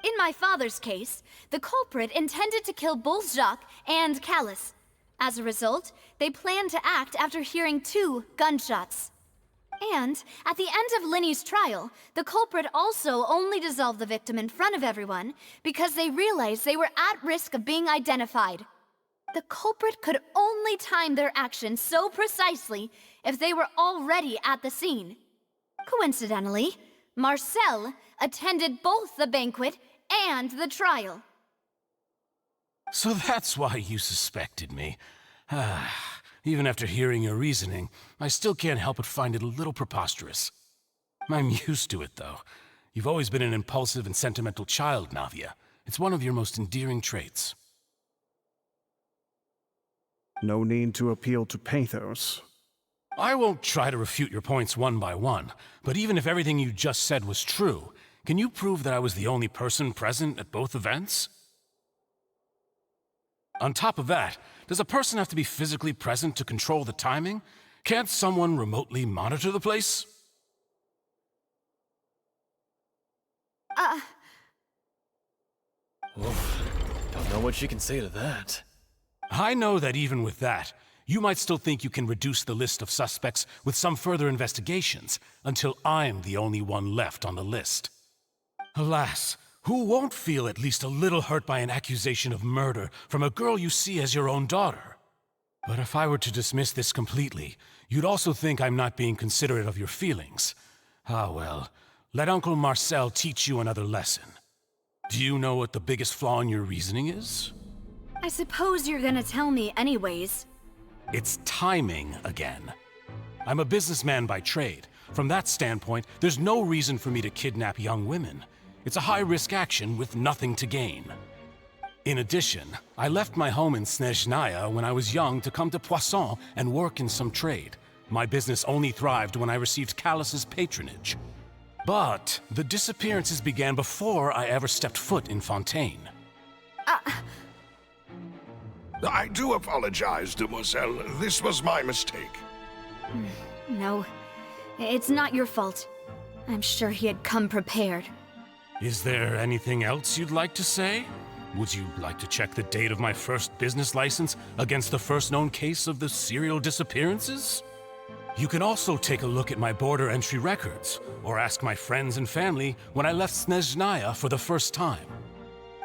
In my father's case, the culprit intended to kill both Jacques and Callus. As a result, they planned to act after hearing 2 gunshots. And at the end of Linny's trial, the culprit also only dissolved the victim in front of everyone because they realized they were at risk of being identified. The culprit could only time their actions so precisely if they were already at the scene. Coincidentally, Marcel attended both the banquet and the trial. So that's why you suspected me. Even after hearing your reasoning, I still can't help but find it a little preposterous. I'm used to it, though. You've always been an impulsive and sentimental child, Navia. It's one of your most endearing traits. No need to appeal to pathos. I won't try to refute your points one by one, but even if everything you just said was true, can you prove that I was the only person present at both events? On top of that, does a person have to be physically present to control the timing? Can't someone remotely monitor the place? Oof, don't know what she can say to that. I know that even with that, you might still think you can reduce the list of suspects with some further investigations until I'm the only one left on the list. Alas, who won't feel at least a little hurt by an accusation of murder from a girl you see as your own daughter? But if I were to dismiss this completely, you'd also think I'm not being considerate of your feelings. Ah well, let Uncle Marcel teach you another lesson. Do you know what the biggest flaw in your reasoning is? I suppose you're gonna tell me anyways. It's timing again. I'm a businessman by trade. From that standpoint, there's no reason for me to kidnap young women. It's a high-risk action with nothing to gain. In addition, I left my home in Snezhnaya when I was young to come to Poisson and work in some trade. My business only thrived when I received Callus's patronage. But the disappearances began before I ever stepped foot in Fontaine. I do apologize, Demoiselle. This was my mistake. No, it's not your fault. I'm sure he had come prepared. Is there anything else you'd like to say? Would you like to check the date of my first business license against the first known case of the serial disappearances? You can also take a look at my border entry records, or ask my friends and family when I left Snezhnaya for the first time.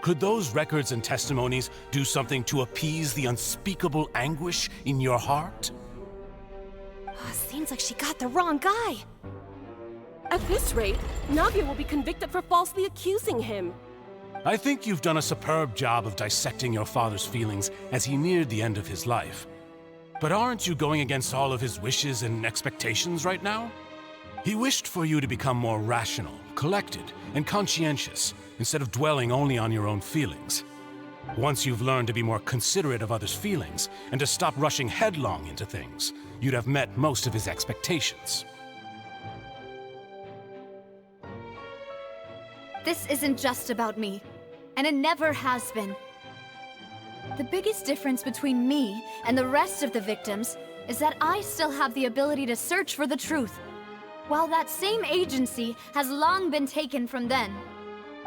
Could those records and testimonies do something to appease the unspeakable anguish in your heart? Seems like she got the wrong guy. At this rate, Navia will be convicted for falsely accusing him. I think you've done a superb job of dissecting your father's feelings as he neared the end of his life. But aren't you going against all of his wishes and expectations right now? He wished for you to become more rational, collected, and conscientious, instead of dwelling only on your own feelings. Once you've learned to be more considerate of others' feelings, and to stop rushing headlong into things, you'd have met most of his expectations. This isn't just about me, and it never has been. The biggest difference between me and the rest of the victims is that I still have the ability to search for the truth, while that same agency has long been taken from them.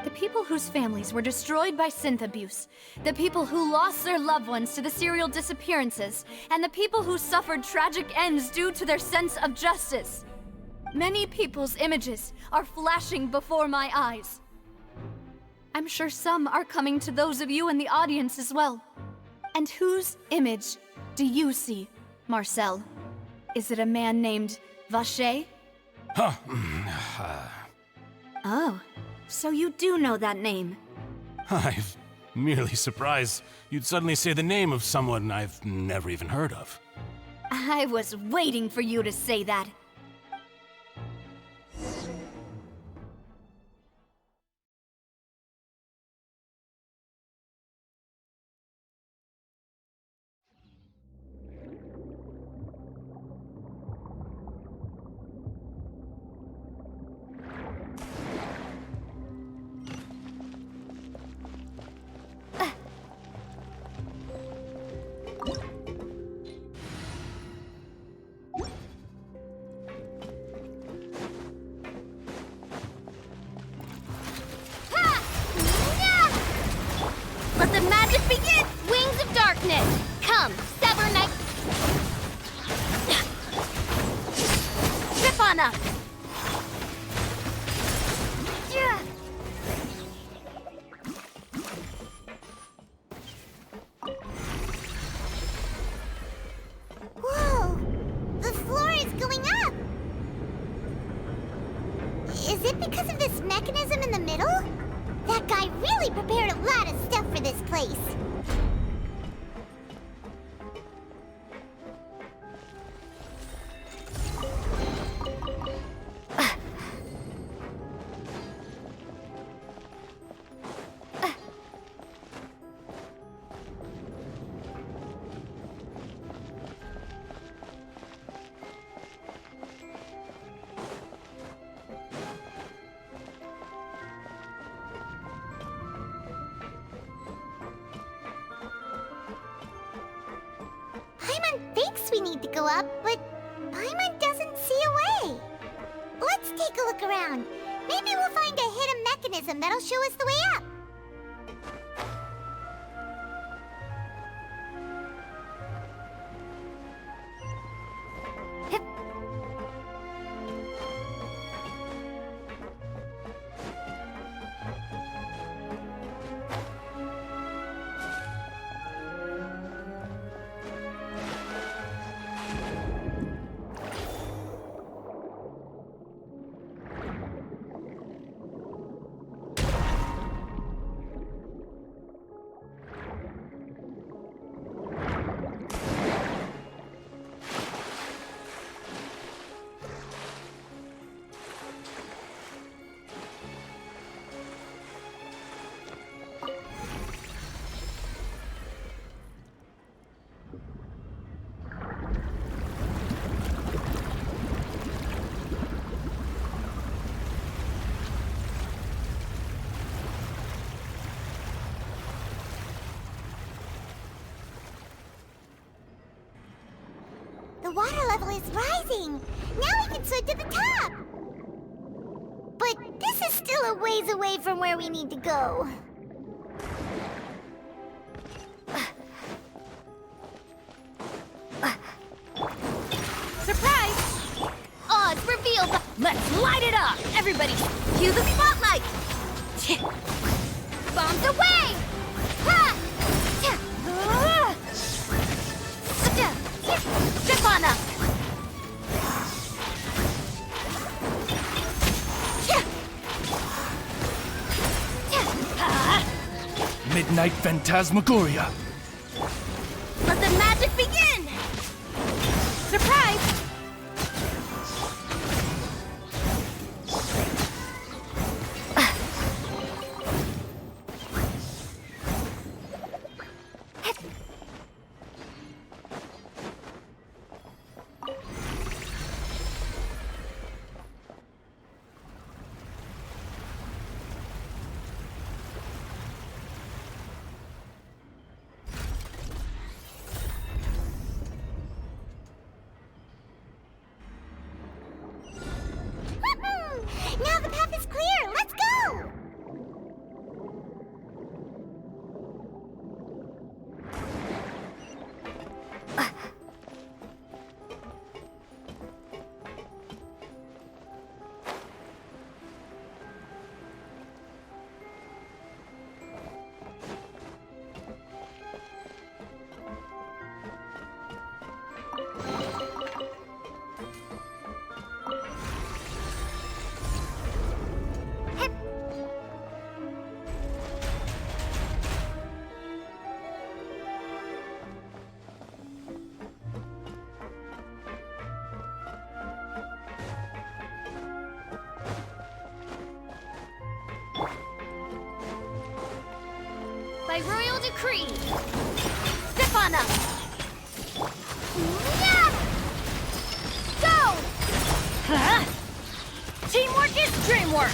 The people whose families were destroyed by synth abuse, the people who lost their loved ones to the serial disappearances, and the people who suffered tragic ends due to their sense of justice. Many people's images are flashing before my eyes. I'm sure some are coming to those of you in the audience as well. And whose image do you see, Marcel? Is it a man named Vacher? Oh, so you do know that name. I'm merely surprised you'd suddenly say the name of someone I've never even heard of. I was waiting for you to say that. because of this mechanism in the middle? That guy really prepared a lot of stuff for this place. Paimon thinks we need to go up, but Paimon doesn't see a way. Let's take a look around. Maybe we'll find a hidden mechanism that'll show us the way up. The water level is rising! Now we can swim to the top! But this is still a ways away from where we need to go. Surprise! Odds revealed! Let's light it up! Everybody, cue the spotlight! Bombs away! Ha! Step on up! Midnight Phantasmagoria. Let the magic begin! Surprise! Now the path is clear! Let's go! By royal decree, step on up! Yeah! Go! Huh? Teamwork is dreamwork!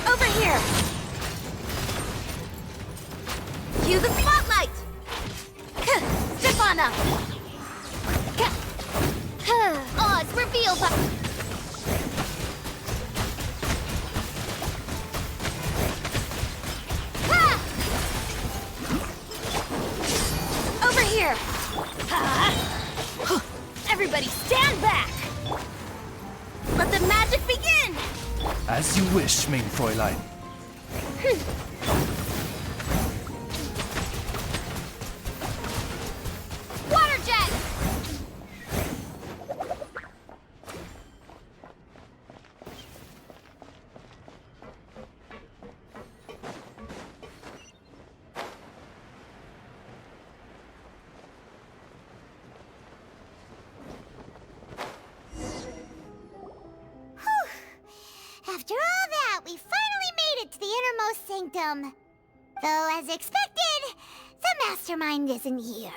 Over here! Cue the spotlight! Step on up! Odds revealed by... Here! Everybody stand back! Let the magic begin! As you wish, mein Fräulein. Water jet! After all that, we finally made it to the innermost sanctum. Though, as expected, the mastermind isn't here.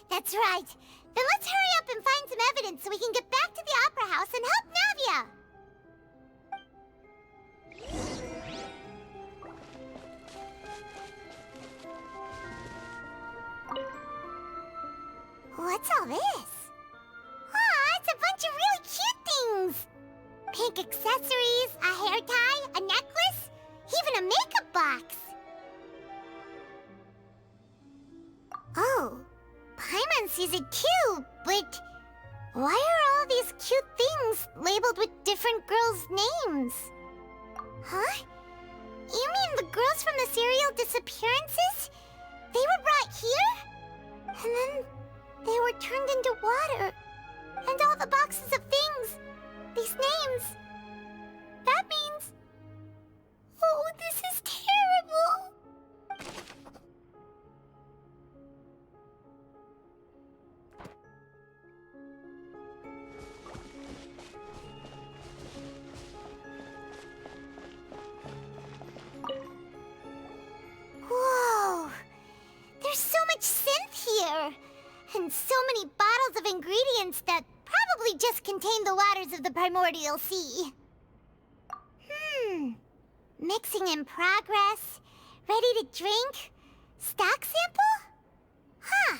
That's right. Then let's hurry up and find some evidence so we can get back to the Opera House and help Navia! What's all this? Aw, it's a bunch of really cute things! Pink accessories, a hair tie, a necklace, even a makeup box! Oh, Paimon sees it too, but why are all these cute things labeled with different girls' names? Huh? You mean the girls from the serial disappearances? They were brought here? And then they were turned into water. And all the boxes of things, these names. That means... Oh, this is terrible! Whoa! There's so much synth here! And so many bottles of ingredients that probably just contain the waters of the primordial sea. Mixing in progress, ready to drink, stock sample? Huh.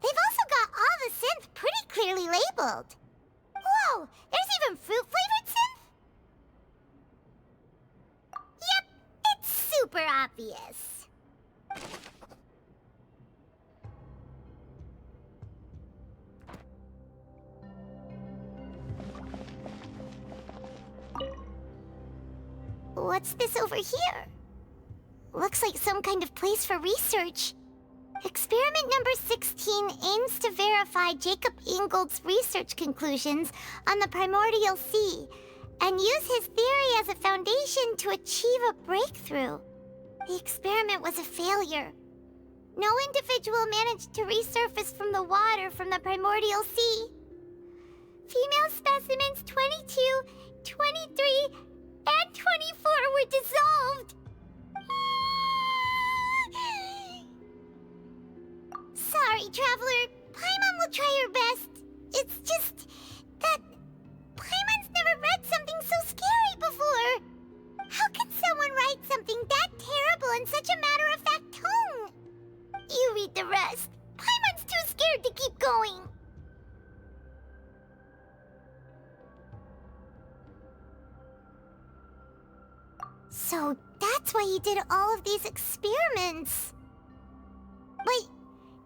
They've also got all the synth pretty clearly labeled. Whoa, there's even fruit-flavored synth? Yep, it's super obvious. What's this over here? Looks like some kind of place for research. Experiment number 16 aims to verify Jacob Ingold's research conclusions on the primordial sea and use his theory as a foundation to achieve a breakthrough. The experiment was a failure. No individual managed to resurface from the water from the primordial sea. Female specimens 22, 23, and 24 were dissolved. Sorry, Traveler. Paimon will try her best. It's just that Paimon's never read something so scary before. How can someone write something that terrible in such a matter-of-fact tone? You read the rest. Paimon's too scared to keep going. So that's why he did all of these experiments. Wait,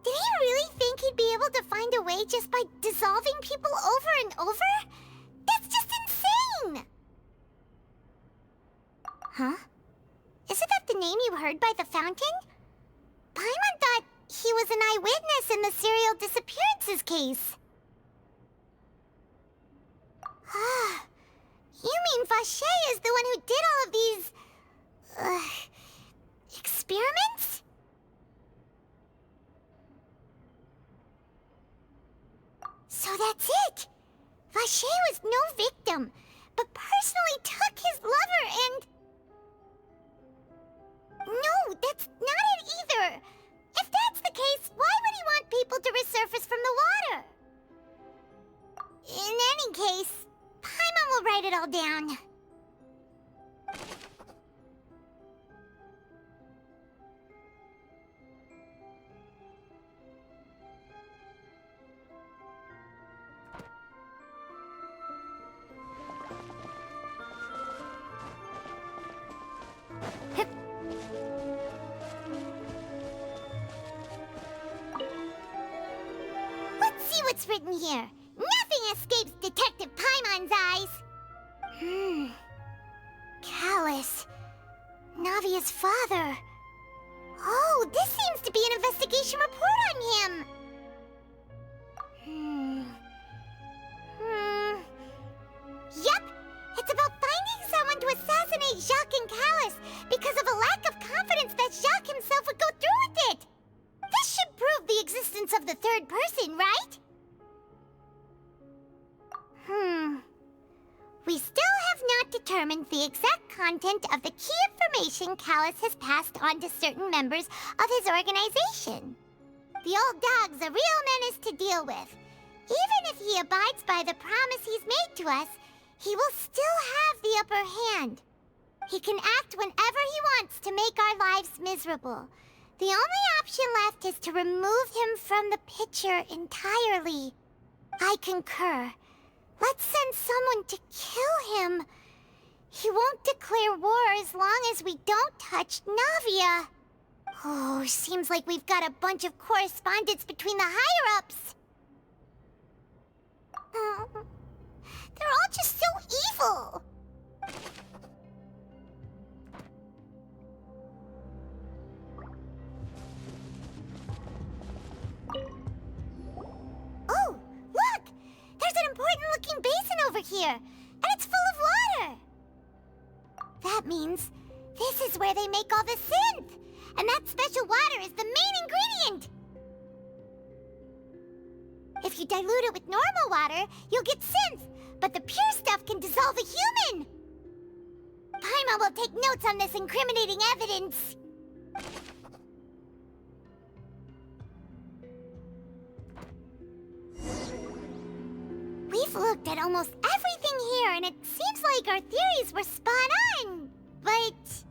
did he really think he'd be able to find a way just by dissolving people over and over? That's just insane! Huh? Isn't that the name you heard by the fountain? Paimon thought he was an eyewitness in the serial disappearances case. Ah, you mean Vache is the one who did all of these... experiments? So that's it! Vache was no victim, but personally took his lover and... No, that's not it either! If that's the case, why would he want people to resurface from the water? In any case, Paimon will write it all down. Let's see what's written here. Nothing escapes Detective Paimon's eyes. Callus. Navia's father. Oh, this seems to be an investigation report on him. Yep, it's about finding someone to assassinate Jacques and Callus because of a lack of confidence that Jacques himself would go through with it. This should prove the existence of the third person, right? determines the exact content of the key information Callus has passed on to certain members of his organization. The old dog's a real menace to deal with. Even if he abides by the promise he's made to us, he will still have the upper hand. He can act whenever he wants to make our lives miserable. The only option left is to remove him from the picture entirely. I concur. Let's send someone to kill him. He won't declare war as long as we don't touch Navia. Oh, seems like we've got a bunch of correspondence between the higher-ups. They're all just so evil. Oh, look! There's an important-looking basin over here, and it's full of water. That means this is where they make all the synth, and that special water is the main ingredient. If you dilute it with normal water, you'll get synth, but the pure stuff can dissolve a human. Paimon will take notes on this incriminating evidence. We've looked at almost everything here, and it seems like our theories were spot on. But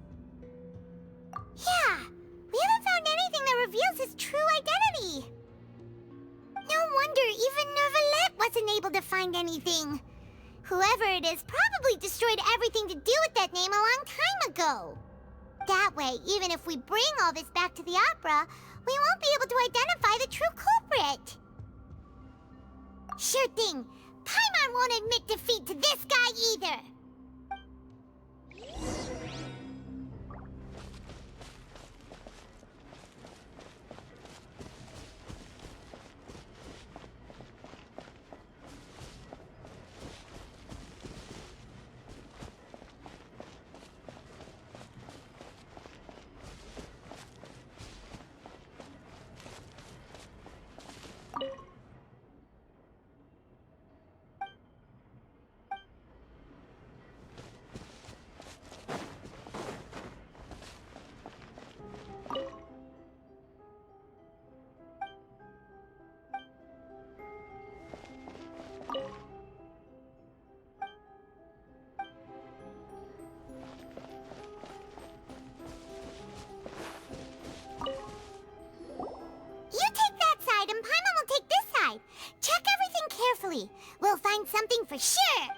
yeah, we haven't found anything that reveals his true identity. No wonder even Nervalette wasn't able to find anything. Whoever it is probably destroyed everything to do with that name a long time ago. That way, even if we bring all this back to the opera, we won't be able to identify the true culprit. Sure thing. Paimon won't admit defeat to this guy either. Check everything carefully. We'll find something for sure.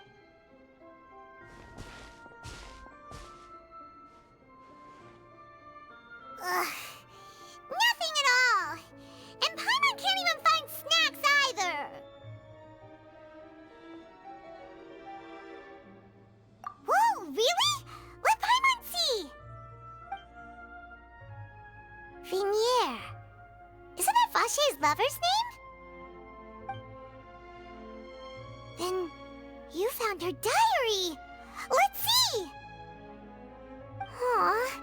Ugh. Nothing at all. And Paimon can't even find snacks either. Whoa, really? Let Paimon see. Vinier. Isn't that Vache's lover's name? Then you found her diary. Let's see. Aw,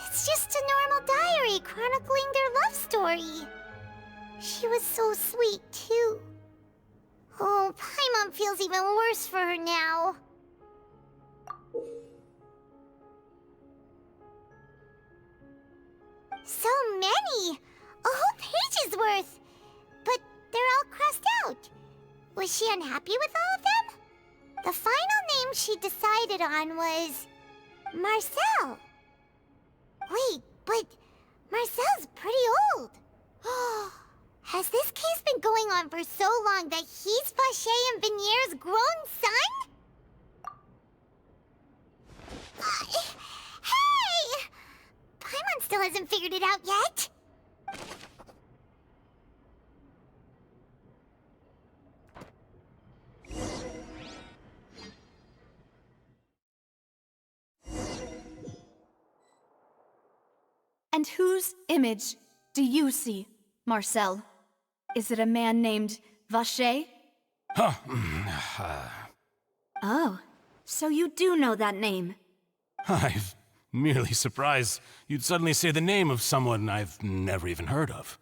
it's just a normal diary chronicling their love story. She was so sweet, too. Oh, Paimon feels even worse for her now. So many! A whole page's worth! But they're all crossed out. Was she unhappy with all of them? The final name she decided on was Marcel. Wait, but Marcel's pretty old. Has this case been going on for so long that he's Vache and Vinier's grown son? Hey! Paimon still hasn't figured it out yet. And whose image do you see, Marcel? Is it a man named Vache? Oh, so you do know that name. I'm merely surprised you'd suddenly say the name of someone I've never even heard of.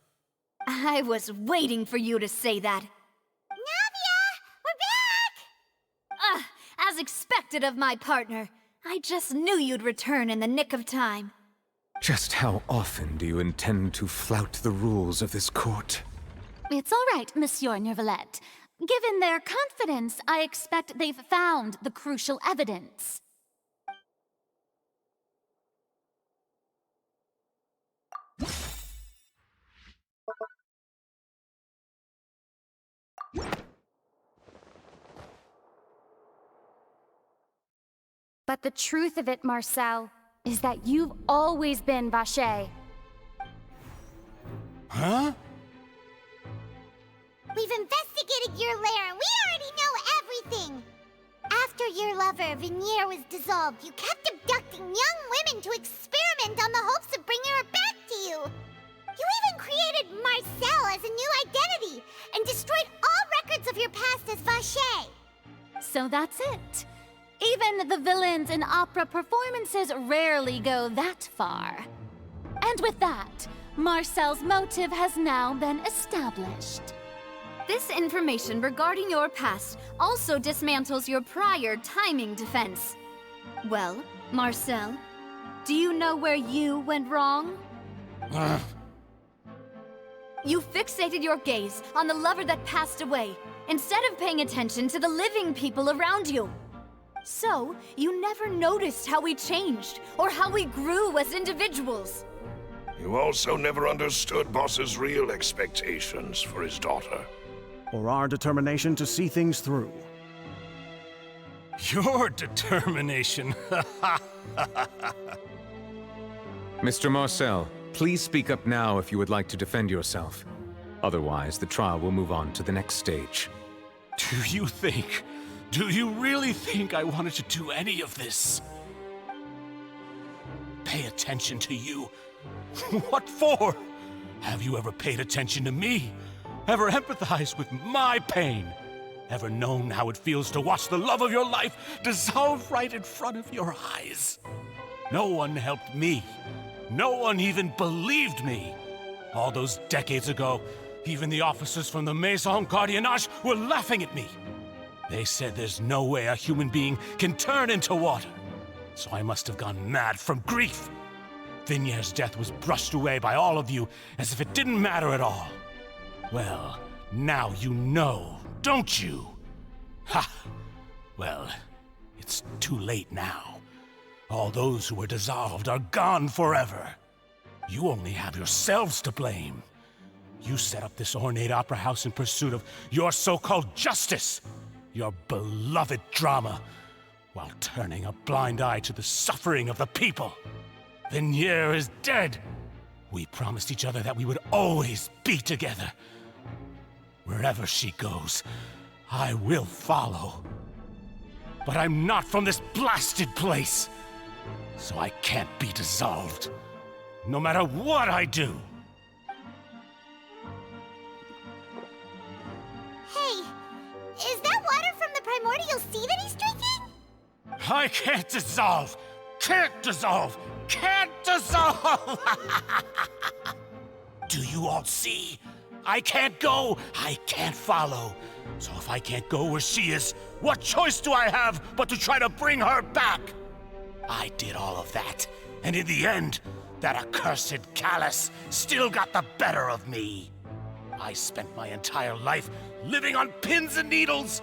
I was waiting for you to say that. Navia! We're back! As As expected of my partner. I just knew you'd return in the nick of time. Just how often do you intend to flout the rules of this court? It's all right, Monsieur Nervalette. Given their confidence, I expect they've found the crucial evidence. But the truth of it, Marcel, is that you've always been Vacher. Huh? We've investigated your lair, and we already know everything! After your lover, Venier, was dissolved, you kept abducting young women to experiment on the hopes of bringing her back to you! You even created Marcel as a new identity, and destroyed all records of your past as Vacher! So that's it. Even the villains in opera performances rarely go that far. And with that, Marcel's motive has now been established. This information regarding your past also dismantles your prior timing defense. Well, Marcel, do you know where you went wrong? You fixated your gaze on the lover that passed away, instead of paying attention to the living people around you. So, you never noticed how we changed, or how we grew as individuals. You also never understood Boss's real expectations for his daughter. Or our determination to see things through. Your determination. Mr. Marcel, please speak up now if you would like to defend yourself. Otherwise, the trial will move on to the next stage. Do you really think I wanted to do any of this? Pay attention to you? What for? Have you ever paid attention to me? Ever empathized with my pain? Ever known how it feels to watch the love of your life dissolve right in front of your eyes? No one helped me. No one even believed me. All those decades ago, even the officers from the Maison Gardiennage were laughing at me. They said there's no way a human being can turn into water. So I must have gone mad from grief. Vinier's death was brushed away by all of you as if it didn't matter at all. Well, now you know, don't you? Ha! Well, it's too late now. All those who were dissolved are gone forever. You only have yourselves to blame. You set up this ornate opera house in pursuit of your so-called justice. Your beloved drama, while turning a blind eye to the suffering of the people. Venier is dead. We promised each other that we would always be together. Wherever she goes, I will follow. But I'm not from this blasted place, so I can't be dissolved, no matter what I do. Hey, is that water from the primordial sea that he's drinking? I can't dissolve! Can't dissolve! Can't dissolve! Do you all see? I can't go, I can't follow. So if I can't go where she is, what choice do I have but to try to bring her back? I did all of that, and in the end, that accursed Callus still got the better of me. I spent my entire life living on pins and needles,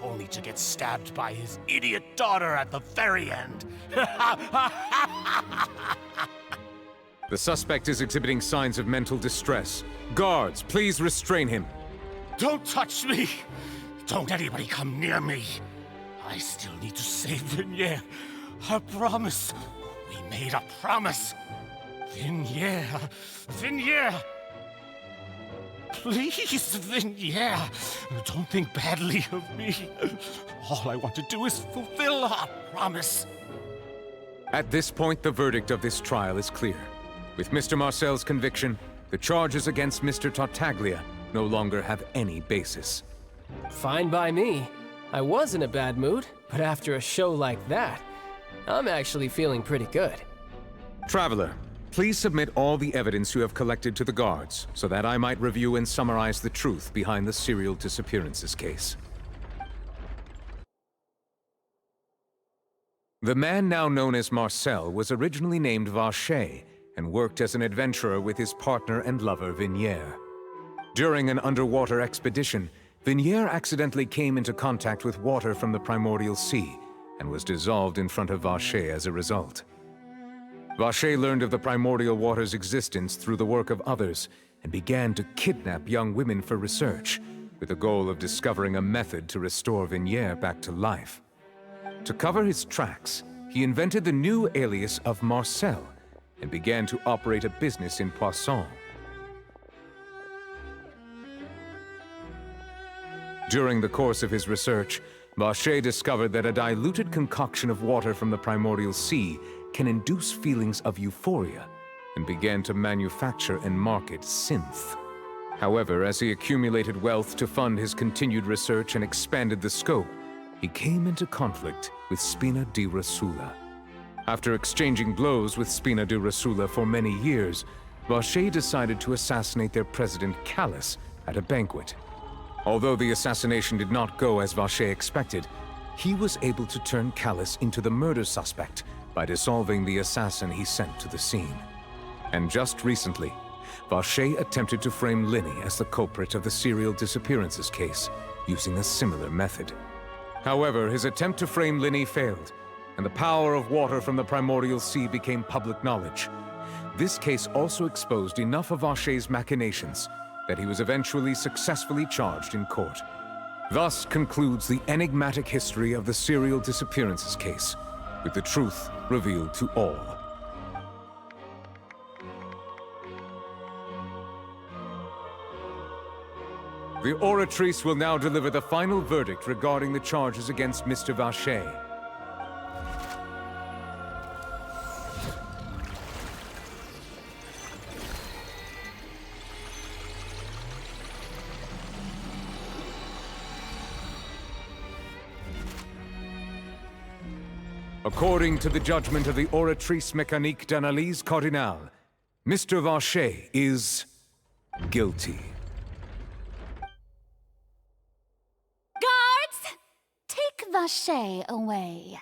only to get stabbed by his idiot daughter at the very end. The suspect is exhibiting signs of mental distress. Guards, please restrain him. Don't touch me! Don't anybody come near me! I still need to save Venier. A promise. We made a promise. Venier. Venier! Please, Venier, don't think badly of me. All I want to do is fulfill our promise. At this point, the verdict of this trial is clear. With Mr. Marcel's conviction, the charges against Mr. Tartaglia no longer have any basis. Fine by me. I was in a bad mood, but after a show like that, I'm actually feeling pretty good. Traveler, please submit all the evidence you have collected to the guards, so that I might review and summarize the truth behind the serial disappearances case. The man now known as Marcel was originally named Vache and worked as an adventurer with his partner and lover Vignier. During an underwater expedition, Vignier accidentally came into contact with water from the primordial sea and was dissolved in front of Vache as a result. Vache learned of the primordial water's existence through the work of others and began to kidnap young women for research, with the goal of discovering a method to restore Vignier back to life. To cover his tracks, he invented the new alias of Marcel and began to operate a business in Poisson. During the course of his research, Vache discovered that a diluted concoction of water from the primordial sea can induce feelings of euphoria, and began to manufacture and market synth. However, as he accumulated wealth to fund his continued research and expanded the scope, he came into conflict with Spina di Rosula. After exchanging blows with Spina di Rosula for many years, Vache decided to assassinate their president Callus at a banquet. Although the assassination did not go as Vache expected, he was able to turn Callus into the murder suspect by dissolving the assassin he sent to the scene. And just recently, Vache attempted to frame Linny as the culprit of the serial disappearances case, using a similar method. However, his attempt to frame Linny failed, and the power of water from the primordial sea became public knowledge. This case also exposed enough of Vache's machinations that he was eventually successfully charged in court. Thus concludes the enigmatic history of the serial disappearances case, with the truth revealed to all. The Oratrice will now deliver the final verdict regarding the charges against Mr. Vache. According to the judgment of the Oratrice Mécanique d'Analyse Cardinale, Mr. Vache is guilty. Guards! Take Vache away.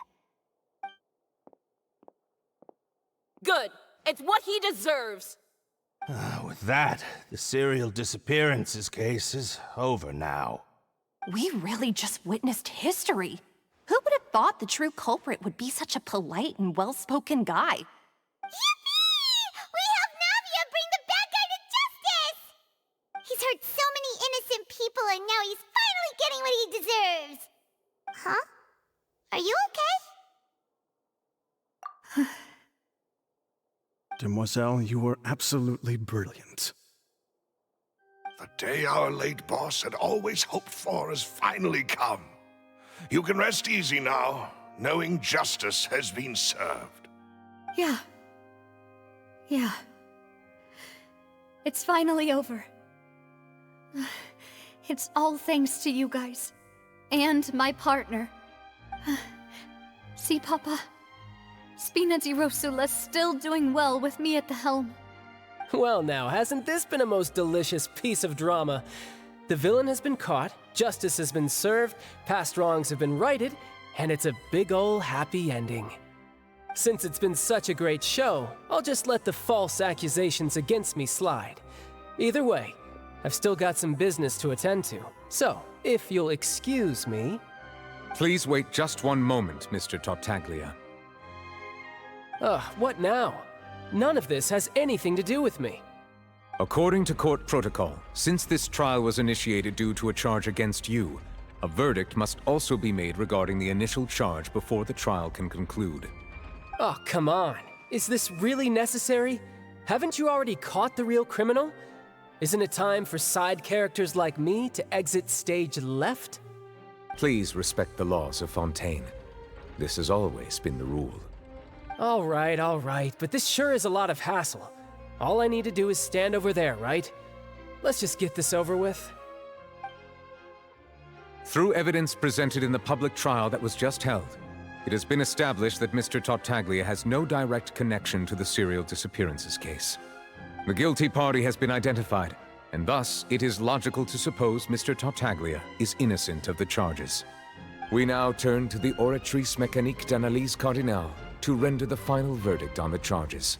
Good. It's what he deserves. With that, the serial disappearances case is over now. We really just witnessed history. Who would have thought the true culprit would be such a polite and well-spoken guy? Yippee! We helped Navia bring the bad guy to justice! He's hurt so many innocent people and now he's finally getting what he deserves! Huh? Are you okay? Demoiselle, you were absolutely brilliant. The day our late boss had always hoped for has finally come. You can rest easy now, knowing justice has been served. Yeah. It's finally over. It's all thanks to you guys. And my partner. See, Papa? Spina di Rosula's still doing well with me at the helm. Well now, hasn't this been a most delicious piece of drama? The villain has been caught, justice has been served, past wrongs have been righted, and it's a big ol' happy ending. Since it's been such a great show, I'll just let the false accusations against me slide. Either way, I've still got some business to attend to, so if you'll excuse me... Please wait just one moment, Mr. Tartaglia. What now? None of this has anything to do with me. According to court protocol, since this trial was initiated due to a charge against you, a verdict must also be made regarding the initial charge before the trial can conclude. Oh, come on. Is this really necessary? Haven't you already caught the real criminal? Isn't it time for side characters like me to exit stage left? Please respect the laws of Fontaine. This has always been the rule. All right, but this sure is a lot of hassle. All I need to do is stand over there, right? Let's just get this over with. Through evidence presented in the public trial that was just held, it has been established that Mr. Tartaglia has no direct connection to the serial disappearances case. The guilty party has been identified, and thus it is logical to suppose Mr. Tartaglia is innocent of the charges. We now turn to the Oratrice Mécanique d'Analyse Cardinale to render the final verdict on the charges.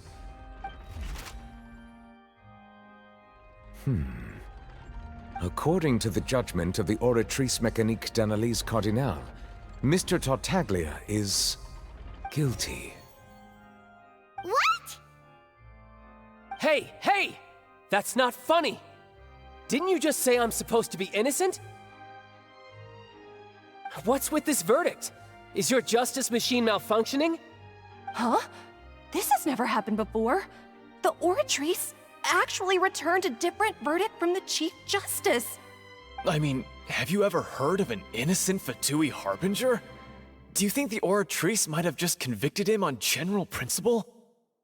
According to the judgment of the Oratrice Mécanique d'Analyse Cardinale, Mr. Tartaglia is guilty. What? Hey, hey! That's not funny! Didn't you just say I'm supposed to be innocent? What's with this verdict? Is your justice machine malfunctioning? Huh? This has never happened before. The Oratrice actually returned a different verdict from the Chief Justice. I mean, have you ever heard of an innocent Fatui Harbinger? Do you think the Oratrice might have just convicted him on general principle?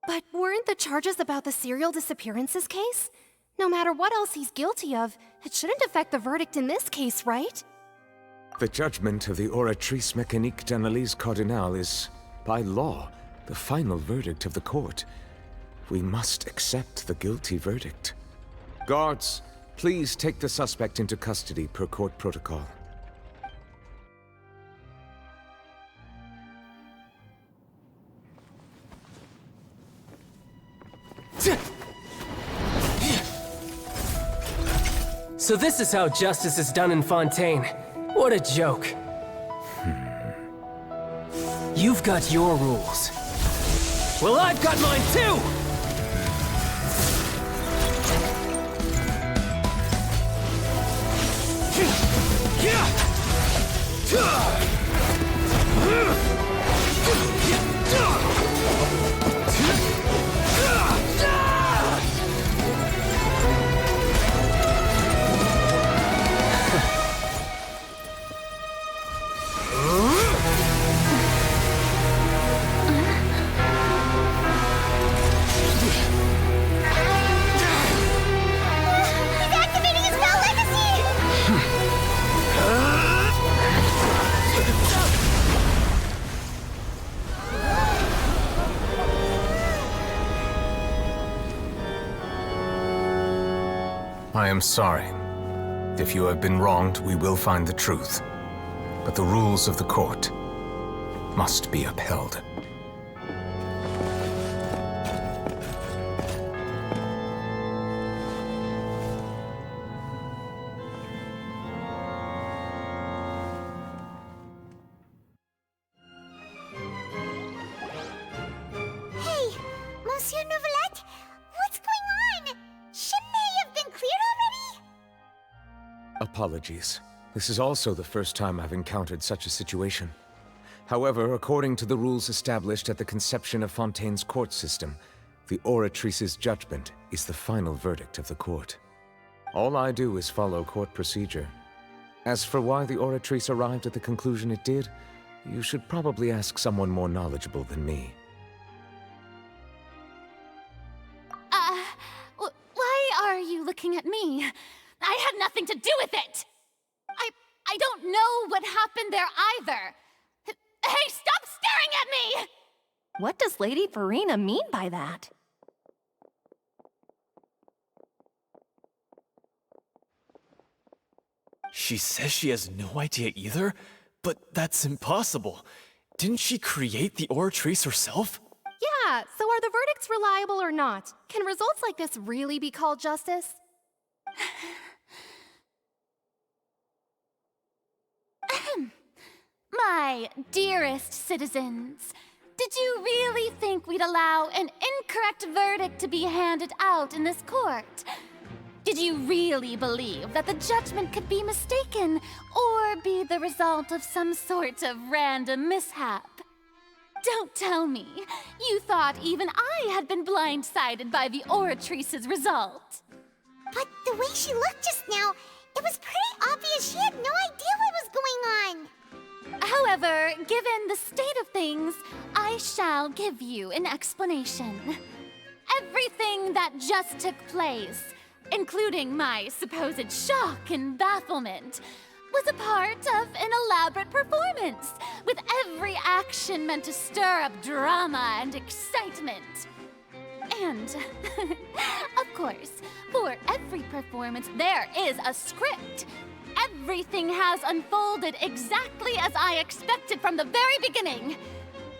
But weren't the charges about the serial disappearances case? No matter what else he's guilty of, it shouldn't affect the verdict in this case, right? The judgment of the Oratrice Mécanique d'Analyse Cardinale is, by law, the final verdict of the court. We must accept the guilty verdict. Guards, please take the suspect into custody per court protocol. So this is how justice is done in Fontaine. What a joke. You've got your rules. Well, I've got mine too! I am sorry. If you have been wronged, we will find the truth. But the rules of the court must be upheld. Hey, Monsieur Nouvelette, what's going on? Shouldn't they have been cleared already? Apologies. This is also the first time I've encountered such a situation. However, according to the rules established at the conception of Fontaine's court system, the Oratrice's judgment is the final verdict of the court. All I do is follow court procedure. As for why the Oratrice arrived at the conclusion it did, you should probably ask someone more knowledgeable than me. Why are you looking at me? I had nothing to do with it! I don't know what happened there either! Hey, stop staring at me! What does Lady Farina mean by that? She says she has no idea either? But that's impossible. Didn't she create the Oratrice herself? Yeah, so are the verdicts reliable or not? Can results like this really be called justice? My dearest citizens, did you really think we'd allow an incorrect verdict to be handed out in this court? Did you really believe that the judgment could be mistaken or be the result of some sort of random mishap? Don't tell me you thought even I had been blindsided by the Oratrice's result. But the way she looked just now, it was pretty obvious she had no idea what was going on. However, given the state of things, I shall give you an explanation. Everything that just took place, including my supposed shock and bafflement, was a part of an elaborate performance, with every action meant to stir up drama and excitement. And, of course, for every performance there is a script. everything has unfolded exactly as I expected from the very beginning.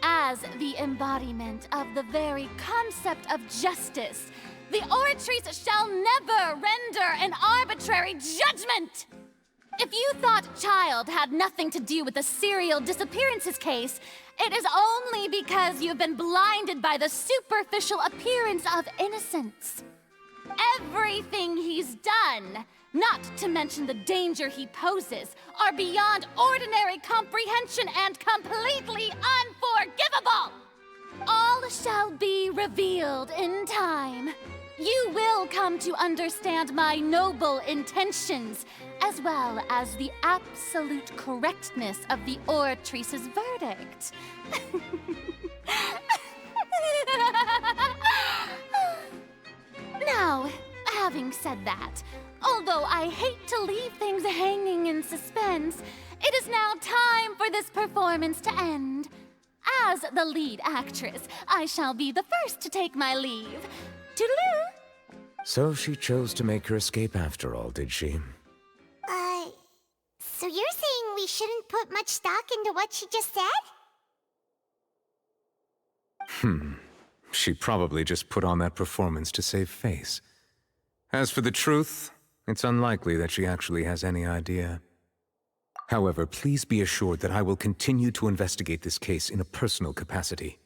As the embodiment of the very concept of justice, the Oratrice shall never render an arbitrary judgment! If you thought Child had nothing to do with the serial disappearances case, it is only because you've been blinded by the superficial appearance of innocence. Everything he's done, not to mention the danger he poses, are beyond ordinary comprehension and completely unforgivable! All shall be revealed in time. You will come to understand my noble intentions, as well as the absolute correctness of the Oratrice's verdict. Now, having said that, although I hate to leave things hanging in suspense, it is now time for this performance to end. As the lead actress, I shall be the first to take my leave. Toodaloo! So she chose to make her escape after all, did she? So you're saying we shouldn't put much stock into what she just said? She probably just put on that performance to save face. As for the truth, it's unlikely that she actually has any idea. However, please be assured that I will continue to investigate this case in a personal capacity.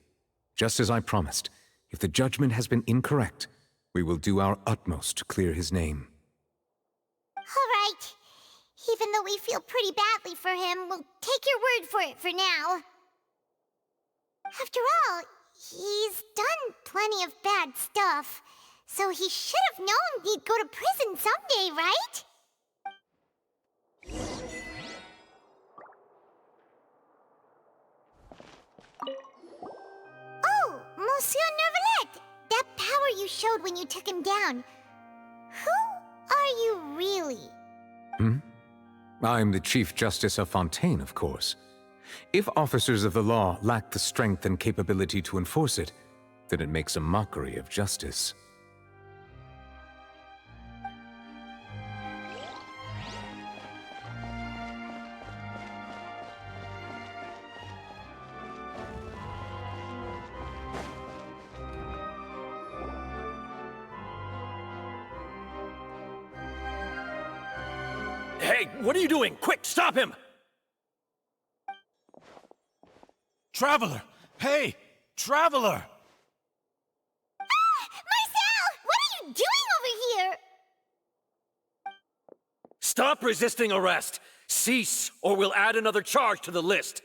Just as I promised, if the judgment has been incorrect, we will do our utmost to clear his name. All right. Even though we feel pretty badly for him, we'll take your word for it for now. After all, he's done plenty of bad stuff, so he should have known he'd go to prison someday, right? Oh, Monsieur Neuvillette! That power you showed when you took him down. Who are you really? I'm the Chief Justice of Fontaine, of course. If officers of the law lack the strength and capability to enforce it, then it makes a mockery of justice. Hey, what are you doing? Quick, stop him! Traveler! Hey! Traveler! Marcel! What are you doing over here? Stop resisting arrest! Cease, or we'll add another charge to the list!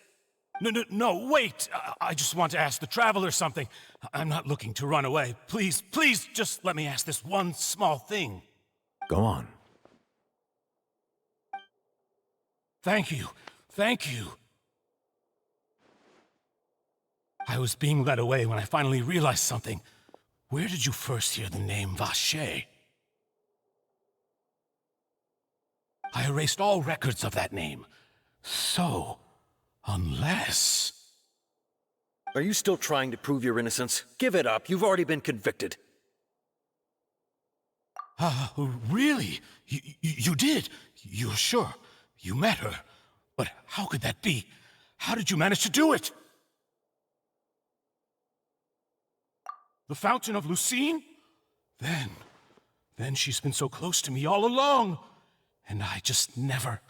No, wait! I just want to ask the Traveler something. I'm not looking to run away. Please, just let me ask this one small thing. Go on. Thank you. I was being led away when I finally realized something. Where did you first hear the name Vacher? I erased all records of that name. So, unless... Are you still trying to prove your innocence? Give it up. You've already been convicted. Really? You did? You're sure? You met her. But how could that be? How did you manage to do it? The Fountain of Lucine? Then she's been so close to me all along. And I just never...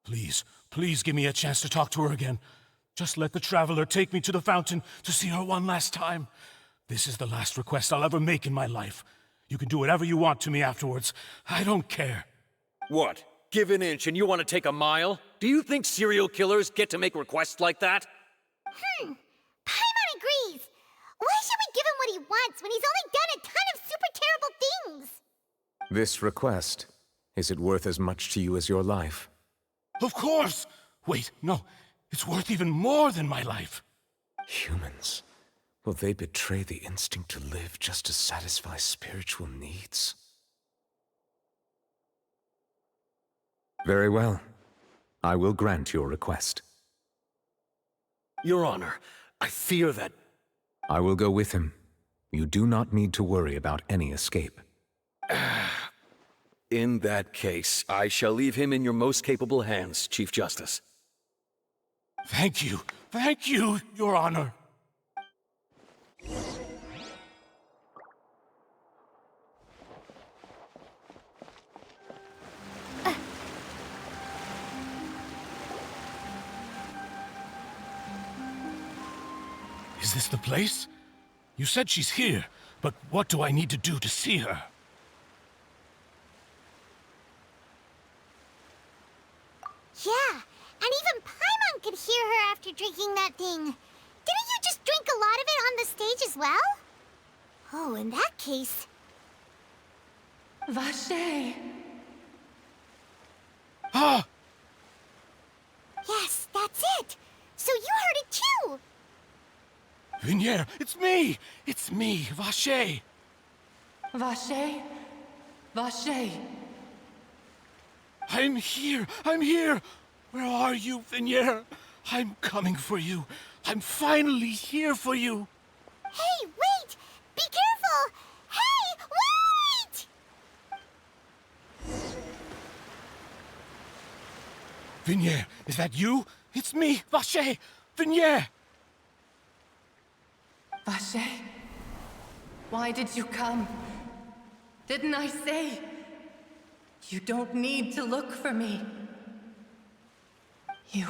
Please give me a chance to talk to her again. Just let the Traveler take me to the fountain to see her one last time. This is the last request I'll ever make in my life. You can do whatever you want to me afterwards. I don't care. What? Give an inch and you want to take a mile? Do you think serial killers get to make requests like that? Paimon agrees. Why should we give him what he wants when he's only done a ton of super terrible things? This request, is it worth as much to you as your life? Of course! Wait, no. It's worth even more than my life. Humans. Will they betray the instinct to live just to satisfy spiritual needs? Very well. I will grant your request. Your Honor, I fear that... I will go with him. You do not need to worry about any escape. In that case, I shall leave him in your most capable hands, Chief Justice. Thank you, Your Honor. Is this the place? You said she's here, but what do I need to do to see her? Yeah, and even Paimon could hear her after drinking that thing. Didn't you just drink a lot of it on the stage as well? Oh, in that case... Vache! Ah! Yes, that's it! So you heard it too! Vignier, it's me! It's me, Vache! Vache? Vache! I'm here! Where are you, Vignier? I'm coming for you. I'm finally here for you. Hey, wait! Be careful! Hey, wait! Vignier, is that you? It's me, Vache! Vignier! Vache? Why did you come? Didn't I say? You don't need to look for me. You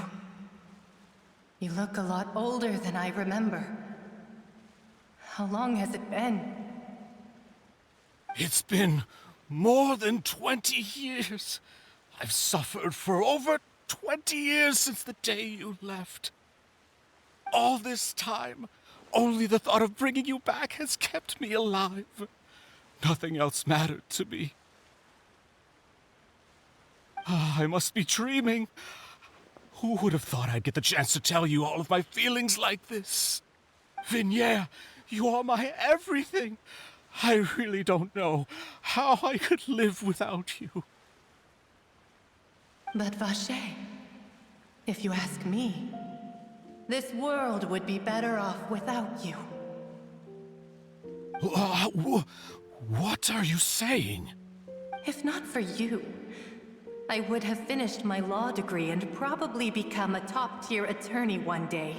look a lot older than I remember. How long has it been? It's been more than 20 years. I've suffered for over 20 years since the day you left. All this time, only the thought of bringing you back has kept me alive. Nothing else mattered to me. I must be dreaming. Who would have thought I'd get the chance to tell you all of my feelings like this? Vignier, you are my everything. I really don't know how I could live without you. But Vache, if you ask me, this world would be better off without you. What are you saying? If not for you, I would have finished my law degree and probably become a top-tier attorney one day.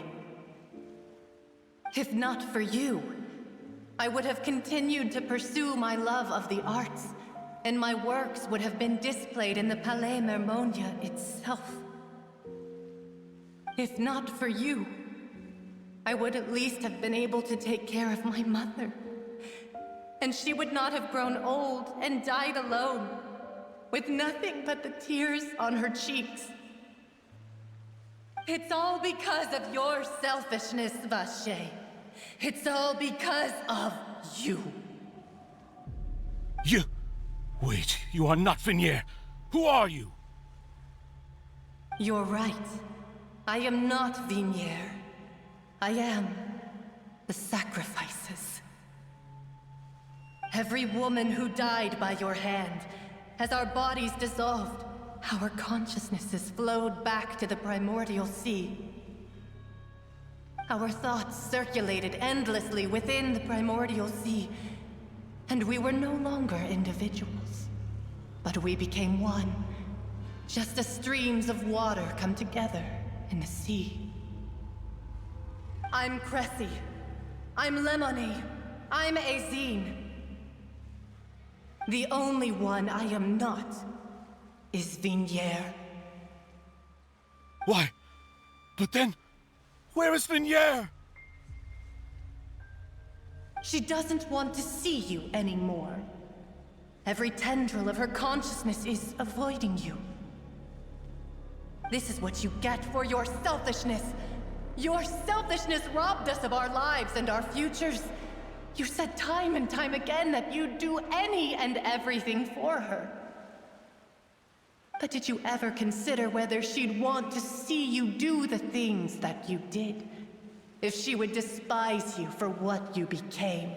If not for you, I would have continued to pursue my love of the arts, and my works would have been displayed in the Palais Mermonia itself. If not for you, I would at least have been able to take care of my mother. And she would not have grown old and died alone, with nothing but the tears on her cheeks. It's all because of your selfishness, Vache. It's all because of you. You... Wait, you are not Vignier. Who are you? You're right. I am not Vignier. I am the sacrifices. Every woman who died by your hand, as our bodies dissolved, our consciousnesses flowed back to the primordial sea. Our thoughts circulated endlessly within the primordial sea, and we were no longer individuals, but we became one, just as streams of water come together in the sea. I'm Cressy. I'm Lemony. I'm Azine. The only one I am not is Vignier. Why? But then, where is Vignier? She doesn't want to see you anymore. Every tendril of her consciousness is avoiding you. This is what you get for your selfishness. Your selfishness robbed us of our lives and our futures. You said time and time again that you'd do any and everything for her. But did you ever consider whether she'd want to see you do the things that you did? If she would despise you for what you became?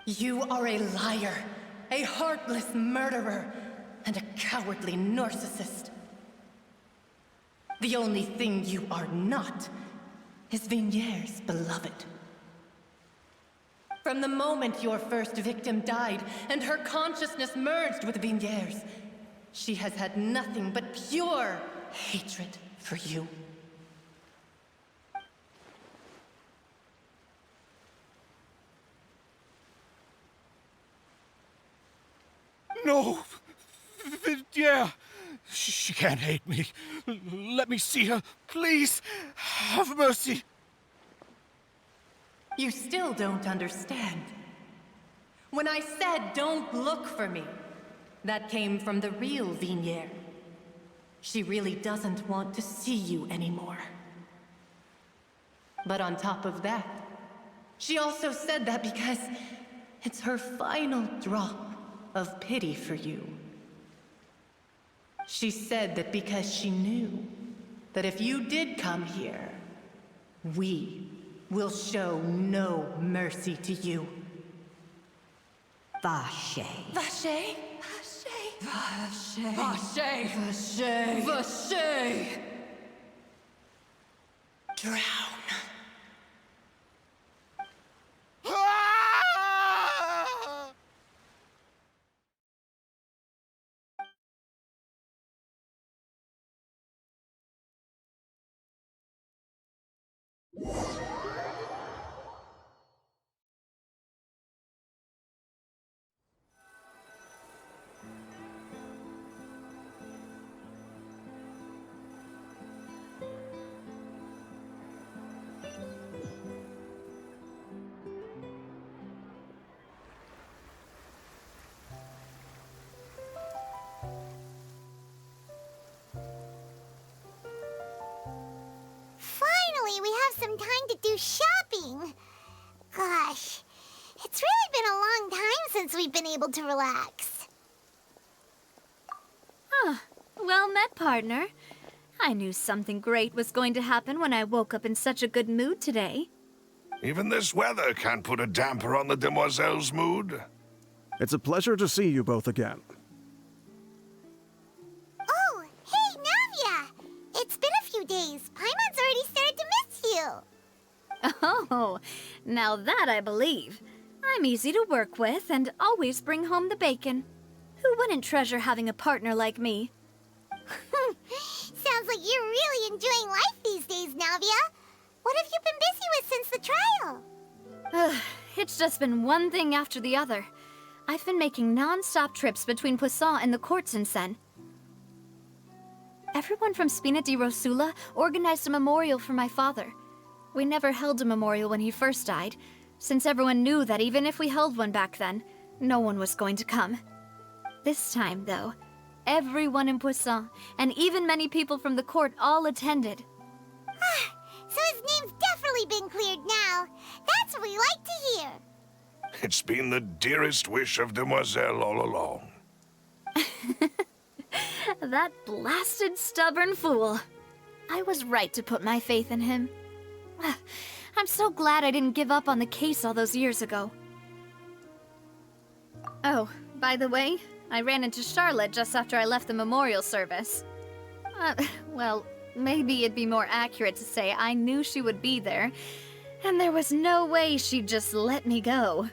You are a liar, a heartless murderer, and a cowardly narcissist. The only thing you are not is Vignier's beloved. From the moment your first victim died and her consciousness merged with Vignere's, she has had nothing but pure hatred for you. No! Yeah, she can't hate me. Let me see her, please. Have mercy. You still don't understand. When I said don't look for me, that came from the real Vignere. She really doesn't want to see you anymore. But on top of that, she also said that because it's her final drop of pity for you. She said that because she knew that if you did come here, we will show no mercy to you. Vache. Vache? Vache? Vache? Vache? Vache? Drown. Finally, we have some time to do shopping. Gosh, it's really been a long time since we've been able to relax. Huh. Well met, partner. I knew something great was going to happen when I woke up in such a good mood today. Even this weather can't put a damper on the demoiselle's mood. It's a pleasure to see you both again. Oh, hey, Navia! It's been a few days. Paimon's already started to miss you. Oh, now that I believe. I'm easy to work with and always bring home the bacon. Who wouldn't treasure having a partner like me? Sounds like you're really enjoying life these days, Navia. What have you been busy with since the trial? It's just been one thing after the other. I've been making non-stop trips between Poisson and the courts in Sen. Everyone from Spina di Rosula organized a memorial for my father. We never held a memorial when he first died, since everyone knew that even if we held one back then, no one was going to come. This time, though, everyone in Poisson, and even many people from the court, all attended. So his name's definitely been cleared now. That's what we like to hear. It's been the dearest wish of Demoiselle all along. That blasted stubborn fool. I was right to put my faith in him. I'm so glad I didn't give up on the case all those years ago. Oh, by the way, I ran into Charlotte just after I left the memorial service. Well, maybe it'd be more accurate to say I knew she would be there, and there was no way she'd just let me go.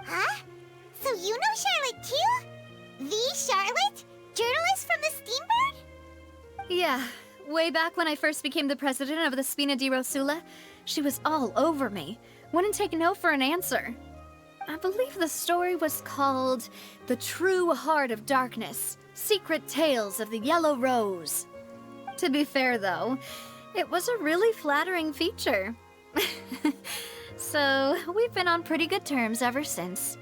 Huh? So you know Charlotte too? The Charlotte? Journalist from the Steambird? Yeah, way back when I first became the president of the Spina di Rosula, she was all over me. Wouldn't take no for an answer. I believe the story was called The True Heart of Darkness, Secret Tales of the Yellow Rose. To be fair, though, it was a really flattering feature. So, we've been on pretty good terms ever since.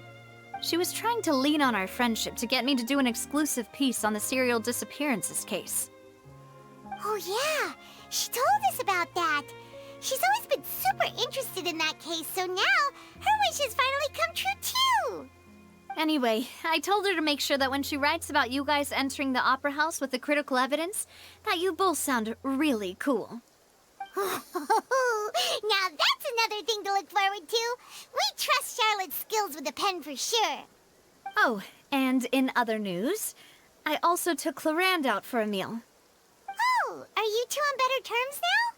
She was trying to lean on our friendship to get me to do an exclusive piece on the serial disappearances case. Oh yeah, she told us about that. She's always been super interested in that case, so now her wish has finally come true too. Anyway, I told her to make sure that when she writes about you guys entering the opera house with the critical evidence, that you both sound really cool. Now that's another thing to look forward to. We trust Charlotte's skills with a pen for sure. Oh, and in other news, I also took Clarand out for a meal. Oh, are you two on better terms now?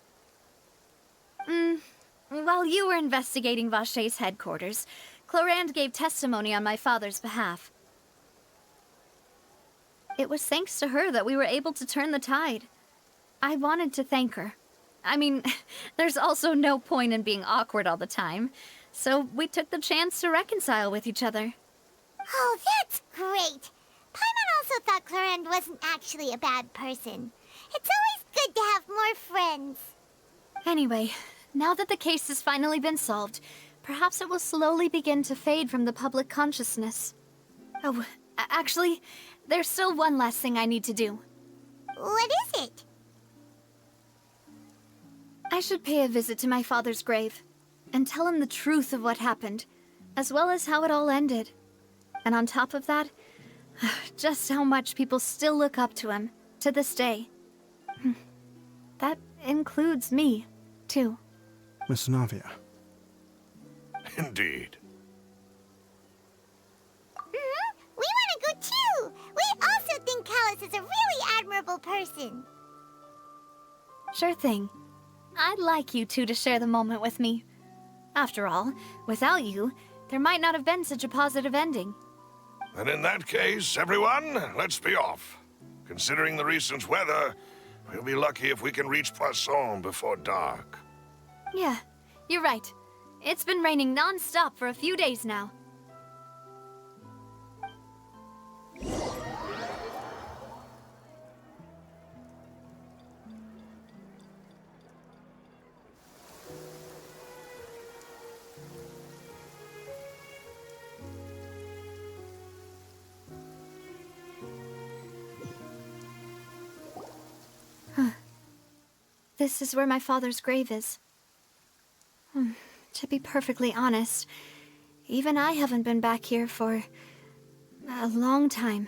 While you were investigating Vache's headquarters, Clorand gave testimony on my father's behalf. It was thanks to her that we were able to turn the tide. I wanted to thank her. I mean, there's also no point in being awkward all the time, so we took the chance to reconcile with each other. Oh, that's great! Paimon also thought Clorand wasn't actually a bad person. It's always good to have more friends. Anyway, now that the case has finally been solved, perhaps it will slowly begin to fade from the public consciousness. Oh, actually, there's still one last thing I need to do. What is it? I should pay a visit to my father's grave, and tell him the truth of what happened, as well as how it all ended. And on top of that, just how much people still look up to him, to this day. That includes me, too. Miss Navia. Indeed. We want to go too! We also think Callus is a really admirable person. Sure thing. I'd like you two to share the moment with me. After all, without you, there might not have been such a positive ending. And in that case, everyone, let's be off. Considering the recent weather, we'll be lucky if we can reach Poisson before dark. Yeah, you're right. It's been raining non-stop for a few days now. This is where my father's grave is. To be perfectly honest, even I haven't been back here for a long time.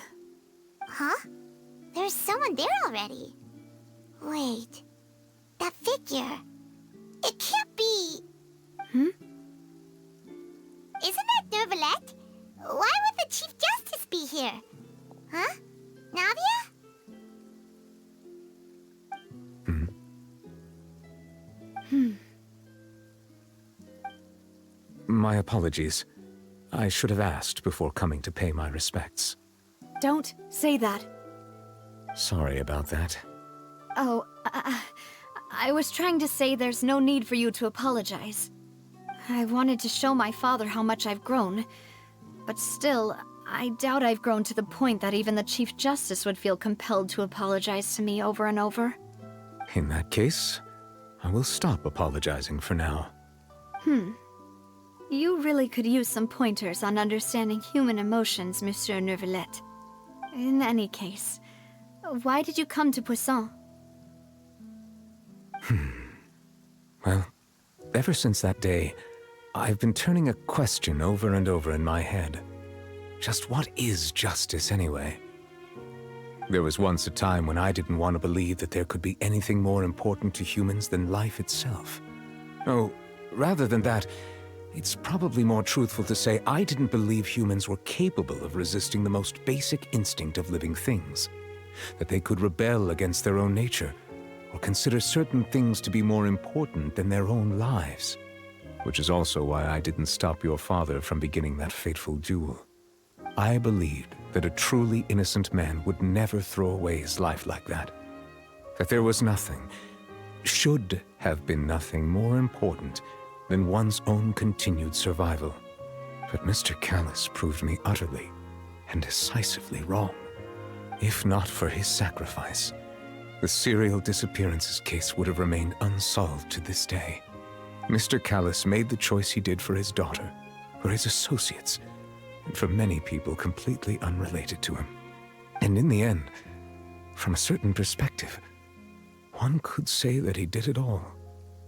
Huh? There's someone there already. Wait. That figure. It can't be... Hmm? Isn't that Neuvillette? Why would the Chief Justice be here? Huh? Navia? My apologies. I should have asked before coming to pay my respects. Don't say that. Sorry about that. Oh, I was trying to say there's no need for you to apologize. I wanted to show my father how much I've grown, but still, I doubt I've grown to the point that even the Chief Justice would feel compelled to apologize to me over and over. In that case, I will stop apologizing for now. You really could use some pointers on understanding human emotions, Monsieur Neuvillette. In any case, why did you come to Poisson? Well, ever since that day, I've been turning a question over and over in my head. Just what is justice, anyway? There was once a time when I didn't want to believe that there could be anything more important to humans than life itself. Oh, rather than that, it's probably more truthful to say I didn't believe humans were capable of resisting the most basic instinct of living things. That they could rebel against their own nature, or consider certain things to be more important than their own lives. Which is also why I didn't stop your father from beginning that fateful duel. I believed that a truly innocent man would never throw away his life like that. That there was nothing, should have been nothing more important than one's own continued survival. But Mr. Callus proved me utterly and decisively wrong. If not for his sacrifice, the serial disappearances case would have remained unsolved to this day. Mr. Callus made the choice he did for his daughter, for his associates, and for many people completely unrelated to him. And in the end, from a certain perspective, one could say that he did it all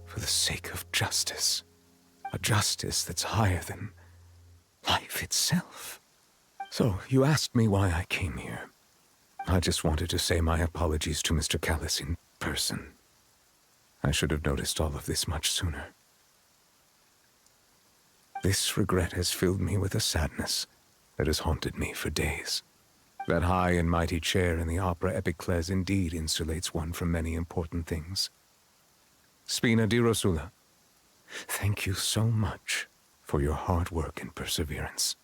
for the sake of justice. A justice that's higher than life itself. So, you asked me why I came here. I just wanted to say my apologies to Mr. Callus in person. I should have noticed all of this much sooner. This regret has filled me with a sadness that has haunted me for days. That high and mighty chair in the Opera Epiclese indeed insulates one from many important things. Spina di Rosula, thank you so much for your hard work and perseverance.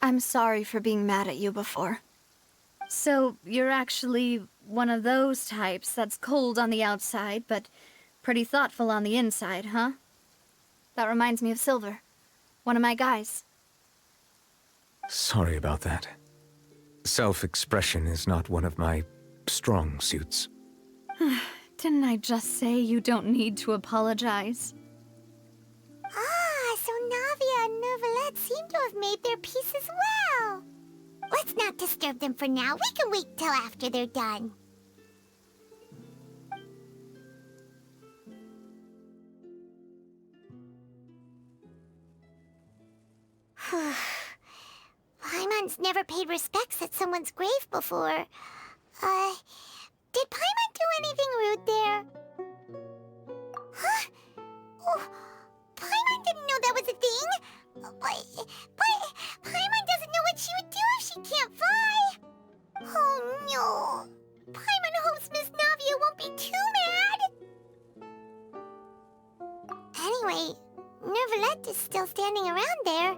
I'm sorry for being mad at you before. So, you're actually one of those types that's cold on the outside, but pretty thoughtful on the inside, huh? That reminds me of Silver, one of my guys. Sorry about that. Self-expression is not one of my strong suits. Didn't I just say you don't need to apologize? Ah, so Navia and Neuvillette seem to have made their peace as well. Let's not disturb them for now. We can wait till after they're done. Paimon's never paid respects at someone's grave before. Did Paimon do anything rude there? Huh? Oh, Paimon didn't know that was a thing. But Paimon doesn't know what she would do if she can't fly. Oh no. Paimon hopes Miss Navia won't be too mad. Anyway, Neuvillette is still standing around there.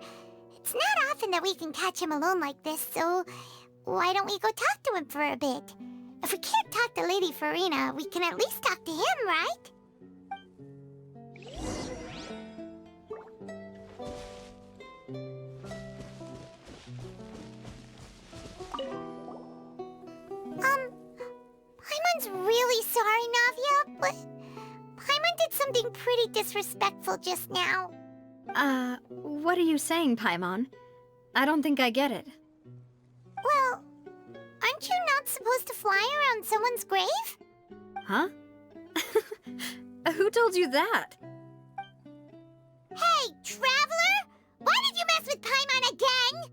It's not often that we can catch him alone like this, so why don't we go talk to him for a bit? If we can't talk to Lady Farina, we can at least talk to him, right? Paimon's really sorry, Navia, but Paimon did something pretty disrespectful just now. What are you saying, Paimon? I don't think I get it. Well, aren't you not supposed to fly around someone's grave? Huh? Who told you that? Hey, Traveler! Why did you mess with Paimon again?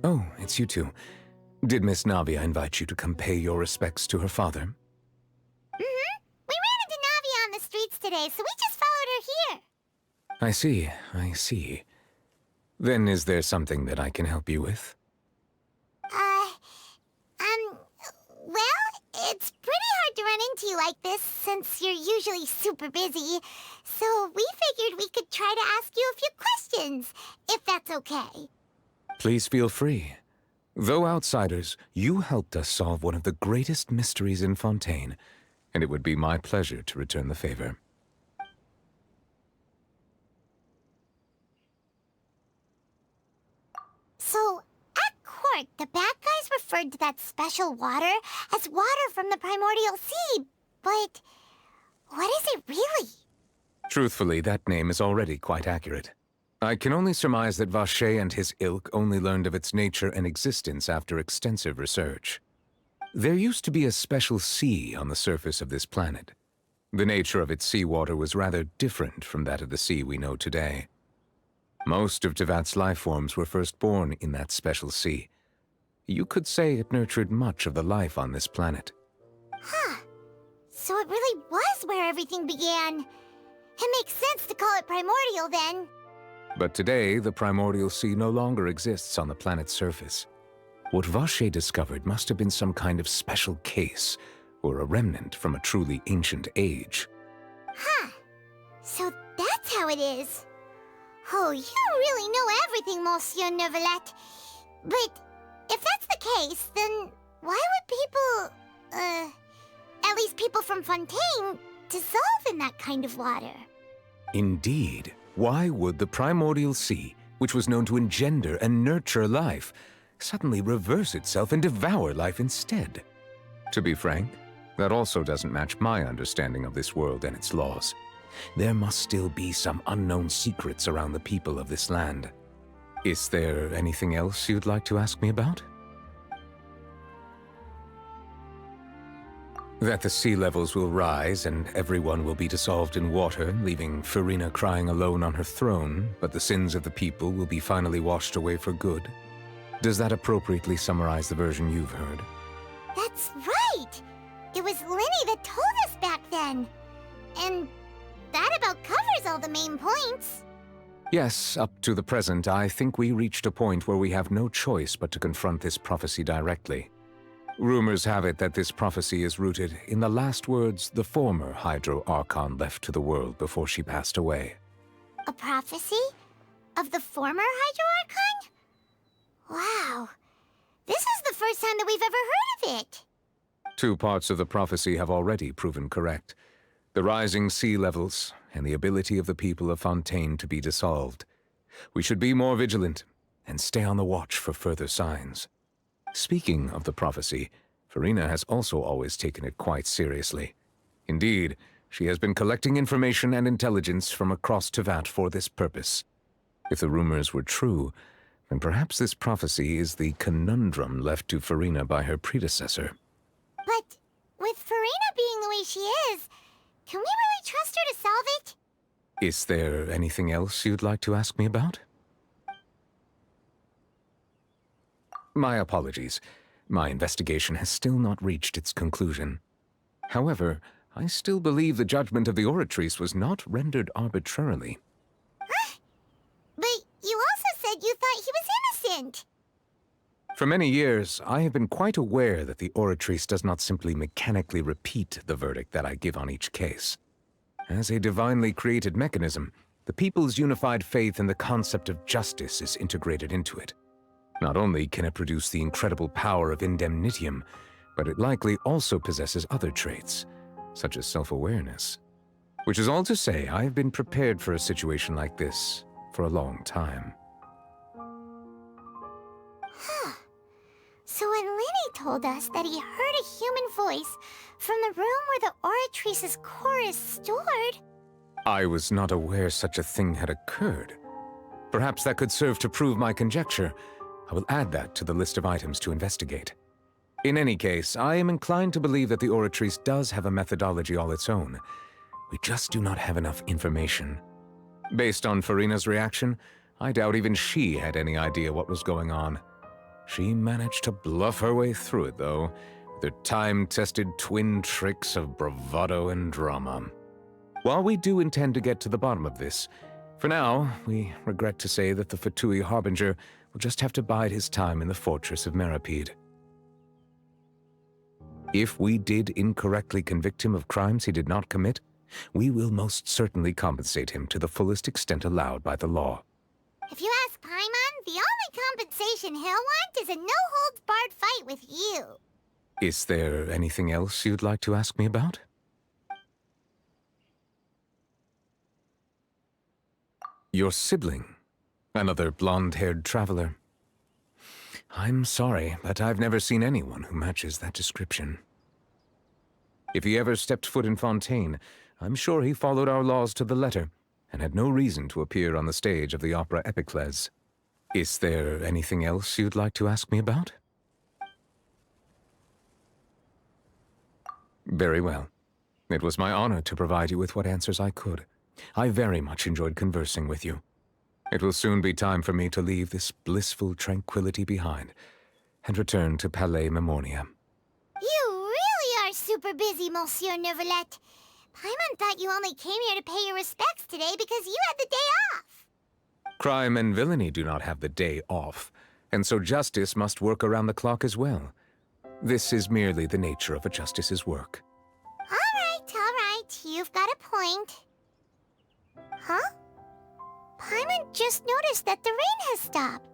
Oh, it's you two. Did Miss Navia invite you to come pay your respects to her father? Mm-hmm. We ran into Navia on the streets today, so we just followed her here. I see. Then is there something that I can help you with? Well, it's pretty hard to run into you like this since you're usually super busy. So we figured we could try to ask you a few questions, if that's okay. Please feel free. Though outsiders, you helped us solve one of the greatest mysteries in Fontaine, and it would be my pleasure to return the favor. So, at court, the bad guys referred to that special water as water from the primordial sea, but what is it really? Truthfully, that name is already quite accurate. I can only surmise that Vacher and his ilk only learned of its nature and existence after extensive research. There used to be a special sea on the surface of this planet. The nature of its seawater was rather different from that of the sea we know today. Most of Tevat's life forms were first born in that special sea. You could say it nurtured much of the life on this planet. Huh. So it really was where everything began. It makes sense to call it primordial then. But today, the primordial sea no longer exists on the planet's surface. What Vacher discovered must have been some kind of special case, or a remnant from a truly ancient age. Huh. So that's how it is. Oh, you really know everything, Monsieur Neuvillette. But if that's the case, then why would people, at least people from Fontaine, dissolve in that kind of water? Indeed. Why would the primordial sea, which was known to engender and nurture life, suddenly reverse itself and devour life instead? To be frank, that also doesn't match my understanding of this world and its laws. There must still be some unknown secrets around the people of this land. Is there anything else you'd like to ask me about? That the sea levels will rise and everyone will be dissolved in water, leaving Farina crying alone on her throne, but the sins of the people will be finally washed away for good. Does that appropriately summarize the version you've heard? That's right! It was Linny that told us back then. And that about covers all the main points. Yes, up to the present, I think we reached a point where we have no choice but to confront this prophecy directly. Rumors have it that this prophecy is rooted in the last words the former 4.0 Archon left to the world before she passed away. A prophecy? Of the former 4.0 Archon? Wow. This is the first time that we've ever heard of it. 2 parts of the prophecy have already proven correct. The rising sea levels, and the ability of the people of Fontaine to be dissolved. We should be more vigilant, and stay on the watch for further signs. Speaking of the prophecy, Farina has also always taken it quite seriously. Indeed, she has been collecting information and intelligence from across Tevat for this purpose. If the rumors were true, then perhaps this prophecy is the conundrum left to Farina by her predecessor. But with Farina being the way she is, can we really trust her to solve it? Is there anything else you'd like to ask me about? My apologies. My investigation has still not reached its conclusion. However, I still believe the judgment of the Oratrice was not rendered arbitrarily. Huh? But you also said you thought he was innocent. For many years, I have been quite aware that the Oratrice does not simply mechanically repeat the verdict that I give on each case. As a divinely created mechanism, the people's unified faith in the concept of justice is integrated into it. Not only can it produce the incredible power of indemnitium, but it likely also possesses other traits, such as self-awareness. Which is all to say, I have been prepared for a situation like this for a long time. So when Lenny told us that he heard a human voice from the room where the Oratrice's core is stored... I was not aware such a thing had occurred. Perhaps that could serve to prove my conjecture. I will add that to the list of items to investigate. In any case, I am inclined to believe that the Oratrice does have a methodology all its own. We just do not have enough information. Based on Farina's reaction, I doubt even she had any idea what was going on. She managed to bluff her way through it, though, with her time-tested twin tricks of bravado and drama. While we do intend to get to the bottom of this, for now, we regret to say that the Pt.2 Harbinger will just have to bide his time in the fortress of Meripede. If we did incorrectly convict him of crimes he did not commit, we will most certainly compensate him to the fullest extent allowed by the law. If you ask Paimon, the only compensation he'll want is a no-holds-barred fight with you. Is there anything else you'd like to ask me about? Your sibling, another blonde-haired traveler. I'm sorry, but I've never seen anyone who matches that description. If he ever stepped foot in Fontaine, I'm sure he followed our laws to the letter, and had no reason to appear on the stage of the opera Epicles. Is there anything else you'd like to ask me about? Very well. It was my honor to provide you with what answers I could. I very much enjoyed conversing with you. It will soon be time for me to leave this blissful tranquility behind and return to Palais Memornia. You really are super busy, Monsieur Neuvillette. Paimon thought you only came here to pay your respects today because you had the day off. Crime and villainy do not have the day off, and so justice must work around the clock as well. This is merely the nature of a justice's work. All right, you've got a point. Huh? Paimon just noticed that the rain has stopped.